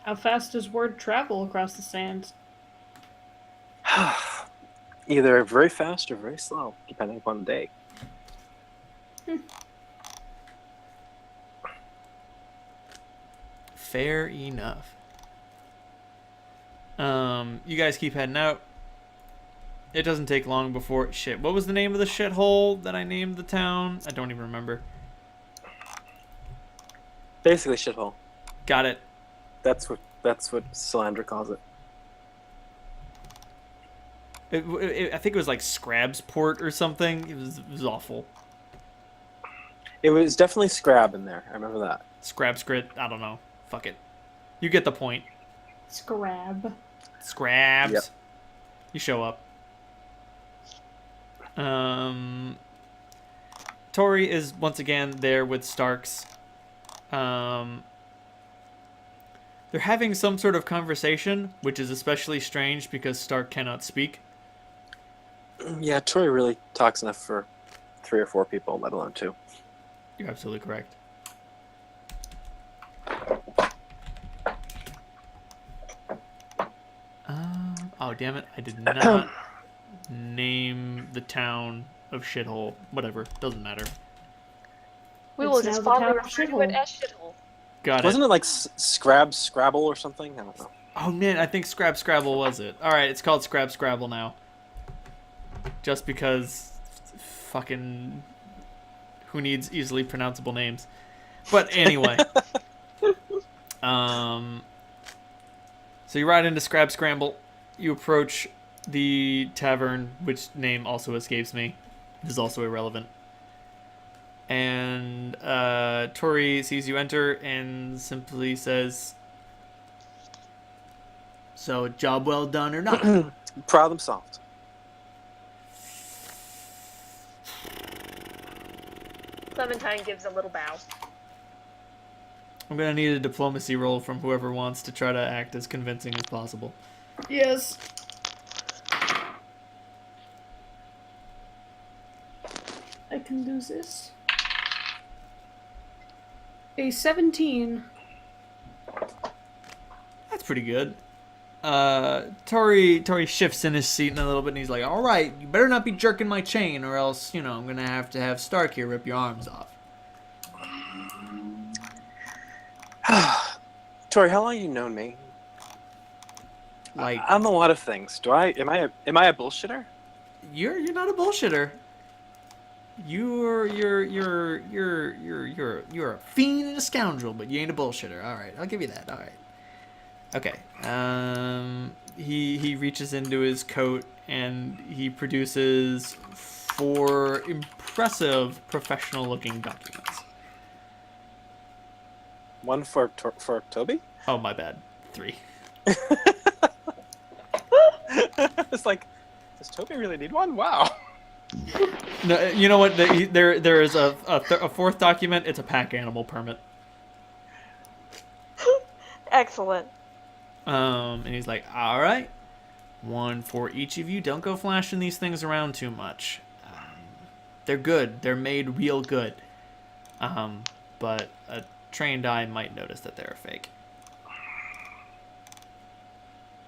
How fast does word travel across the sands? Either very fast or very slow, depending upon the day. Fair enough. You guys keep heading out. It doesn't take long before... Shit, what was the name of the shithole that I named the town? I don't even remember. Basically, shithole. Got it. That's what Salandra calls it. I think it was like Scrabsport or something. It was awful. It was definitely Scrab in there. I remember that. Scrabscrit. I don't know. Fuck it. You get the point. Scrab. Scrabs. Yep. You show up. Tori is once again there with Starks. They're having some sort of conversation, which is especially strange because Stark cannot speak. Yeah, Tori really talks enough for 3 or 4 people, let alone 2. You're absolutely correct. Oh, damn it. I did not name the town of Shithole. Whatever. Doesn't matter. We It's will now just the fondly town of refer to it Shithole. as shithole. Got Wasn't it. it like Scrabble or something? I don't know. Oh, man. I think Scrabble was it. Alright, it's called Scrabble now. Just because fucking... Who needs easily pronounceable names? But anyway. So you ride into Scramble. You approach the tavern, which name also escapes me. It is also irrelevant. And Tori sees you enter and simply says, "So, job well done or not?" Problem solved. Clementine gives a little bow. I'm gonna need a diplomacy roll from whoever wants to try to act as convincing as possible. Yes. I can do this. A 17. That's pretty good. Tori shifts in his seat in a little bit and he's like, "All right, you better not be jerking my chain or else, I'm gonna have to have Stark here rip your arms off." Tori, how long have you known me? Like, I'm a lot of things. Am I a bullshitter? you're not a bullshitter. You're a fiend and a scoundrel, but you ain't a bullshitter. All right, I'll give you that. All right. Okay. He reaches into his coat and he produces 4 impressive professional-looking documents. 1 for Toby? Oh, my bad. 3. It's like, does Toby really need one? Wow. No, you know what? There is a 4th document. It's a pack animal permit. Excellent. And he's like, "All right, 1 for each of you. Don't go flashing these things around too much. They're good. They're made real good. But a trained eye might notice that they're fake."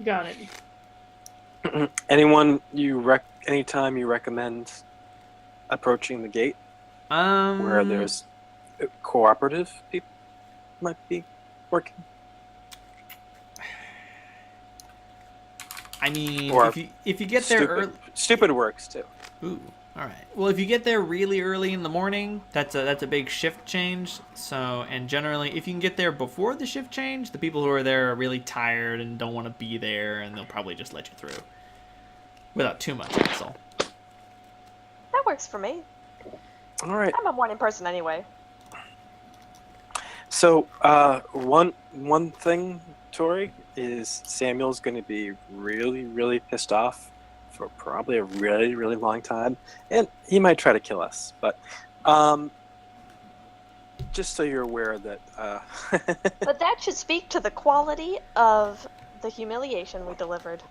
Got it. Anytime you recommend approaching the gate where there's cooperative people might be working? I mean, Or if you get there early, stupid works too. ooh, all right. Well, if you get there really early in the morning, that's a big shift change. So, and generally, if you can get there before the shift change, the people who are there are really tired and don't want to be there, and they'll probably just let you through without too much hassle. That works for me. All right. I'm a morning person anyway. So, one thing, Tori, is Samuel's going to be really, really pissed off for probably a really, really long time, and he might try to kill us. But just so you're aware that. But that should speak to the quality of the humiliation we delivered.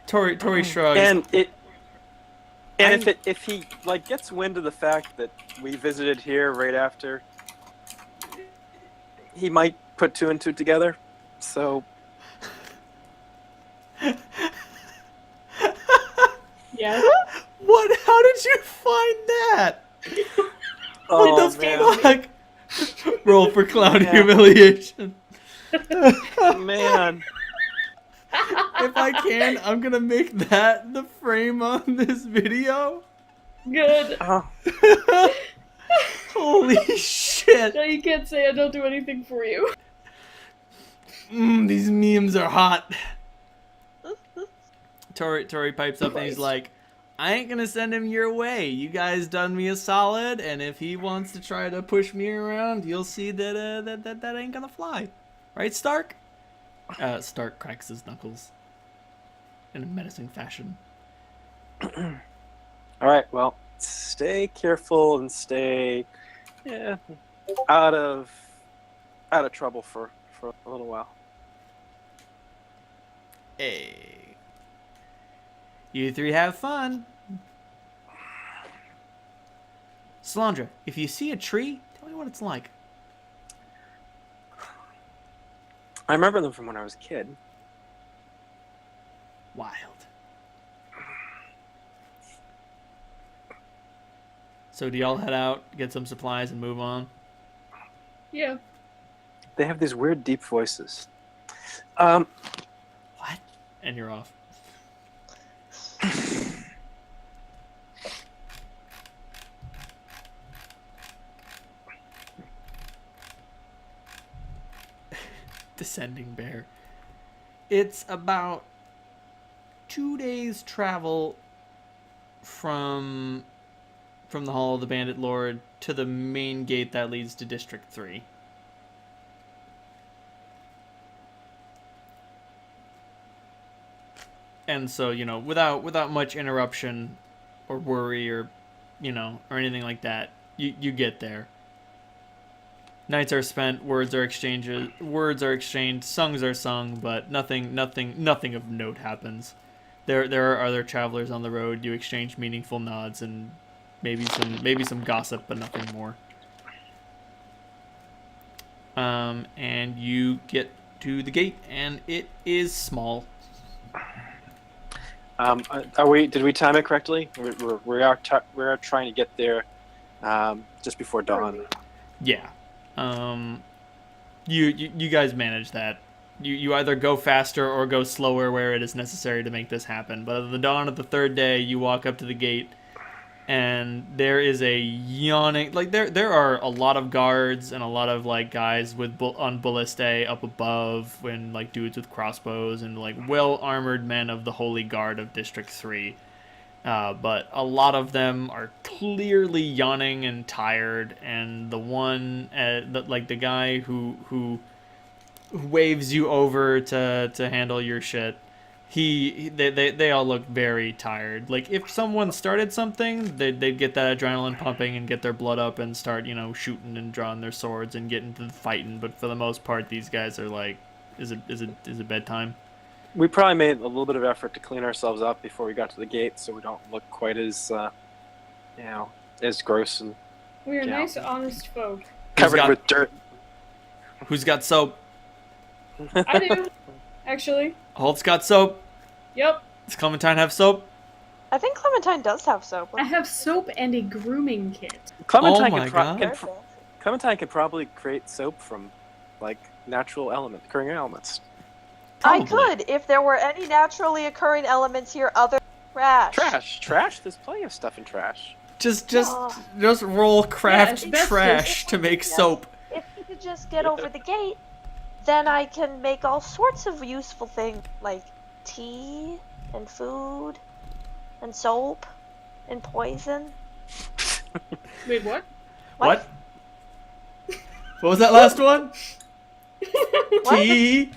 Tori shrugs. And if he gets wind of the fact that we visited here right after, he might put 2 and 2 together. So, Yes. What? How did you find that? oh What the man, fuck? Roll for clown Yeah. humiliation. man. If I can, I'm gonna make that the frame on this video. Good. Oh, Holy shit. No, you can't say I don't do anything for you. These memes are hot. Tori pipes up and he's like, I ain't gonna send him your way. You guys done me a solid, and if he wants to try to push me around, you'll see that that ain't gonna fly. Right, Stark? Stark cracks his knuckles in a menacing fashion. all right. Well, stay careful and stay out of trouble for a little while. Hey. You three have fun. Salandra, if you see a tree, tell me what it's like. I remember them from when I was a kid. Wild. So do y'all head out, get some supplies, and move on? Yeah. They have these weird deep voices. What? And you're off. Descending bear. It's about 2 days travel from the Hall of the Bandit Lord to the main gate that leads to District 3. And so, you know, without much interruption or worry or, you know, or anything like that, you get there. Nights are spent, words are exchanged, songs are sung, but nothing of note happens. There are other travelers on the road. You exchange meaningful nods and maybe some gossip, but nothing more. And you get to the gate, and it is small. Did we time it correctly? We are trying to get there just before dawn. Yeah. You guys manage that. You either go faster or go slower where it is necessary to make this happen. But at the dawn of the third day, you walk up to the gate, and there is a yawning. Like there are a lot of guards and a lot of like guys with on ballistae up above, and like dudes with crossbows and like well armored men of the Holy Guard of District 3. But a lot of them are clearly yawning and tired, and the one, the guy who waves you over to handle your shit, they all look very tired. Like if someone started something, they'd get that adrenaline pumping and get their blood up and start, you know, shooting and drawing their swords and getting to the fighting. But for the most part, these guys are like, is it bedtime? We probably made a little bit of effort to clean ourselves up before we got to the gate, so we don't look quite as, as gross and We are nice, honest folk. covered with dirt. Who's got soap? I do, actually. Holt's got soap. Yep. Does Clementine have soap? I think Clementine does have soap. I have soap and a grooming kit. Clementine Oh my God. Clementine could probably create soap from, like, occurring elements. I Probably. could, if there were any naturally occurring elements here other than trash. Trash. There's plenty of stuff in trash. Just roll craft asbestos. trash to make soap. If you could just get over the gate, then I can make all sorts of useful things, like tea, and food, and soap, and poison. Wait, what? What? What was that last one? What? Tea.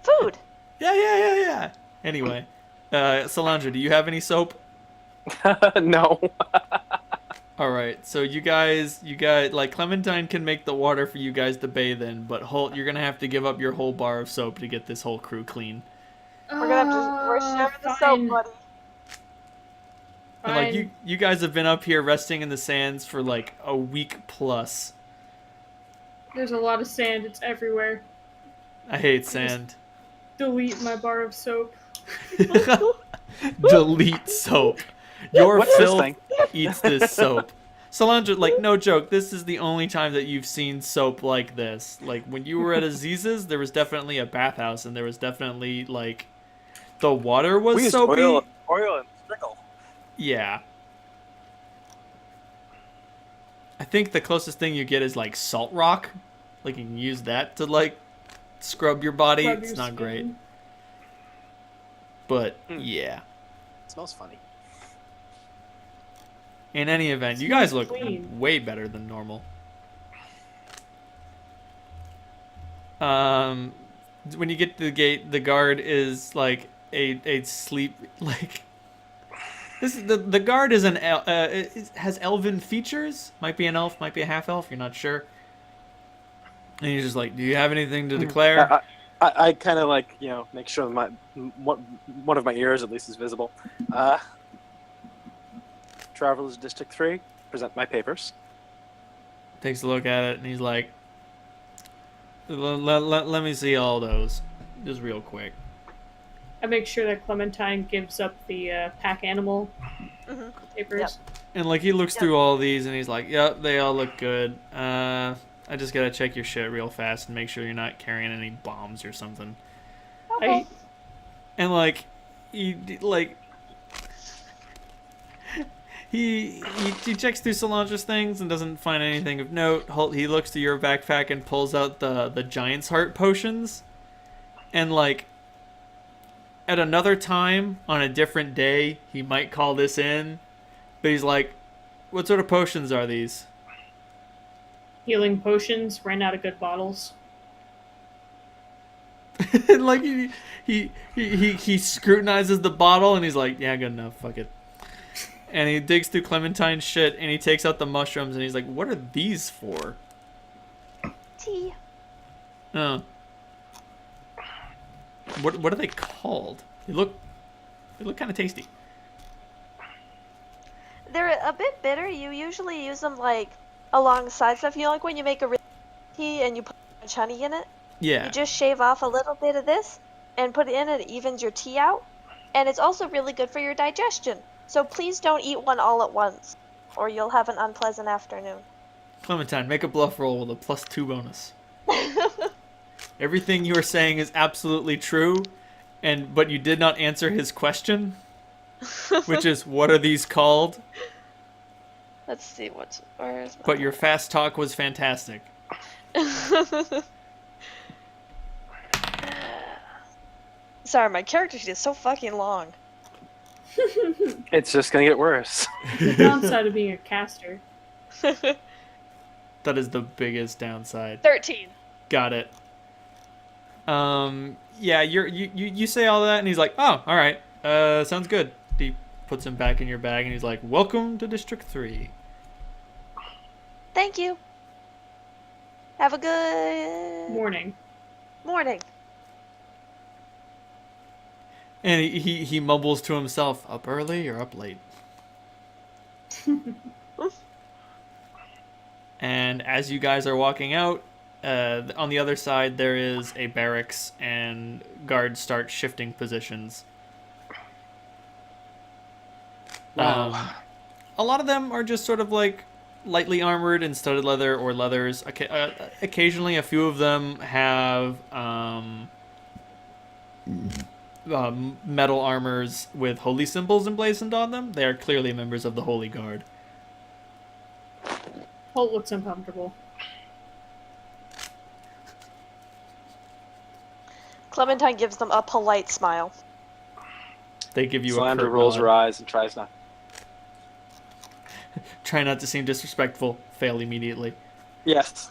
Food. Yeah. Anyway, Salandra, do you have any soap? No. All right, so you guys, like Clementine can make the water for you guys to bathe in, but Holt, you're gonna have to give up your whole bar of soap to get this whole crew clean. We're gonna have to. We're sharing the soap, buddy. And, like you guys have been up here resting in the sands for like a week plus. There's a lot of sand. It's everywhere. I hate sand. Delete my bar of soap. Delete soap. Your What's this filth thing? eats this soap. Solandra, like, no joke, this is the only time that you've seen soap like this. Like, when you were at Aziz's, there was definitely a bathhouse, and there was definitely, like, the water was We used soapy. oil and trickle. Yeah. I think the closest thing you get is, like, salt rock. Like, you can use that to, like, scrub your body. Rub It's your not great. skin. But, yeah. It smells funny. In any event, you guys look Clean. way better than normal. When you get to the gate, the guard is like a sleep like. This is the guard is has elven features. Might be an elf, might be a half elf. You're not sure. And he's just like, "Do you have anything to declare?" I kind of like, make sure that one of my ears at least is visible. Travelers District 3, present my papers. Takes a look at it and he's like, let me see all those, just real quick. I make sure that Clementine gives up the pack animal papers. Yep. And like he looks through all these and he's like, "Yep, they all look good. I just gotta check your shit real fast and make sure you're not carrying any bombs or something." I, And like, he checks through Solandra's things and doesn't find anything of note. He looks through your backpack and pulls out the Giant's Heart potions. And like, at another time on a different day, he might call this in. But he's like, "What sort of potions are these?" healing potions, ran out of good bottles. And like he scrutinizes the bottle and he's like, "Yeah, good enough. Fuck it." And he digs through Clementine's shit and he takes out the mushrooms and he's like, "What are these for?" Tea. Oh. What are they called? They look kind of tasty. They're a bit bitter. You usually use them like alongside stuff. You know, like when you make a really tea and you put much honey in it. Yeah. You just shave off a little bit of this and put it in, and it evens your tea out. And it's also really good for your digestion. So please don't eat one all at once, or you'll have an unpleasant afternoon. Clementine, make a bluff roll with a +2 bonus. Everything you are saying is absolutely true, but you did not answer his question, which is, what are these called? Let's see where's my... But your fast talk was fantastic. Sorry, my character sheet is so fucking long. It's just gonna get worse. The downside of being a caster. That is the biggest downside. 13. Got it. Yeah, you say all that, and he's like, "Oh, all right. Sounds good." He puts him back in your bag, and he's like, "Welcome to District 3. Thank you. Have a good Morning. morning. And he mumbles to himself, "Up early or up late?" And as you guys are walking out, on the other side there is a barracks, and guards start shifting positions. Wow. A lot of them are just sort of like lightly armored in studded leather or leathers. Occasionally, a few of them have metal armors with holy symbols emblazoned on them. They are clearly members of the Holy Guard. Holt looks uncomfortable. Clementine gives them a polite smile. They give you a Sandra curt rolls nod. her eyes and tries not. Try not to seem disrespectful. Fail immediately. Yes.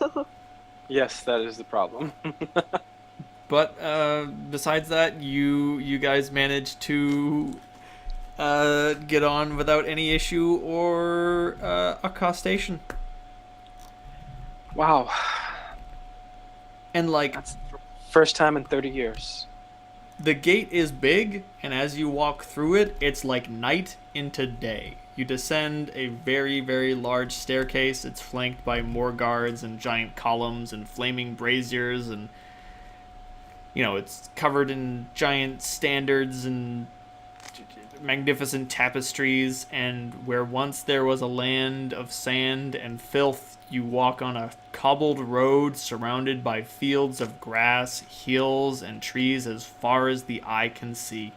Yes, that is the problem. But besides that, you guys managed to get on without any issue or accostation. Wow. And like, That's the first time in 30 years. the gate is big, and as you walk through it, it's like night into day. You descend a very, very large staircase. It's flanked by more guards and giant columns and flaming braziers, and it's covered in giant standards and magnificent tapestries, and where once there was a land of sand and filth, you walk on a cobbled road surrounded by fields of grass, hills, and trees as far as the eye can see.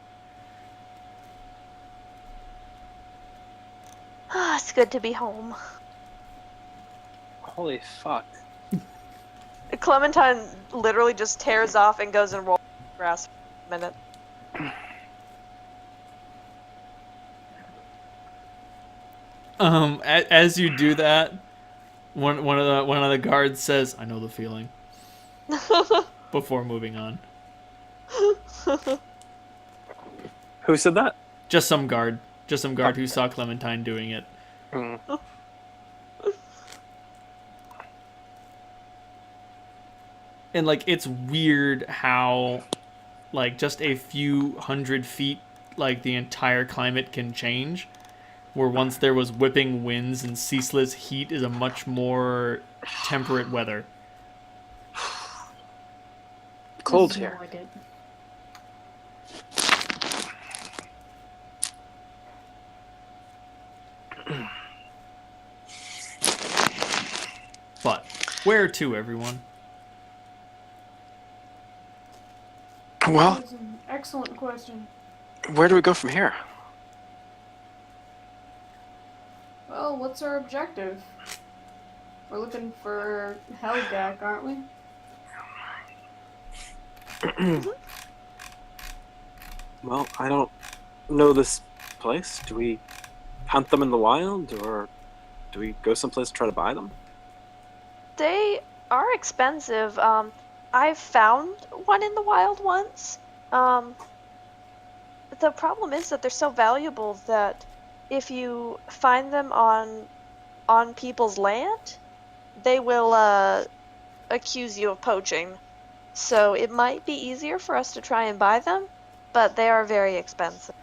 Ah, it's good to be home. Holy fuck. Clementine literally just tears off and goes and rolls in the grass for a minute. As you do that, one of the guards says, "I know the feeling," before moving on. Who said that? Just some guard who saw Clementine doing it. Hmm. And like, it's weird how, like, just a few hundred feet, like, the entire climate can change. Where once there was whipping winds and ceaseless heat is a much more temperate weather. Cold Doesn't here. Like it. But where to, everyone? Well, That's an excellent question. where do we go from here? Well, what's our objective? We're looking for Helgak, aren't we? Well, I don't know this place. Do we hunt them in the wild, or do we go someplace to try to buy them? They are expensive. I've found one in the wild once. The problem is that they're so valuable that if you find them on people's land, they will accuse you of poaching. So it might be easier for us to try and buy them, but they are very expensive.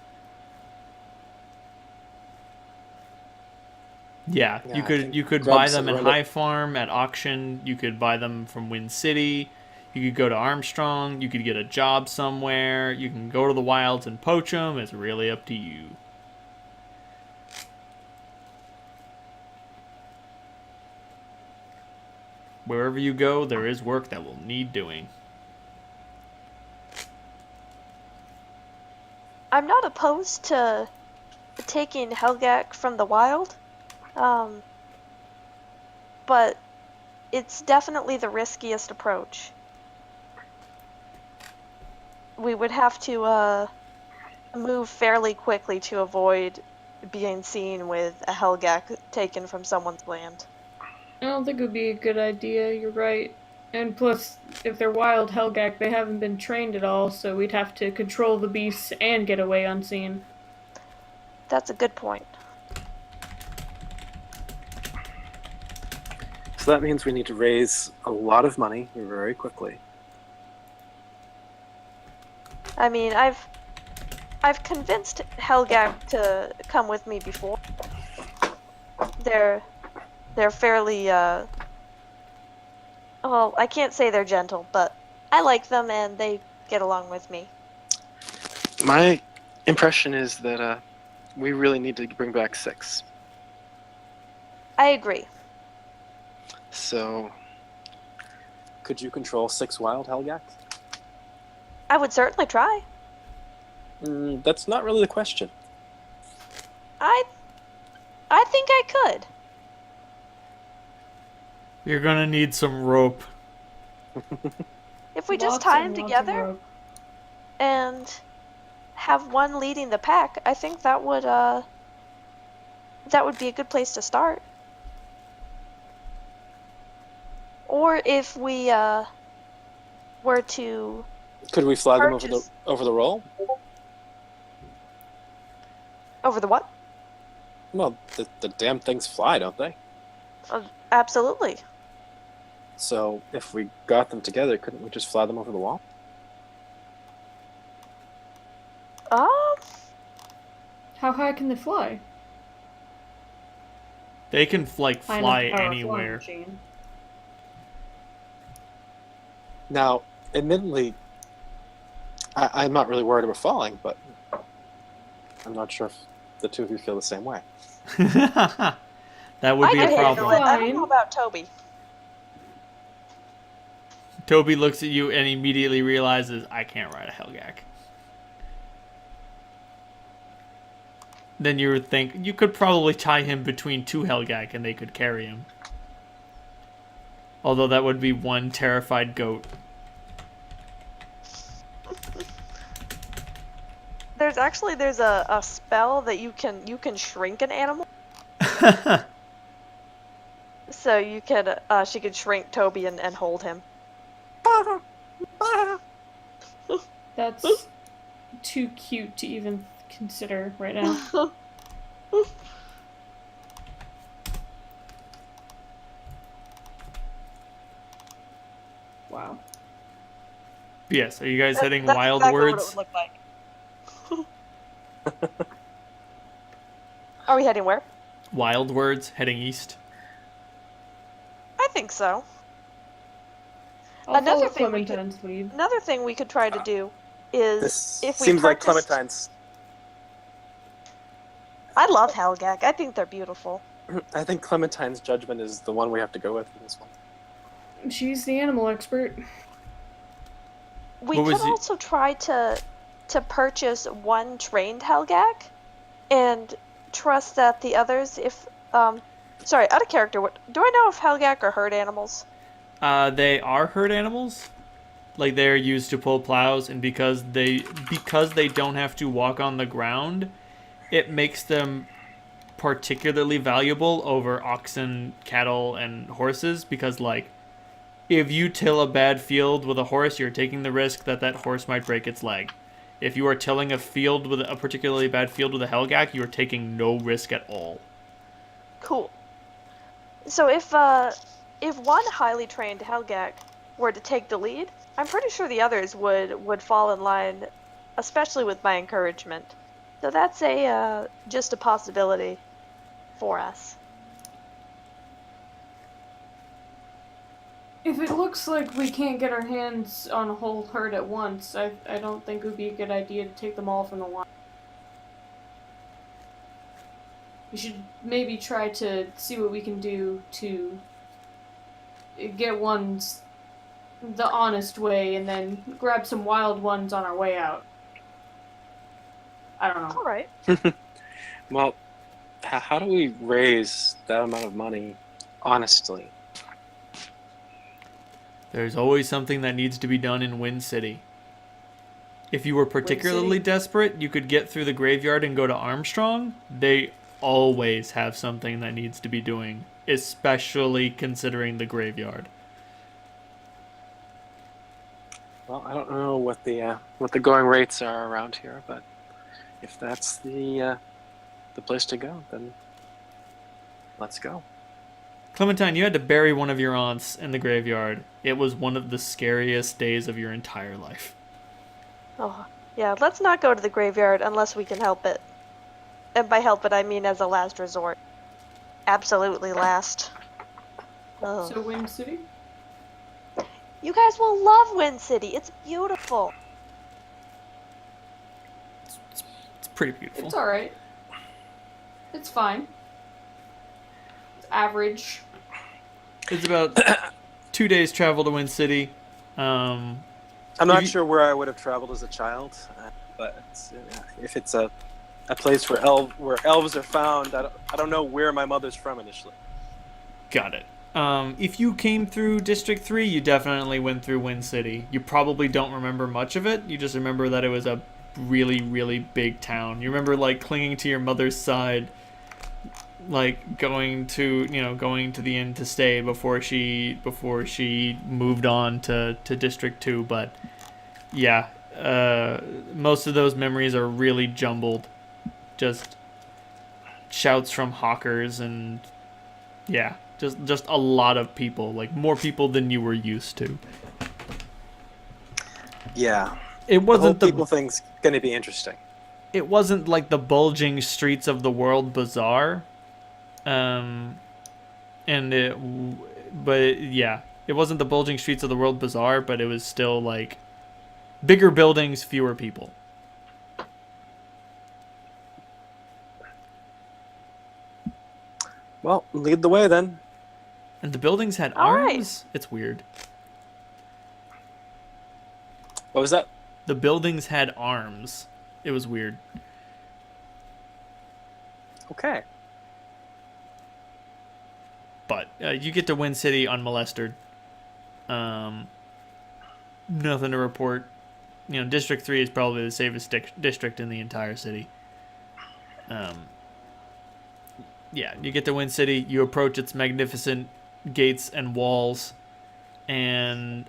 Yeah, Yeah, you I could think you could grab buy some them in round High Farm at auction. You could buy them from Wind City. You could go to Armstrong. You could get a job somewhere. You can go to the wilds and poach them. It's really up to you. Wherever you go, there is work that will need doing. I'm not opposed to taking Helgak from the wild, but it's definitely the riskiest approach. We would have to move fairly quickly to avoid being seen with a Helgak taken from someone's land. I don't think it would be a good idea, you're right. And plus, if they're wild Helgak, they haven't been trained at all, so we'd have to control the beasts and get away unseen. That's a good point. So that means we need to raise a lot of money very quickly. I mean, I've convinced Helgak to come with me before. They're fairly well, I can't say they're gentle, but I like them and they get along with me. My impression is that we really need to bring back 6. I agree. So, could you control 6 wild Helgaks? I would certainly try. That's not really the question. I think I could. You're gonna need some rope. If we just Lots tie and them lots of together rope. and have one leading the pack, I think that would be a good place to start. Or if we were to Could we fly them purchase over the roll? over the what? Well, the damn things fly, don't they? Absolutely. So if we got them together, couldn't we just fly them over the wall? How high can they fly? They can like High fly enough power flying anywhere. machine. Now, admittedly, I'm not really worried about falling, but I'm not sure if the two of you feel the same way. That would I be can a handle problem. it. I don't Fine. know about Toby. Toby looks at you and immediately realizes, I can't ride a Helgak. Then you would think, you could probably tie him between two Helgak and they could carry him. Although that would be one terrified goat. There's a spell that you can shrink an animal. So you could she could shrink Toby and hold him. That's too cute to even consider right now. Wow. Yes, are you guys heading That's Wild exactly Words? What it would look like. Are we heading where? Wild Words, heading east. I think so. I'll Another follow thing we could- Clementine's lead. Another thing we could try to do is This if we seems like purchased- Clementine's. I love Helgak. I think they're beautiful. I think Clementine's judgment is the one we have to go with in this one. She's the animal expert. We What was could the- also try to purchase one trained Helgak and trust that the others, if sorry, out of character, what do I know if Helgak are herd animals? They are herd animals. Like, they're used to pull plows, and because they don't have to walk on the ground, it makes them particularly valuable over oxen, cattle, and horses, because, like, if you till a bad field with a horse, you're taking the risk that that horse might break its leg. If you are tilling a field with a particularly bad field with a Helgak, you are taking no risk at all. Cool. So if one highly trained Helgak were to take the lead, I'm pretty sure the others would fall in line, especially with my encouragement. So that's just a possibility for us. If it looks like we can't get our hands on a whole herd at once, I don't think it would be a good idea to take them all from the wild. We should maybe try to see what we can do to get ones the honest way and then grab some wild ones on our way out. I don't know. All right. Well, how do we raise that amount of money honestly? There's always something that needs to be done in Wind City. If you were particularly City? desperate, you could get through the graveyard and go to Armstrong. They always have something that needs to be doing, especially considering the graveyard. Well, I don't know what the going rates are around here, but if that's the place to go, then let's go. Clementine, you had to bury one of your aunts in the graveyard. It was one of the scariest days of your entire life. Oh, yeah, let's not go to the graveyard unless we can help it. And by help it, I mean as a last resort. Absolutely last. Oh. So Wind City? You guys will love Wind City. It's beautiful. It's pretty beautiful. It's alright. It's fine. It's average. It's about 2 days travel to Wind City. I'm not you- sure where I would have traveled as a child, but if it's a place where elves are found, I don't know where my mother's from initially. Got it. If you came through District 3, you definitely went through Wind City. You probably don't remember much of it. You just remember that it was a really, really big town. You remember, like, clinging to your mother's side, like, going to the inn to stay before she moved on to District 2. But, yeah, most of those memories are really jumbled. Just shouts from hawkers and, yeah. Just a lot of people, like more people than you were used to. Yeah, It the whole wasn't people thing's going to be interesting. It wasn't like the bulging streets of the world bazaar, but yeah, it wasn't the bulging streets of the world bazaar, but it was still like Bigger buildings, fewer people. Well, lead the way then. And the buildings had All right. arms? It's weird. What was that? The buildings had arms. It was weird. Okay. But you get to Wind City unmolested. Nothing to report. You know, District 3 is probably the safest district in the entire city. Yeah, you get to Wind City. You approach its magnificent gates and walls. And,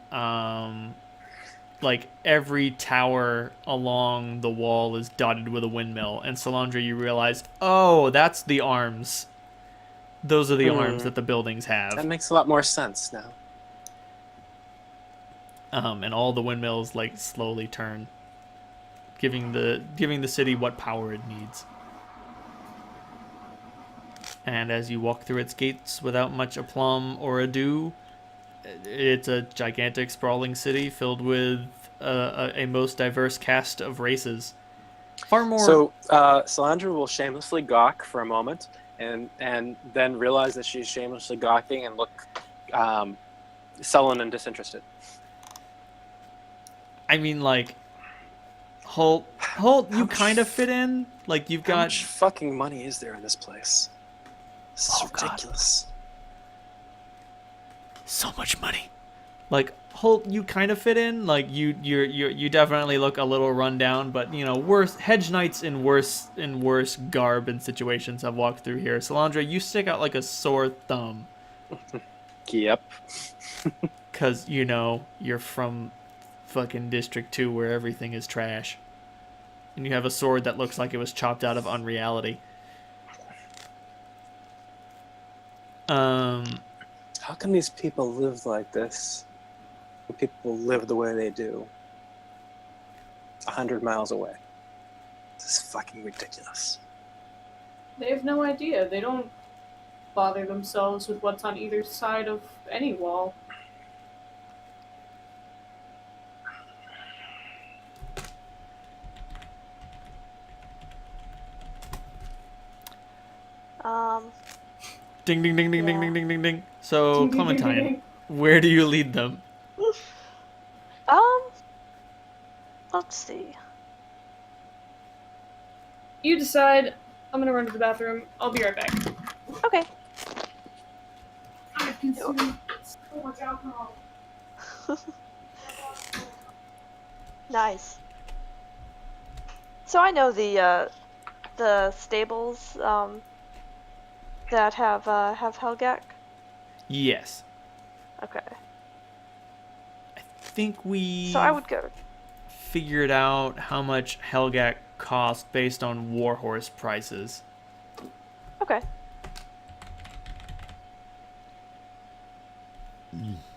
like, every tower along the wall is dotted with a windmill. And Solandra, you realize, oh, that's the arms. Those are the arms that the buildings have. That makes a lot more sense now. And all the windmills like slowly turn, giving the city what power it needs. And as you walk through its gates without much aplomb or ado, it's a gigantic, sprawling city filled with a most diverse cast of races. Far more. So Solandra will shamelessly gawk for a moment, and then realize that she's shamelessly gawking and look sullen and disinterested. I mean, like, Holt, you kind of fit in. Like, you've How got much fucking money is there in this place? This is Oh, God. ridiculous. so much money. Like, Holt, you kind of fit in. Like, you definitely look a little run down, but you know, worse hedge knights in worse garb and situations have walked through here. Solandra, you stick out like a sore thumb, Yep. cause you know you're from fucking District 2 where everything is trash, and you have a sword that looks like it was chopped out of unreality. How can these people live like this? When people live the way they do, 100 miles away. This is fucking ridiculous. They have no idea. They don't bother themselves with what's on either side of any wall. Ding ding ding ding ding Yeah. ding ding ding ding. So Ding, ding, ding, ding, Clementine, ding. where do you lead them? Let's see. You decide. I'm gonna run to the bathroom. I'll be right back. Okay. I've consumed so much alcohol. Nice. So I know the stables that have Helgak. Yes, Okay. I think we So I would go. figured out how much Helgak cost based on warhorse prices. Okay.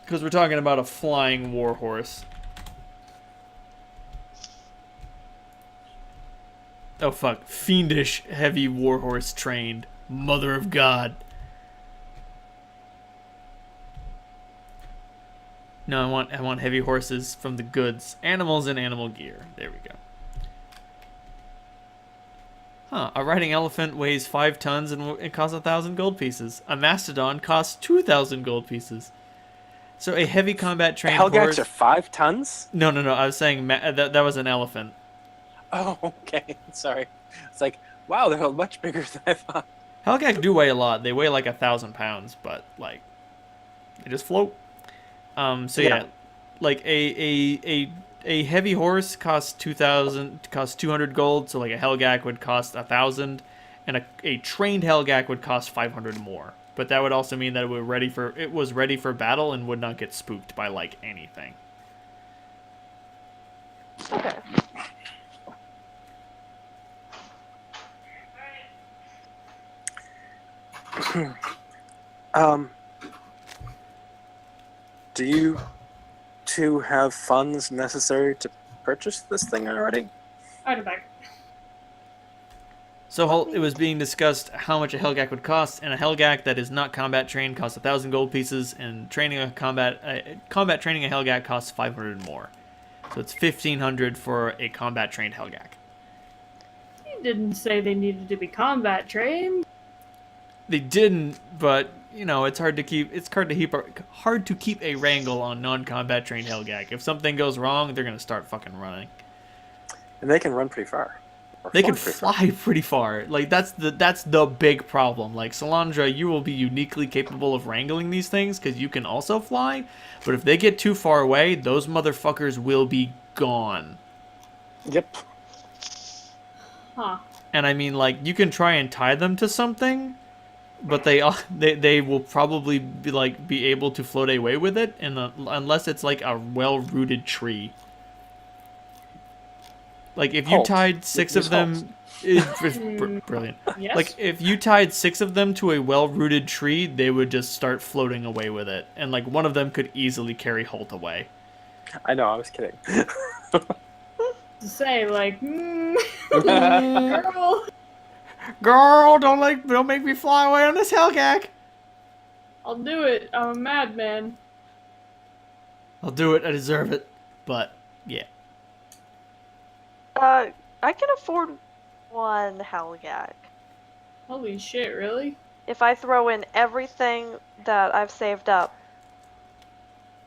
Because we're talking about a flying warhorse. Oh fuck, fiendish heavy warhorse trained. Mother of God. No, I want heavy horses from the goods. Animals and animal gear. There we go. Huh, a riding elephant weighs 5 tons and it costs 1,000 gold pieces. A mastodon costs 2,000 gold pieces. So a heavy combat trained Hellgats horse... are 5 tons? No, I was saying that was an elephant. Oh, okay. Sorry. It's like, wow, they're much bigger than I thought. Hellgak do weigh a lot. They weigh like 1,000 pounds, but like they just float. So yeah, like a heavy horse costs 200 gold. So like a Hellgak would cost 1,000, and a trained Hellgak would cost 500 more. But that would also mean that it was ready for battle and would not get spooked by like anything. Okay. Do you two have funds necessary to purchase this thing already? Out of back. So it was being discussed how much a Hellgak would cost, and a Hellgak that is not combat trained costs 1,000 gold pieces, and combat training a Hellgak costs 500 more. So it's 1,500 for a combat-trained Helgak. He didn't say they needed to be combat trained. They didn't, but you know it's hard to keep. It's hard to keep a wrangle on non-combat trained Helgak. If something goes wrong, they're gonna start fucking running. And they can run pretty far. They can fly pretty far. Like that's the big problem. Like Salandra, you will be uniquely capable of wrangling these things because you can also fly. But if they get too far away, those motherfuckers will be gone. Yep. Huh. And I mean, like you can try and tie them to something, but they will probably be able to float away with it, unless it's like a well-rooted tree. Like if you tied 6 of them, it's brilliant. Yes. Like if you tied 6 of them to a well-rooted tree, they would just start floating away with it, and like one of them could easily carry Holt away. I know, I was kidding. To say like, girl, don't make me fly away on this Helgak. I'll do it. I'm a madman. I'll do it. I deserve it. But yeah. I can afford 1 Helgak. Holy shit! Really? If I throw in everything that I've saved up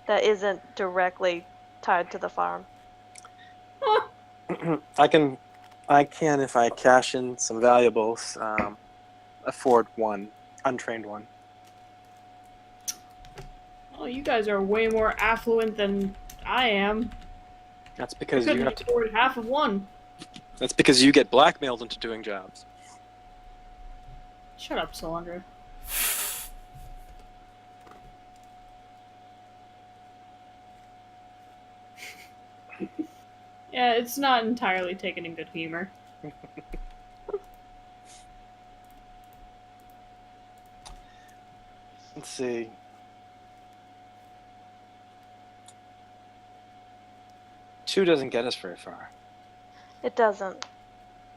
that isn't directly tied to the farm. I can, if I cash in some valuables, afford 1 untrained one. Oh, you guys are way more affluent than I am. That's I because you couldn't have to. afford half of one. That's because you get blackmailed into doing jobs. Shut up, Salandra. Yeah, it's not entirely taken in good humor. Let's see. Two doesn't get us very far. It doesn't.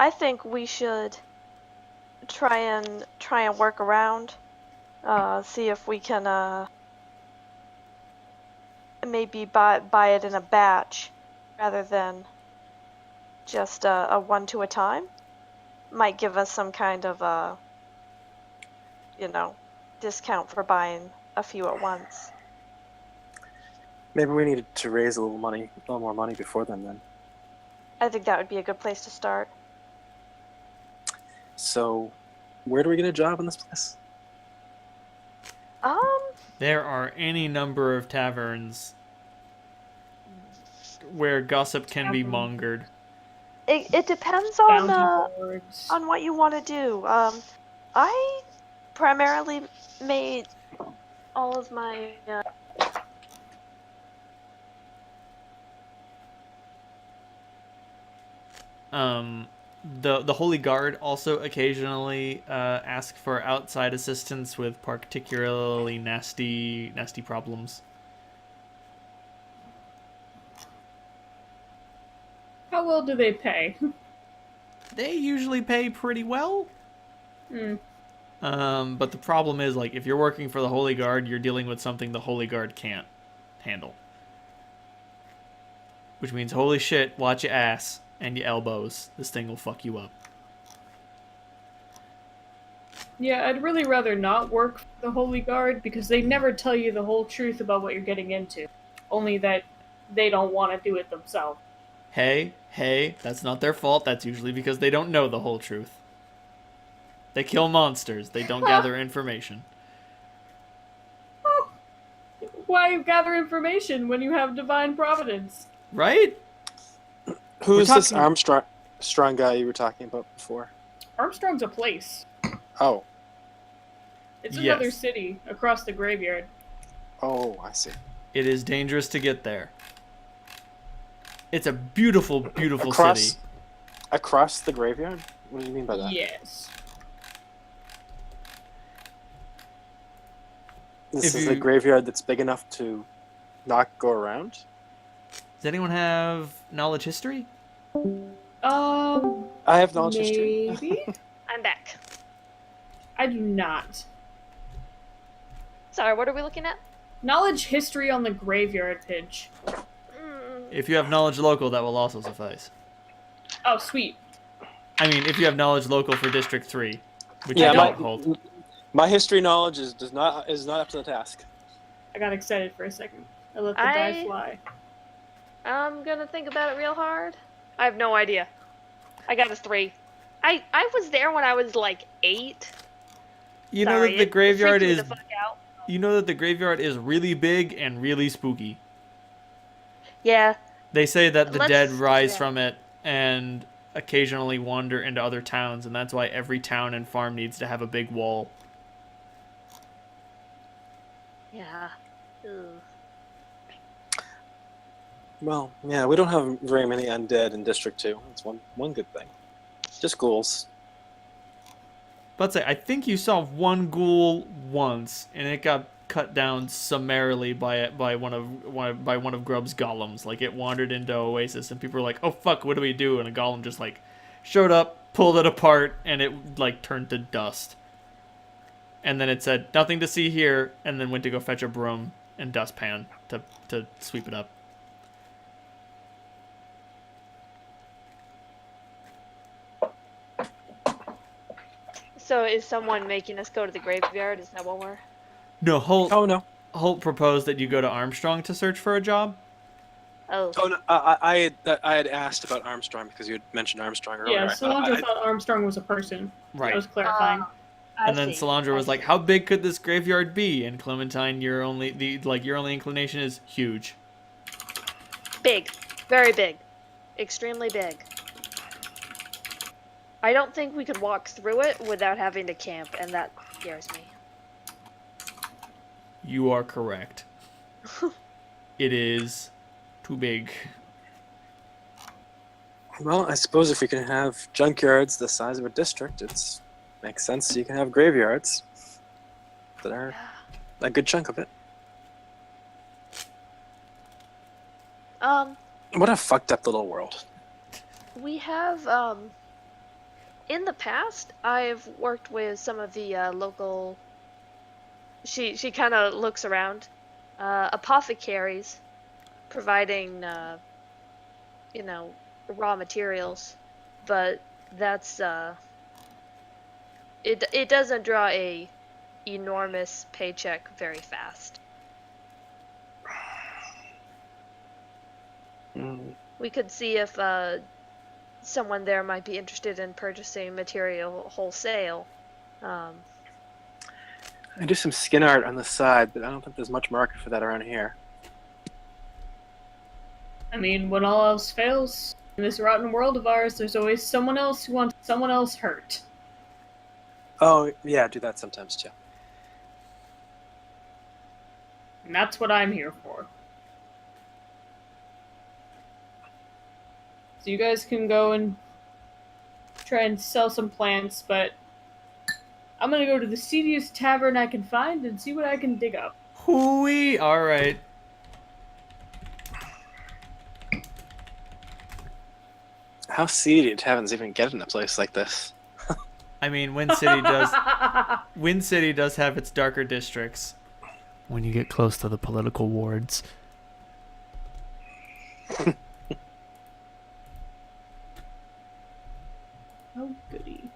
I think we should try and work around. See if we can maybe buy it in a batch rather than just a 1 to a time. Might give us some kind of discount for buying a few at once. Maybe we needed to raise a little more money before then. I think that would be a good place to start. So, where do we get a job in this place? There are any number of taverns where gossip can be mongered. It depends Bounty on boards. what you want to do. I primarily made all of my The Holy Guard also occasionally ask for outside assistance with particularly nasty problems. How well do they pay? They usually pay pretty well. But the problem is, like, if you're working for the Holy Guard, you're dealing with something the Holy Guard can't handle. Which means, holy shit, watch your ass and your elbows. This thing will fuck you up. Yeah, I'd really rather not work for the Holy Guard because they never tell you the whole truth about what you're getting into. Only that they don't want to do it themselves. Hey, that's not their fault. That's usually because they don't know the whole truth. They kill monsters. They don't gather information. Why gather information when you have divine providence? Right? Who's this Armstrong guy you were talking about before? Armstrong's a place. Oh. It's Yes. another city across the graveyard. Oh, I see. It is dangerous to get there. It's a beautiful, beautiful city. Across the graveyard? What do you mean by that? Yes. This is a graveyard that's big enough to not go around? Does anyone have knowledge history? I have knowledge history. Maybe? I'm back. I do not. Sorry, what are we looking at? Knowledge history on the graveyard pitch. If you have knowledge local, that will also suffice. Oh, sweet. I mean, if you have knowledge local for District 3, which Yeah, you I don't hold. my history knowledge is not up to the task. I got excited for a second. I let the die fly. I'm gonna think about it real hard. I have no idea. I got a 3. I was there when I was like 8. You know Sorry, that the it graveyard freaked me is. the fuck out. You know that the graveyard is really big and really spooky. Yeah. They say that the dead Let's- rise yeah. from it and occasionally wander into other towns, and that's why every town and farm needs to have a big wall. Yeah. Ugh. Well, yeah, we don't have very many undead in District 2. That's one good thing. Just ghouls. But say, I think you saw one ghoul once, and it got cut down summarily by one of Grubb's golems. Like, it wandered into Oasis, and people were like, "Oh fuck, what do we do?" And a golem just like showed up, pulled it apart, and it like turned to dust. And then it said, "Nothing to see here," and then went to go fetch a broom and dustpan to sweep it up. So is someone making us go to the graveyard? Is that what we're... No, Holt. Oh no. Holt proposed that you go to Armstrong to search for a job. Oh. Oh no. I had asked about Armstrong because you had mentioned Armstrong earlier. Yeah, Solandra thought Armstrong was a person. Right. That was clarifying. And then Solandra was like, "How big could this graveyard be?" And Clementine, your only inclination is huge. Big. Very big. Extremely big. I don't think we could walk through it without having to camp, and that scares me. You are correct. It is too big. Well, I suppose if we can have junkyards the size of a district, it makes sense you can have graveyards that are a good chunk of it. What a fucked up little world. We have, in the past, I've worked with some of the local... She kind of looks around. Apothecaries, providing, raw materials. But that's, it doesn't draw a enormous paycheck very fast. We could see if someone there might be interested in purchasing material wholesale. I do some skin art on the side, but I don't think there's much market for that around here. I mean, when all else fails in this rotten world of ours, there's always someone else who wants someone else hurt. Oh, yeah, I do that sometimes too. And that's what I'm here for. So you guys can go and try and sell some plants, but I'm gonna go to the seediest tavern I can find and see what I can dig up. Hooey! Alright. How seedy taverns even get in a place like this? I mean, Wind City does have its darker districts. When you get close to the political wards. Oh, goody.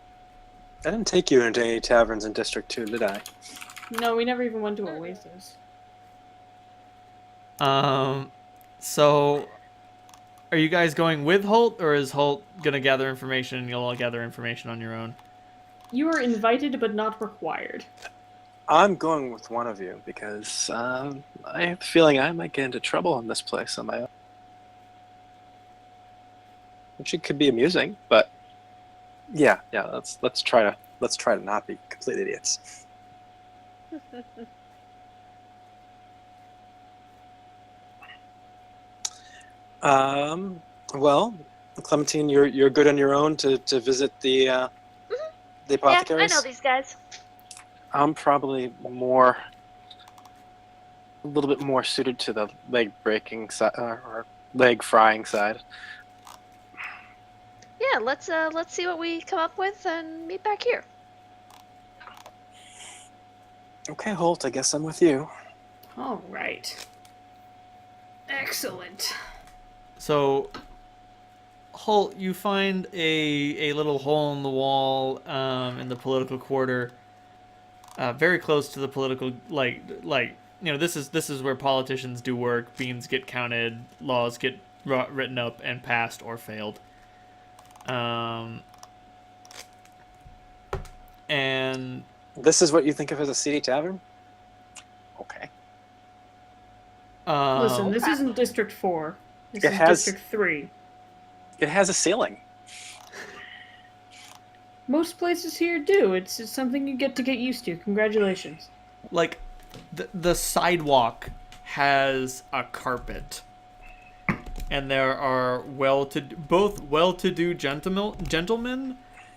I didn't take you into any taverns in District 2, did I? No, we never even went to Oasis. So, are you guys going with Holt, or is Holt gonna gather information and you'll all gather information on your own? You are invited, but not required. I'm going with one of you because I have a feeling I might get into trouble in this place on my own. Which it could be amusing, but yeah. Let's try to not be complete idiots. Well, Clementine, you're good on your own to visit the apothecaries. Yeah, I know these guys. I'm probably a little bit more suited to the leg breaking side or leg frying side. Yeah, let's see what we come up with and meet back here. Okay, Holt, I guess I'm with you. All right. Excellent. So, Holt, you find a little hole in the wall in the political quarter, very close to the political this is where politicians do work. Beans get counted, laws get written up and passed or failed. And This is what you think of as a seedy tavern? Okay. Listen, this isn't District 4. This It is has- District 3. It has a ceiling. Most places here do. It's just something you get used to. Congratulations. like the sidewalk has a carpet, and there are both well-to-do gentlemen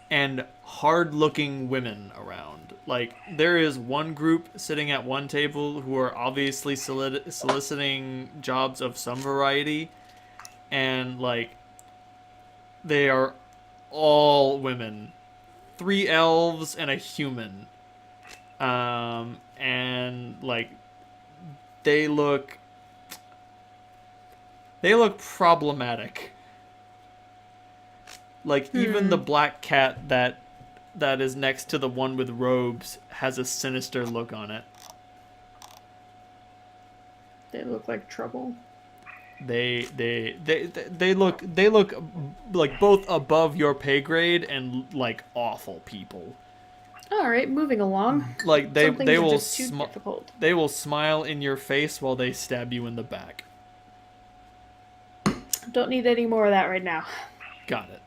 and hard-looking women around. Like, there is one group sitting at one table who are obviously soliciting jobs of some variety, and like they are all women, 3 elves and a human. And like they look problematic. Like even the black cat that is next to the one with robes has a sinister look on it. They look like trouble. They look like both above your pay grade and like awful people. All right, moving along. Like Some things they are will just too difficult. they will smile in your face while they stab you in the back. Don't need any more of that right now. Got it.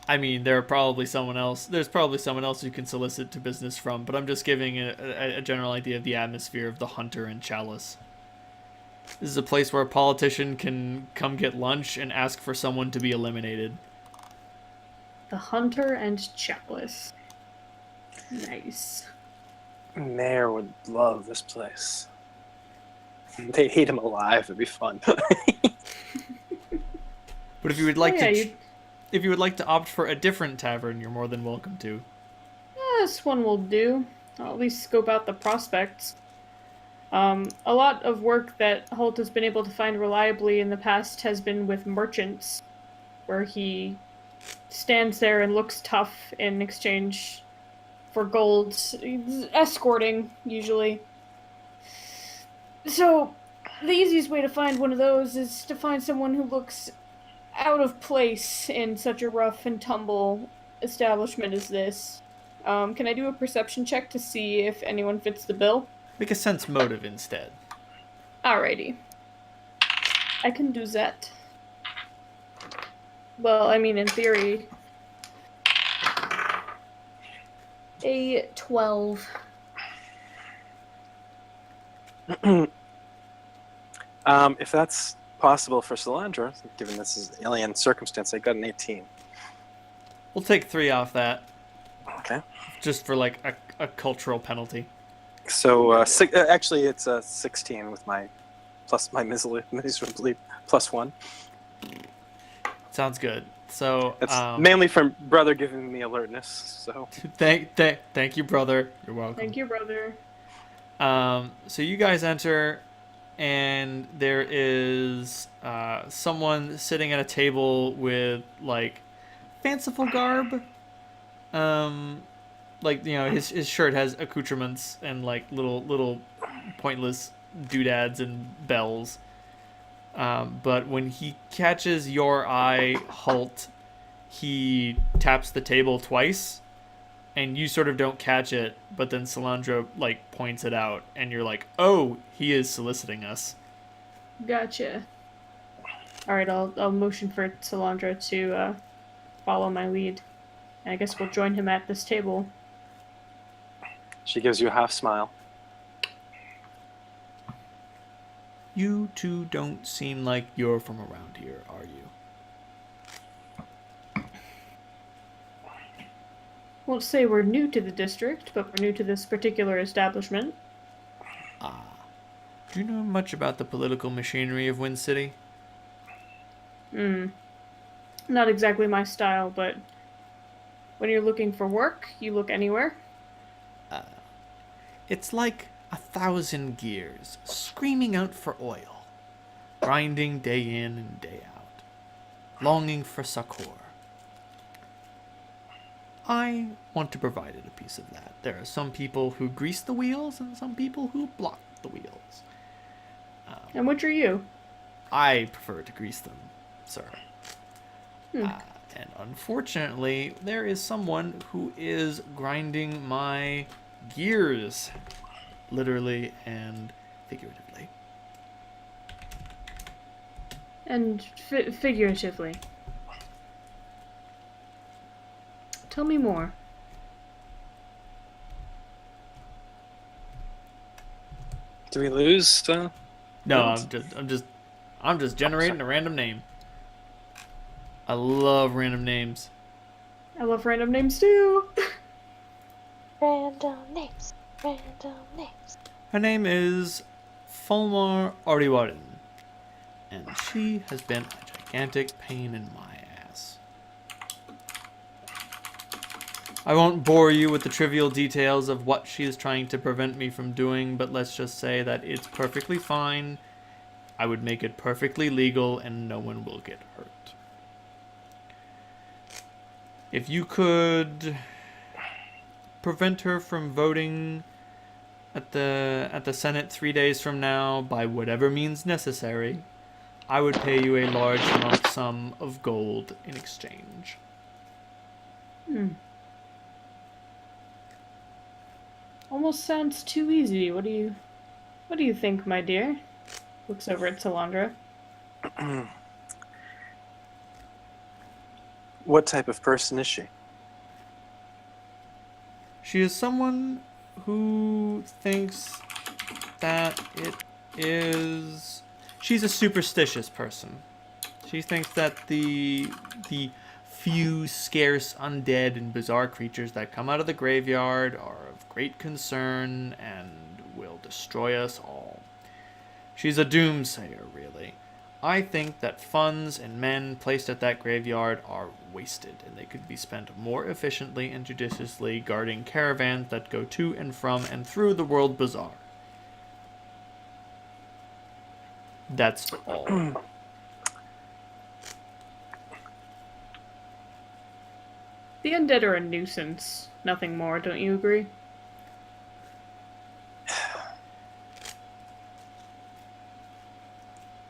I mean, there's probably someone else you can solicit to business from, but I'm just giving a general idea of the atmosphere of the Hunter and Chalice. This is a place where a politician can come get lunch and ask for someone to be eliminated. The Hunter and Chalice. Nice. Mayor would love this place. They'd eat him alive. It'd be fun. But if you would like yeah, if you would like to opt for a different tavern, you're more than welcome to. This one will do. I'll at least scope out the prospects. A lot of work that Holt has been able to find reliably in the past has been with merchants, where he stands there and looks tough in exchange for gold, escorting, usually. So, the easiest way to find one of those is to find someone who looks out of place in such a rough and tumble establishment as this. Can I do a perception check to see if anyone fits the bill? Make a sense motive instead. Alrighty. I can do that. Well, I mean, in theory. A 12. If that's possible for Solandra, given this is alien circumstance, I got an 18. We'll take 3 off that, Okay. just for like a cultural penalty. So actually, it's 16 with my miserably +1. Sounds good. So It's mainly from brother giving me alertness. So thank you, brother. You're welcome. Thank you, brother. So you guys enter, and there is someone sitting at a table with like fanciful garb. Like, you know, his shirt has accoutrements and like little pointless doodads and bells. But when he catches your eye, Halt, he taps the table twice, and you sort of don't catch it, but then Solandra like points it out, and you're like, oh, he is soliciting us. Gotcha. Alright, I'll motion for Solandra to follow my lead. And I guess we'll join him at this table. she gives you a half smile. You two don't seem like you're from around here, are you? Won't say we're new to the district, but we're new to this particular establishment. Ah. Do you know much about the political machinery of Wind City? Not exactly my style, but when you're looking for work, you look anywhere. It's like 1,000 gears screaming out for oil. grinding day in and day out, longing for succor. I want to provide it a piece of that. There are some people who grease the wheels and some people who block the wheels. And which are you? I prefer to grease them, sir. Hmm. And unfortunately, there is someone who is grinding my gears, literally and figuratively. And figuratively. Tell me more. Do we lose? No, I'm just generating a random name. I love random names. I love random names too. Random names. Random names. Her name is Fulmar Ariwarin, and she has been a gigantic pain in my ass. I won't bore you with the trivial details of what she is trying to prevent me from doing, but let's just say that it's perfectly fine. I would make it perfectly legal and no one will get hurt. If you could prevent her from voting at the Senate 3 days from now by whatever means necessary, I would pay you a large lump sum of gold in exchange. Almost sounds too easy. What do you think, my dear? Looks over at Salandra. What type of person is she? She is someone who thinks that it is... She's a superstitious person. She thinks that the few scarce undead and bizarre creatures that come out of the graveyard are of great concern and will destroy us all. She's a doomsayer, really. I think that funds and men placed at that graveyard are wasted, and they could be spent more efficiently and judiciously guarding caravans that go to and from and through the world bazaar. That's all. The undead are a nuisance. Nothing more, don't you agree?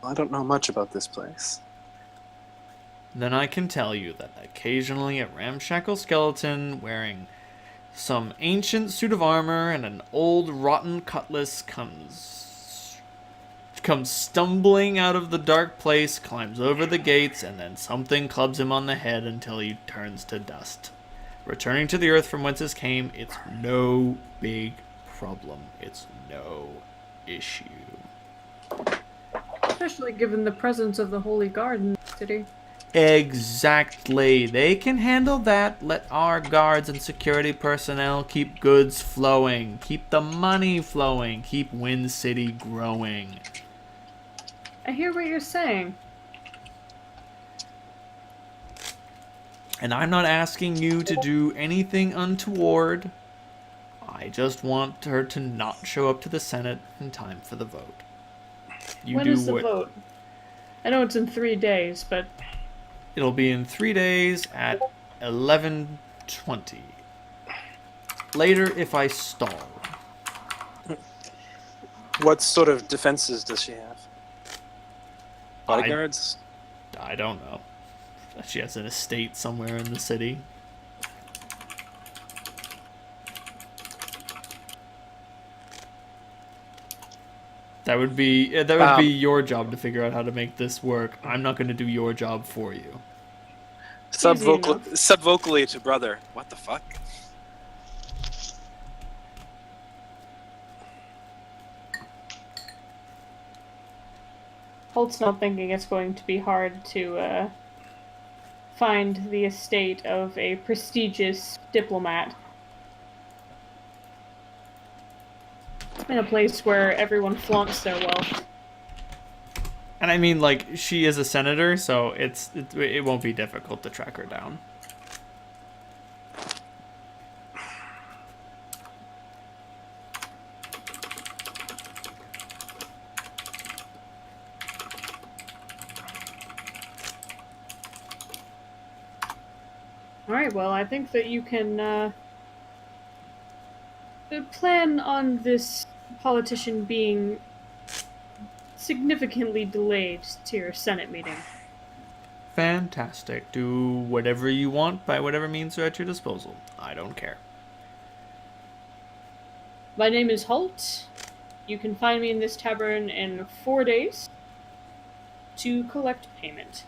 I don't know much about this place. Then I can tell you that occasionally a ramshackle skeleton wearing some ancient suit of armor and an old rotten cutlass comes stumbling out of the dark place, climbs over the gates, and then something clubs him on the head until he turns to dust. Returning to the earth from whence it came, it's no big problem. It's no issue. Especially given the presence of the Holy Guard in the city. Exactly. They can handle that. Let our guards and security personnel keep goods flowing. Keep the money flowing. Keep Wind City growing. I hear what you're saying. And I'm not asking you to do anything untoward. I just want her to not show up to the Senate in time for the vote. When is the vote? I know it's in 3 days, but... It'll be in 3 days at 11:20. Later if I stall. What sort of defenses does she have? Bodyguards? I don't know. She has an estate somewhere in the city. That would be your job to figure out how to make this work. I'm not going to do your job for you. Subvocally to brother. What the fuck? Holt's not thinking it's going to be hard to find the estate of a prestigious diplomat. In a place where everyone flaunts their wealth. And I mean, like, she is a senator, so it won't be difficult to track her down. Alright, well, I think that you can plan on this politician being significantly delayed to your Senate meeting. Fantastic. Do whatever you want by whatever means are at your disposal. I don't care. My name is Holt. You can find me in this tavern in 4 days to collect payment.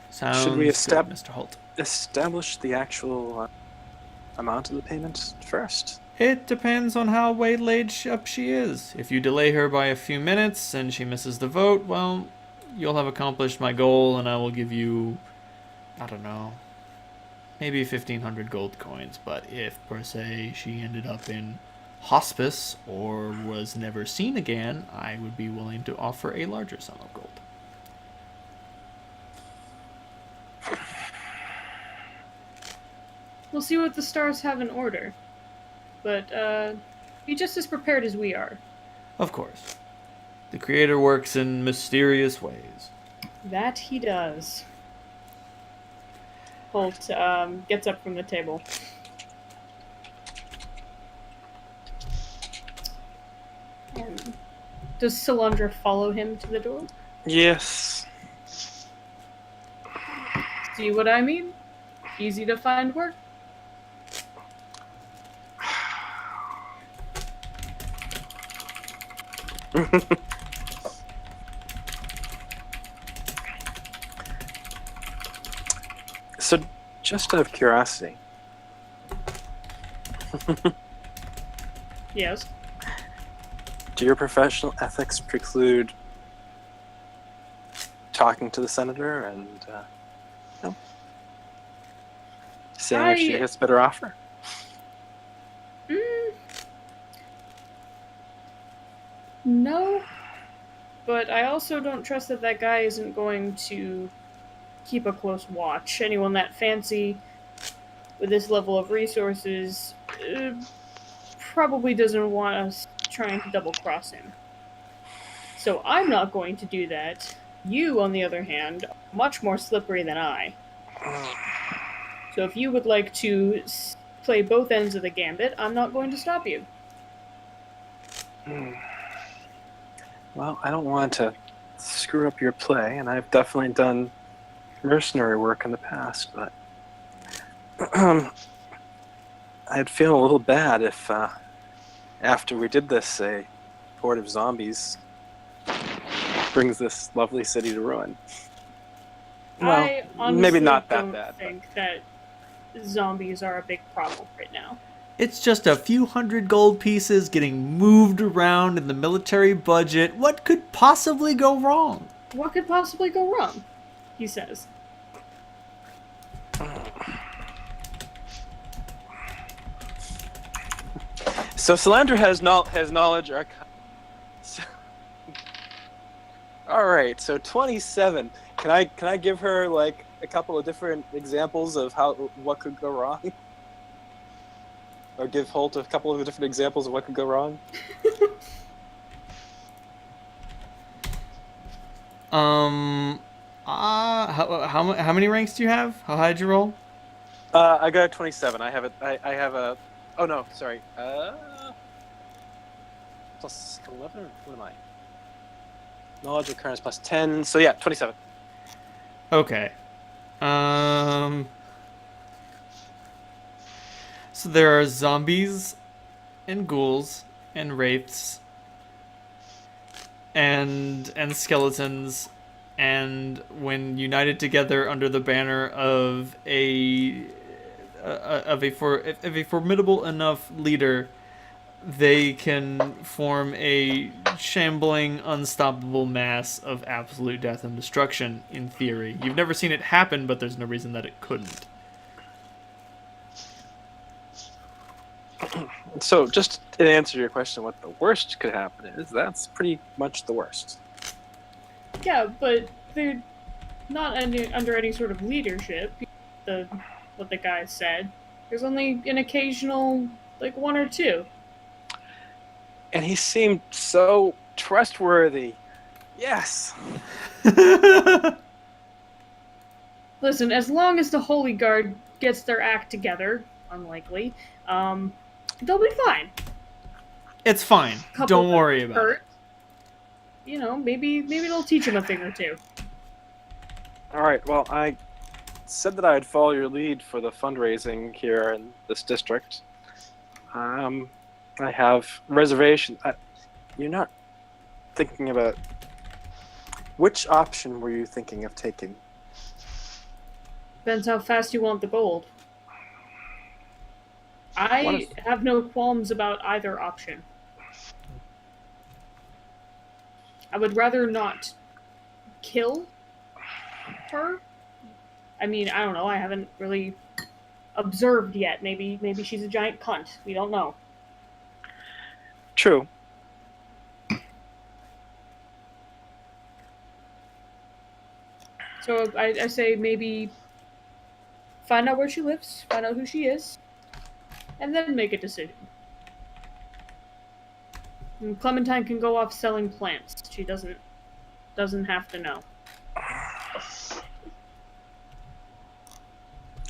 Sounds Should we good, Mr. Holt. establish the actual amount of the payment first? It depends on how waylaid up she is. If you delay her by a few minutes and she misses the vote, well, you'll have accomplished my goal and I will give you, I don't know, maybe 1,500 gold coins. But if, per se, she ended up in hospice or was never seen again, I would be willing to offer a larger sum of gold. We'll see what the stars have in order. But, be just as prepared as we are. Of course. The Creator works in mysterious ways. That he does. Holt, gets up from the table. Does Solandra follow him to the door? Yes. See what I mean? Easy to find work. So, just out of curiosity, Yes. do your professional ethics preclude talking to the senator and saying if she has a better offer? No. But I also don't trust that guy isn't going to keep a close watch. Anyone that fancy with this level of resources probably doesn't want us trying to double-cross him. So I'm not going to do that. You, on the other hand, are much more slippery than I. So if you would like to play both ends of the gambit, I'm not going to stop you. Well, I don't want to screw up your play, and I've definitely done mercenary work in the past, but I'd feel a little bad if, after we did this, a horde of zombies brings this lovely city to ruin. Well, I honestly maybe not that don't bad. think that zombies are a big problem right now. It's just a few hundred gold pieces getting moved around in the military budget. What could possibly go wrong? What could possibly go wrong? He says. So Solandra has knowledge. All right, so 27. Can I give her like a couple of different examples of what could go wrong? Or give Holt a couple of different examples of what could go wrong? How many ranks do you have? How high did you roll? I got a 27. I have a. Oh no, sorry. Plus 11. What am I? Knowledge occurrence plus 10. So yeah, 27. Okay. So there are zombies and ghouls and wraiths and skeletons, and when united together under the banner of a formidable enough leader, they can form a shambling, unstoppable mass of absolute death and destruction, in theory. You've never seen it happen, but there's no reason that it couldn't. So, just to answer your question, what the worst could happen is, that's pretty much the worst. Yeah, but they're not under any sort of leadership. What the guy said. There's only an occasional, like, one or two. And he seemed so trustworthy. Yes. Listen, as long as the Holy Guard gets their act together, unlikely, they'll be fine. It's fine. Couple Don't worry about hurt. it. You know, maybe they'll teach him a thing or two. All right. Well, I said that I'd follow your lead for the fundraising here in this district. I have reservations. You're not thinking about which option were you thinking of taking? Depends how fast you want the gold. I have no qualms about either option. I would rather not kill her. I mean, I don't know. I haven't really observed yet. Maybe she's a giant cunt. We don't know. True. So I say maybe find out where she lives, find out who she is, and then make a decision. And Clementine can go off selling plants. She doesn't have to know.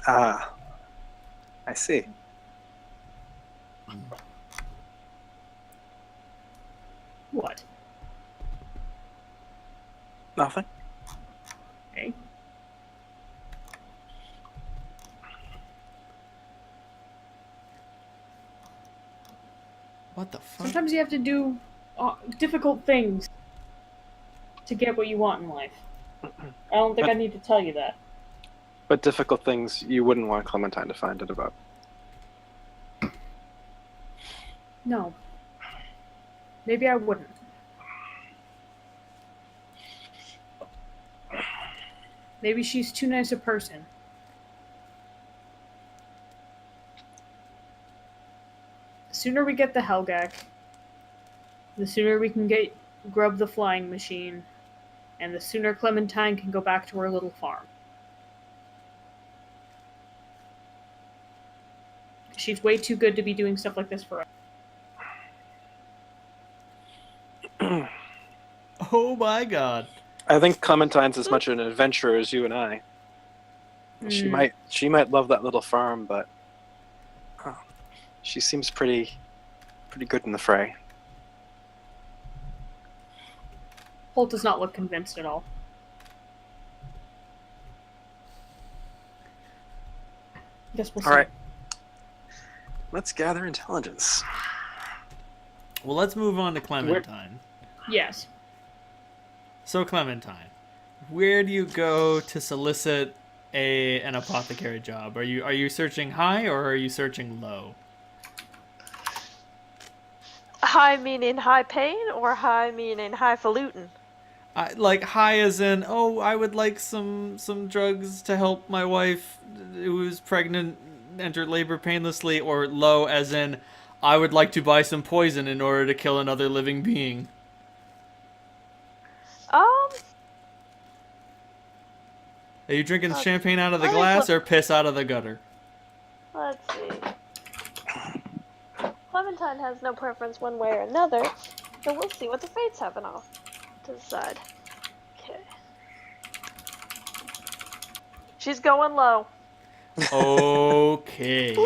Ah, I see. What? Nothing. Okay. What the fuck? Sometimes you have to do difficult things to get what you want in life. I don't think I need to tell you that. But difficult things you wouldn't want Clementine to find out about. No. Maybe I wouldn't. Maybe she's too nice a person. The sooner we get the Helgak, the sooner we can grub the flying machine, and the sooner Clementine can go back to her little farm. She's way too good to be doing stuff like this for us. Oh my god. I think Clementine's as much an adventurer as you and I. She might love that little farm, but she seems pretty good in the fray. Holt does not look convinced at all. Guess we'll see. All right. Let's gather intelligence. Well, let's move on to Clementine. Yes. So, Clementine, where do you go to solicit an apothecary job? Are you searching high or are you searching low? High meaning high pain or high meaning highfalutin? Like high as in, oh, I would like some drugs to help my wife who is pregnant enter labor painlessly, or low as in, I would like to buy some poison in order to kill another living being. Um, Are you drinking champagne out of the glass or piss out of the gutter? let's see. Clementine has no preference one way or another, so we'll see what the fates have and all to decide. Okay. She's going low. Okay.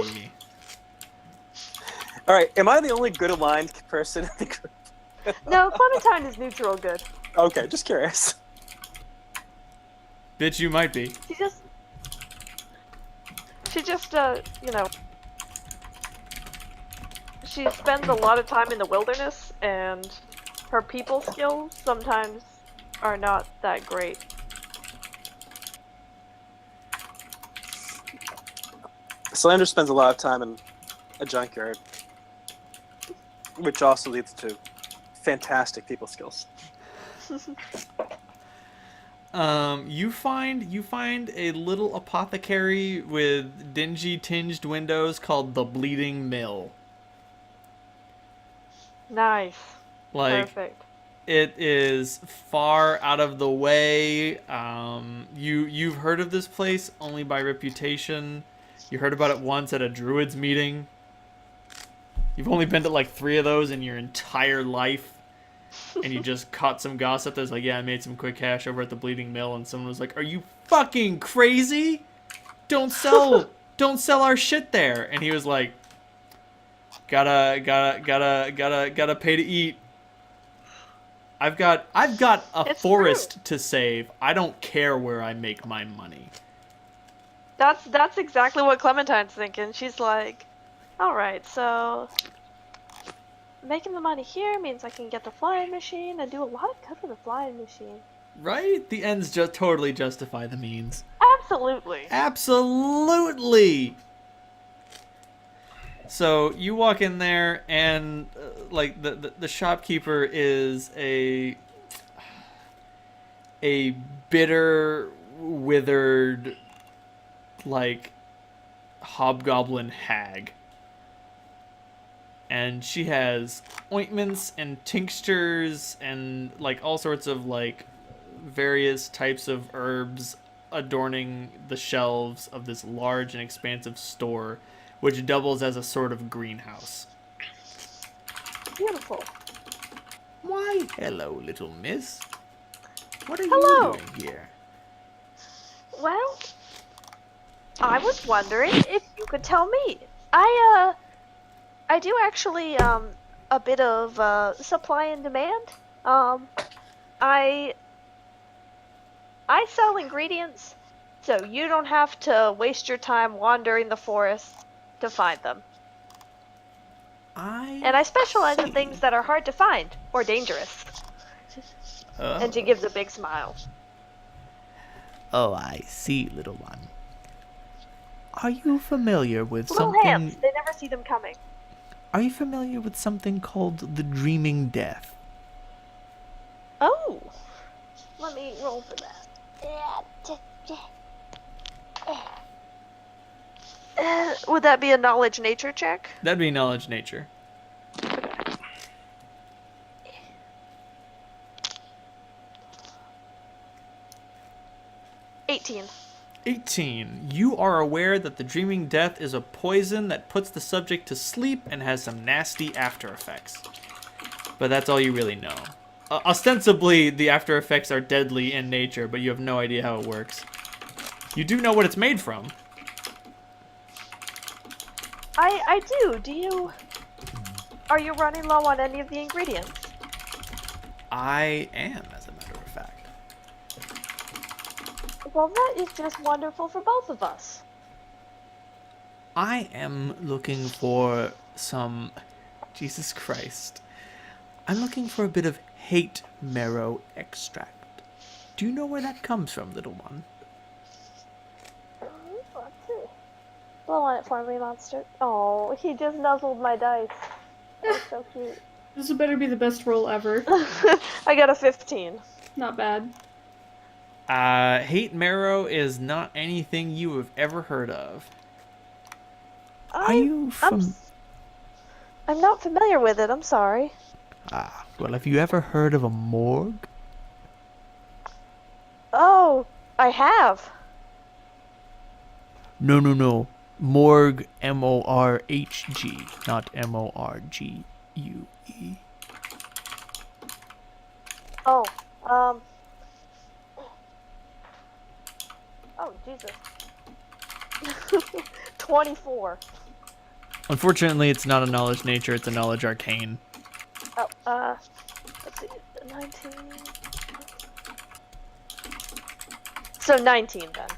All right. Am I the only good aligned person in the group? No, Clementine is neutral good. Okay, just curious. Bitch, you might be. She just, you know, she spends a lot of time in the wilderness, and her people skills sometimes are not that great. Slander spends a lot of time in a junkyard, which also leads to fantastic people skills. You find a little apothecary with dingy tinged windows called the Bleeding Mill. Nice. Like, Perfect. it is far out of the way. You've heard of this place only by reputation. You heard about it once at a druids meeting. You've only been to like 3 of those in your entire life. And you just caught some gossip that's like, yeah, I made some quick cash over at the Bleeding Mill, and someone was like, are you fucking crazy? Don't sell don't sell our shit there. And he was like, gotta pay to eat. I've got a It's forest to save. I don't care where I make my money. That's exactly what Clementine's thinking. She's like, all right, so making the money here means I can get the flying machine and do a lot of good with the flying machine. Right? The ends just totally justify the means. Absolutely. Absolutely. So you walk in there, and like the shopkeeper is a bitter, withered, like hobgoblin hag, and she has ointments and tinctures and like all sorts of like various types of herbs adorning the shelves of this large and expansive store, which doubles as a sort of greenhouse. Beautiful. Why, hello, little miss. What are Hello. you doing here? Well, I was wondering if you could tell me. I do actually a bit of supply and demand. I sell ingredients, so you don't have to waste your time wandering the forest to find them. And I specialize in things that are hard to find or dangerous. And she gives a big smile. Oh, I see, little one. Are you familiar with Little something... hams, they never see them coming. Are you familiar with something called the Dreaming Death? Oh! Let me roll for that. Would that be a knowledge nature check? That'd be knowledge nature. 18. 18. You are aware that the Dreaming Death is a poison that puts the subject to sleep and has some nasty after effects. But that's all you really know. Ostensibly, the after effects are deadly in nature, but you have no idea how it works. You do know what it's made from. I do. Do you... Are you running low on any of the ingredients? I am, as a matter of fact. Well, that is just wonderful for both of us. I am looking for some... Jesus Christ. I'm looking for a bit of hate marrow extract. Do you know where that comes from, little one? Let's see. Blow on it for me, monster. Oh, he just nuzzled my dice. That's so cute. This would better be the best roll ever. I got a 15. Not bad. Hate marrow is not anything you have ever heard of. Are you from... I'm not familiar with it, I'm sorry. Ah, well, have you ever heard of a morgue? Oh, I have. No. Morgue, M-O-R-H-G, not M-O-R-G-U-E. Oh, Oh, Jesus. 24. Unfortunately, it's not a knowledge nature, it's a knowledge arcane. Oh, let's see, 19. So 19 then.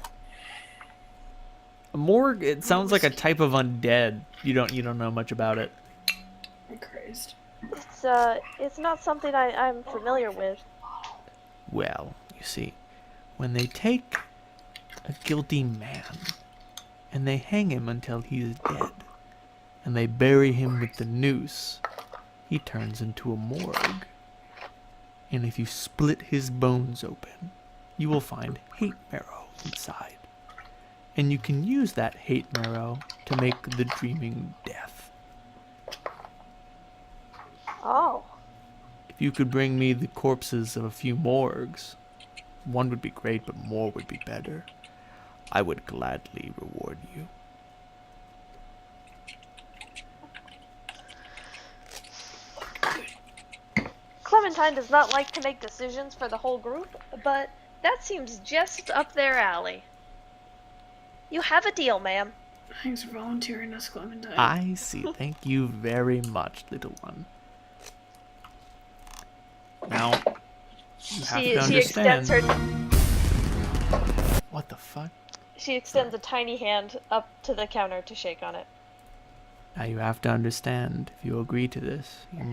A morgue, it sounds like a type of undead. You don't know much about it. I'm crazed. It's not something I'm familiar with. Well, you see, when they take a guilty man and they hang him until he is dead, and they bury him with the noose, he turns into a morgue. And if you split his bones open, you will find hate marrow inside. And you can use that hate marrow to make the Dreaming Death. Oh. If you could bring me the corpses of a few morgues, one would be great, but more would be better. I would gladly reward you. Clementine does not like to make decisions for the whole group, but that seems just up their alley. You have a deal, ma'am. Thanks for volunteering us, Clementine. I see. Thank you very much, little one. Now, you have to She extends understand. her. What the fuck? She extends a tiny hand up to the counter to shake on it. Now you have to understand. If you agree to this, you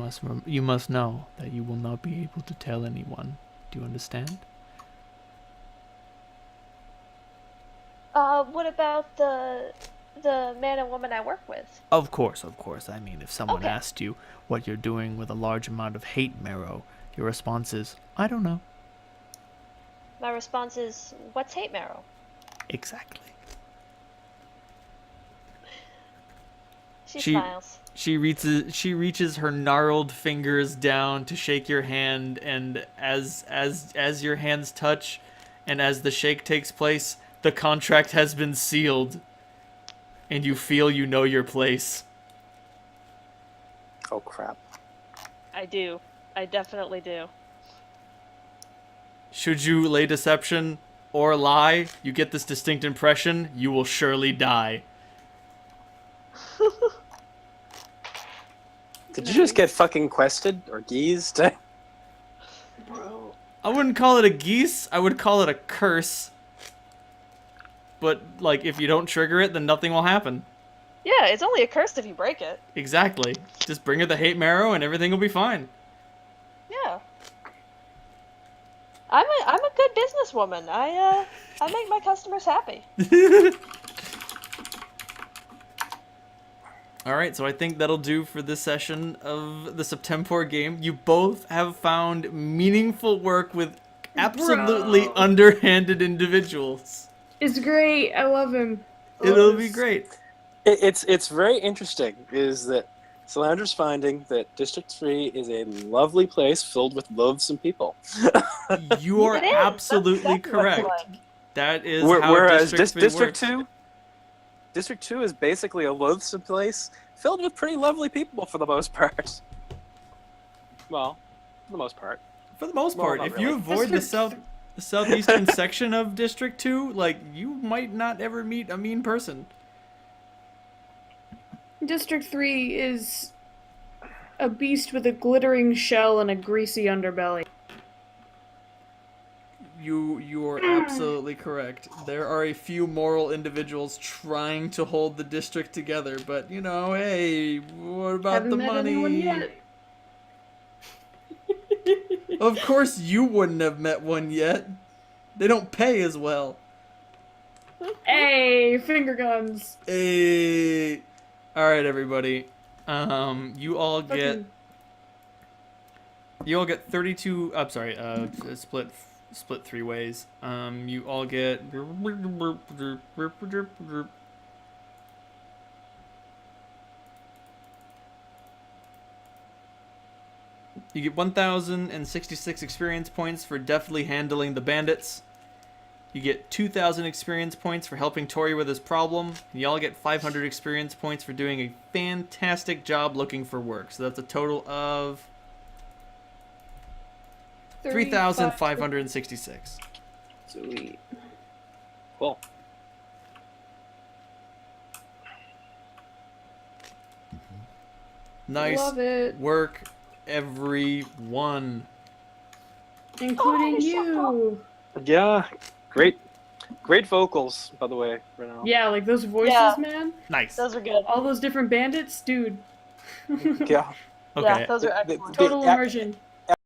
must know that you will not be able to tell anyone. Do you understand? What about the man and woman I work with? Of course. I mean, if someone Okay. asked you what you're doing with a large amount of hate marrow, your response is, I don't know. My response is, what's hate marrow? Exactly. She She- smiles. She reaches her gnarled fingers down to shake your hand, and as your hands touch, and as the shake takes place, the contract has been sealed, and you feel you know your place. Oh crap. I do. I definitely do. Should you lay deception or lie, you get this distinct impression: you will surely die. Did you just get fucking quested or geezed? Bro. I wouldn't call it a geese. I would call it a curse. But like, if you don't trigger it, then nothing will happen. Yeah, it's only a curse if you break it. Exactly. Just bring her the hate marrow, and everything will be fine. Yeah. I'm a good businesswoman. I make my customers happy. Alright, so I think that'll do for this session of the Septemport game. You both have found meaningful work with absolutely Bro. underhanded individuals. It's great. I love him. It'll be great. It's very interesting is that Solandra's finding that District 3 is a lovely place filled with loathsome people. You are It is. absolutely That's exactly what it's correct. like. That is Where- how Whereas District 3 works. District 2 is basically a loathsome place filled with pretty lovely people for the most part. Well, for the most part. For the most Well, part, not if you really. avoid the District southeastern section of District 2, like, you might not ever meet a mean person. District 3 is a beast with a glittering shell and a greasy underbelly. You are absolutely correct. There are a few moral individuals trying to hold the district together, but you know, hey, what about Haven't the met money? anyone yet. Of course you wouldn't have met one yet. They don't pay as well. Hey, finger guns. Hey. Alright, everybody. You all get Fucking 32 I'm sorry, split three ways. You all get you get 1,066 experience points for deftly handling the bandits. You get 2,000 experience points for helping Tori with his problem. And you all get 500 experience points for doing a fantastic job looking for work. So that's a total of 3,566. Sweet. Cool. Nice Love it. work, everyone. Including you. Yeah, great vocals, by the way, Renal. Yeah, like those voices, Yeah. man. Nice. Those are good. All those different bandits, dude. Yeah. Okay. Yeah, those are The- excellent. Total the- immersion.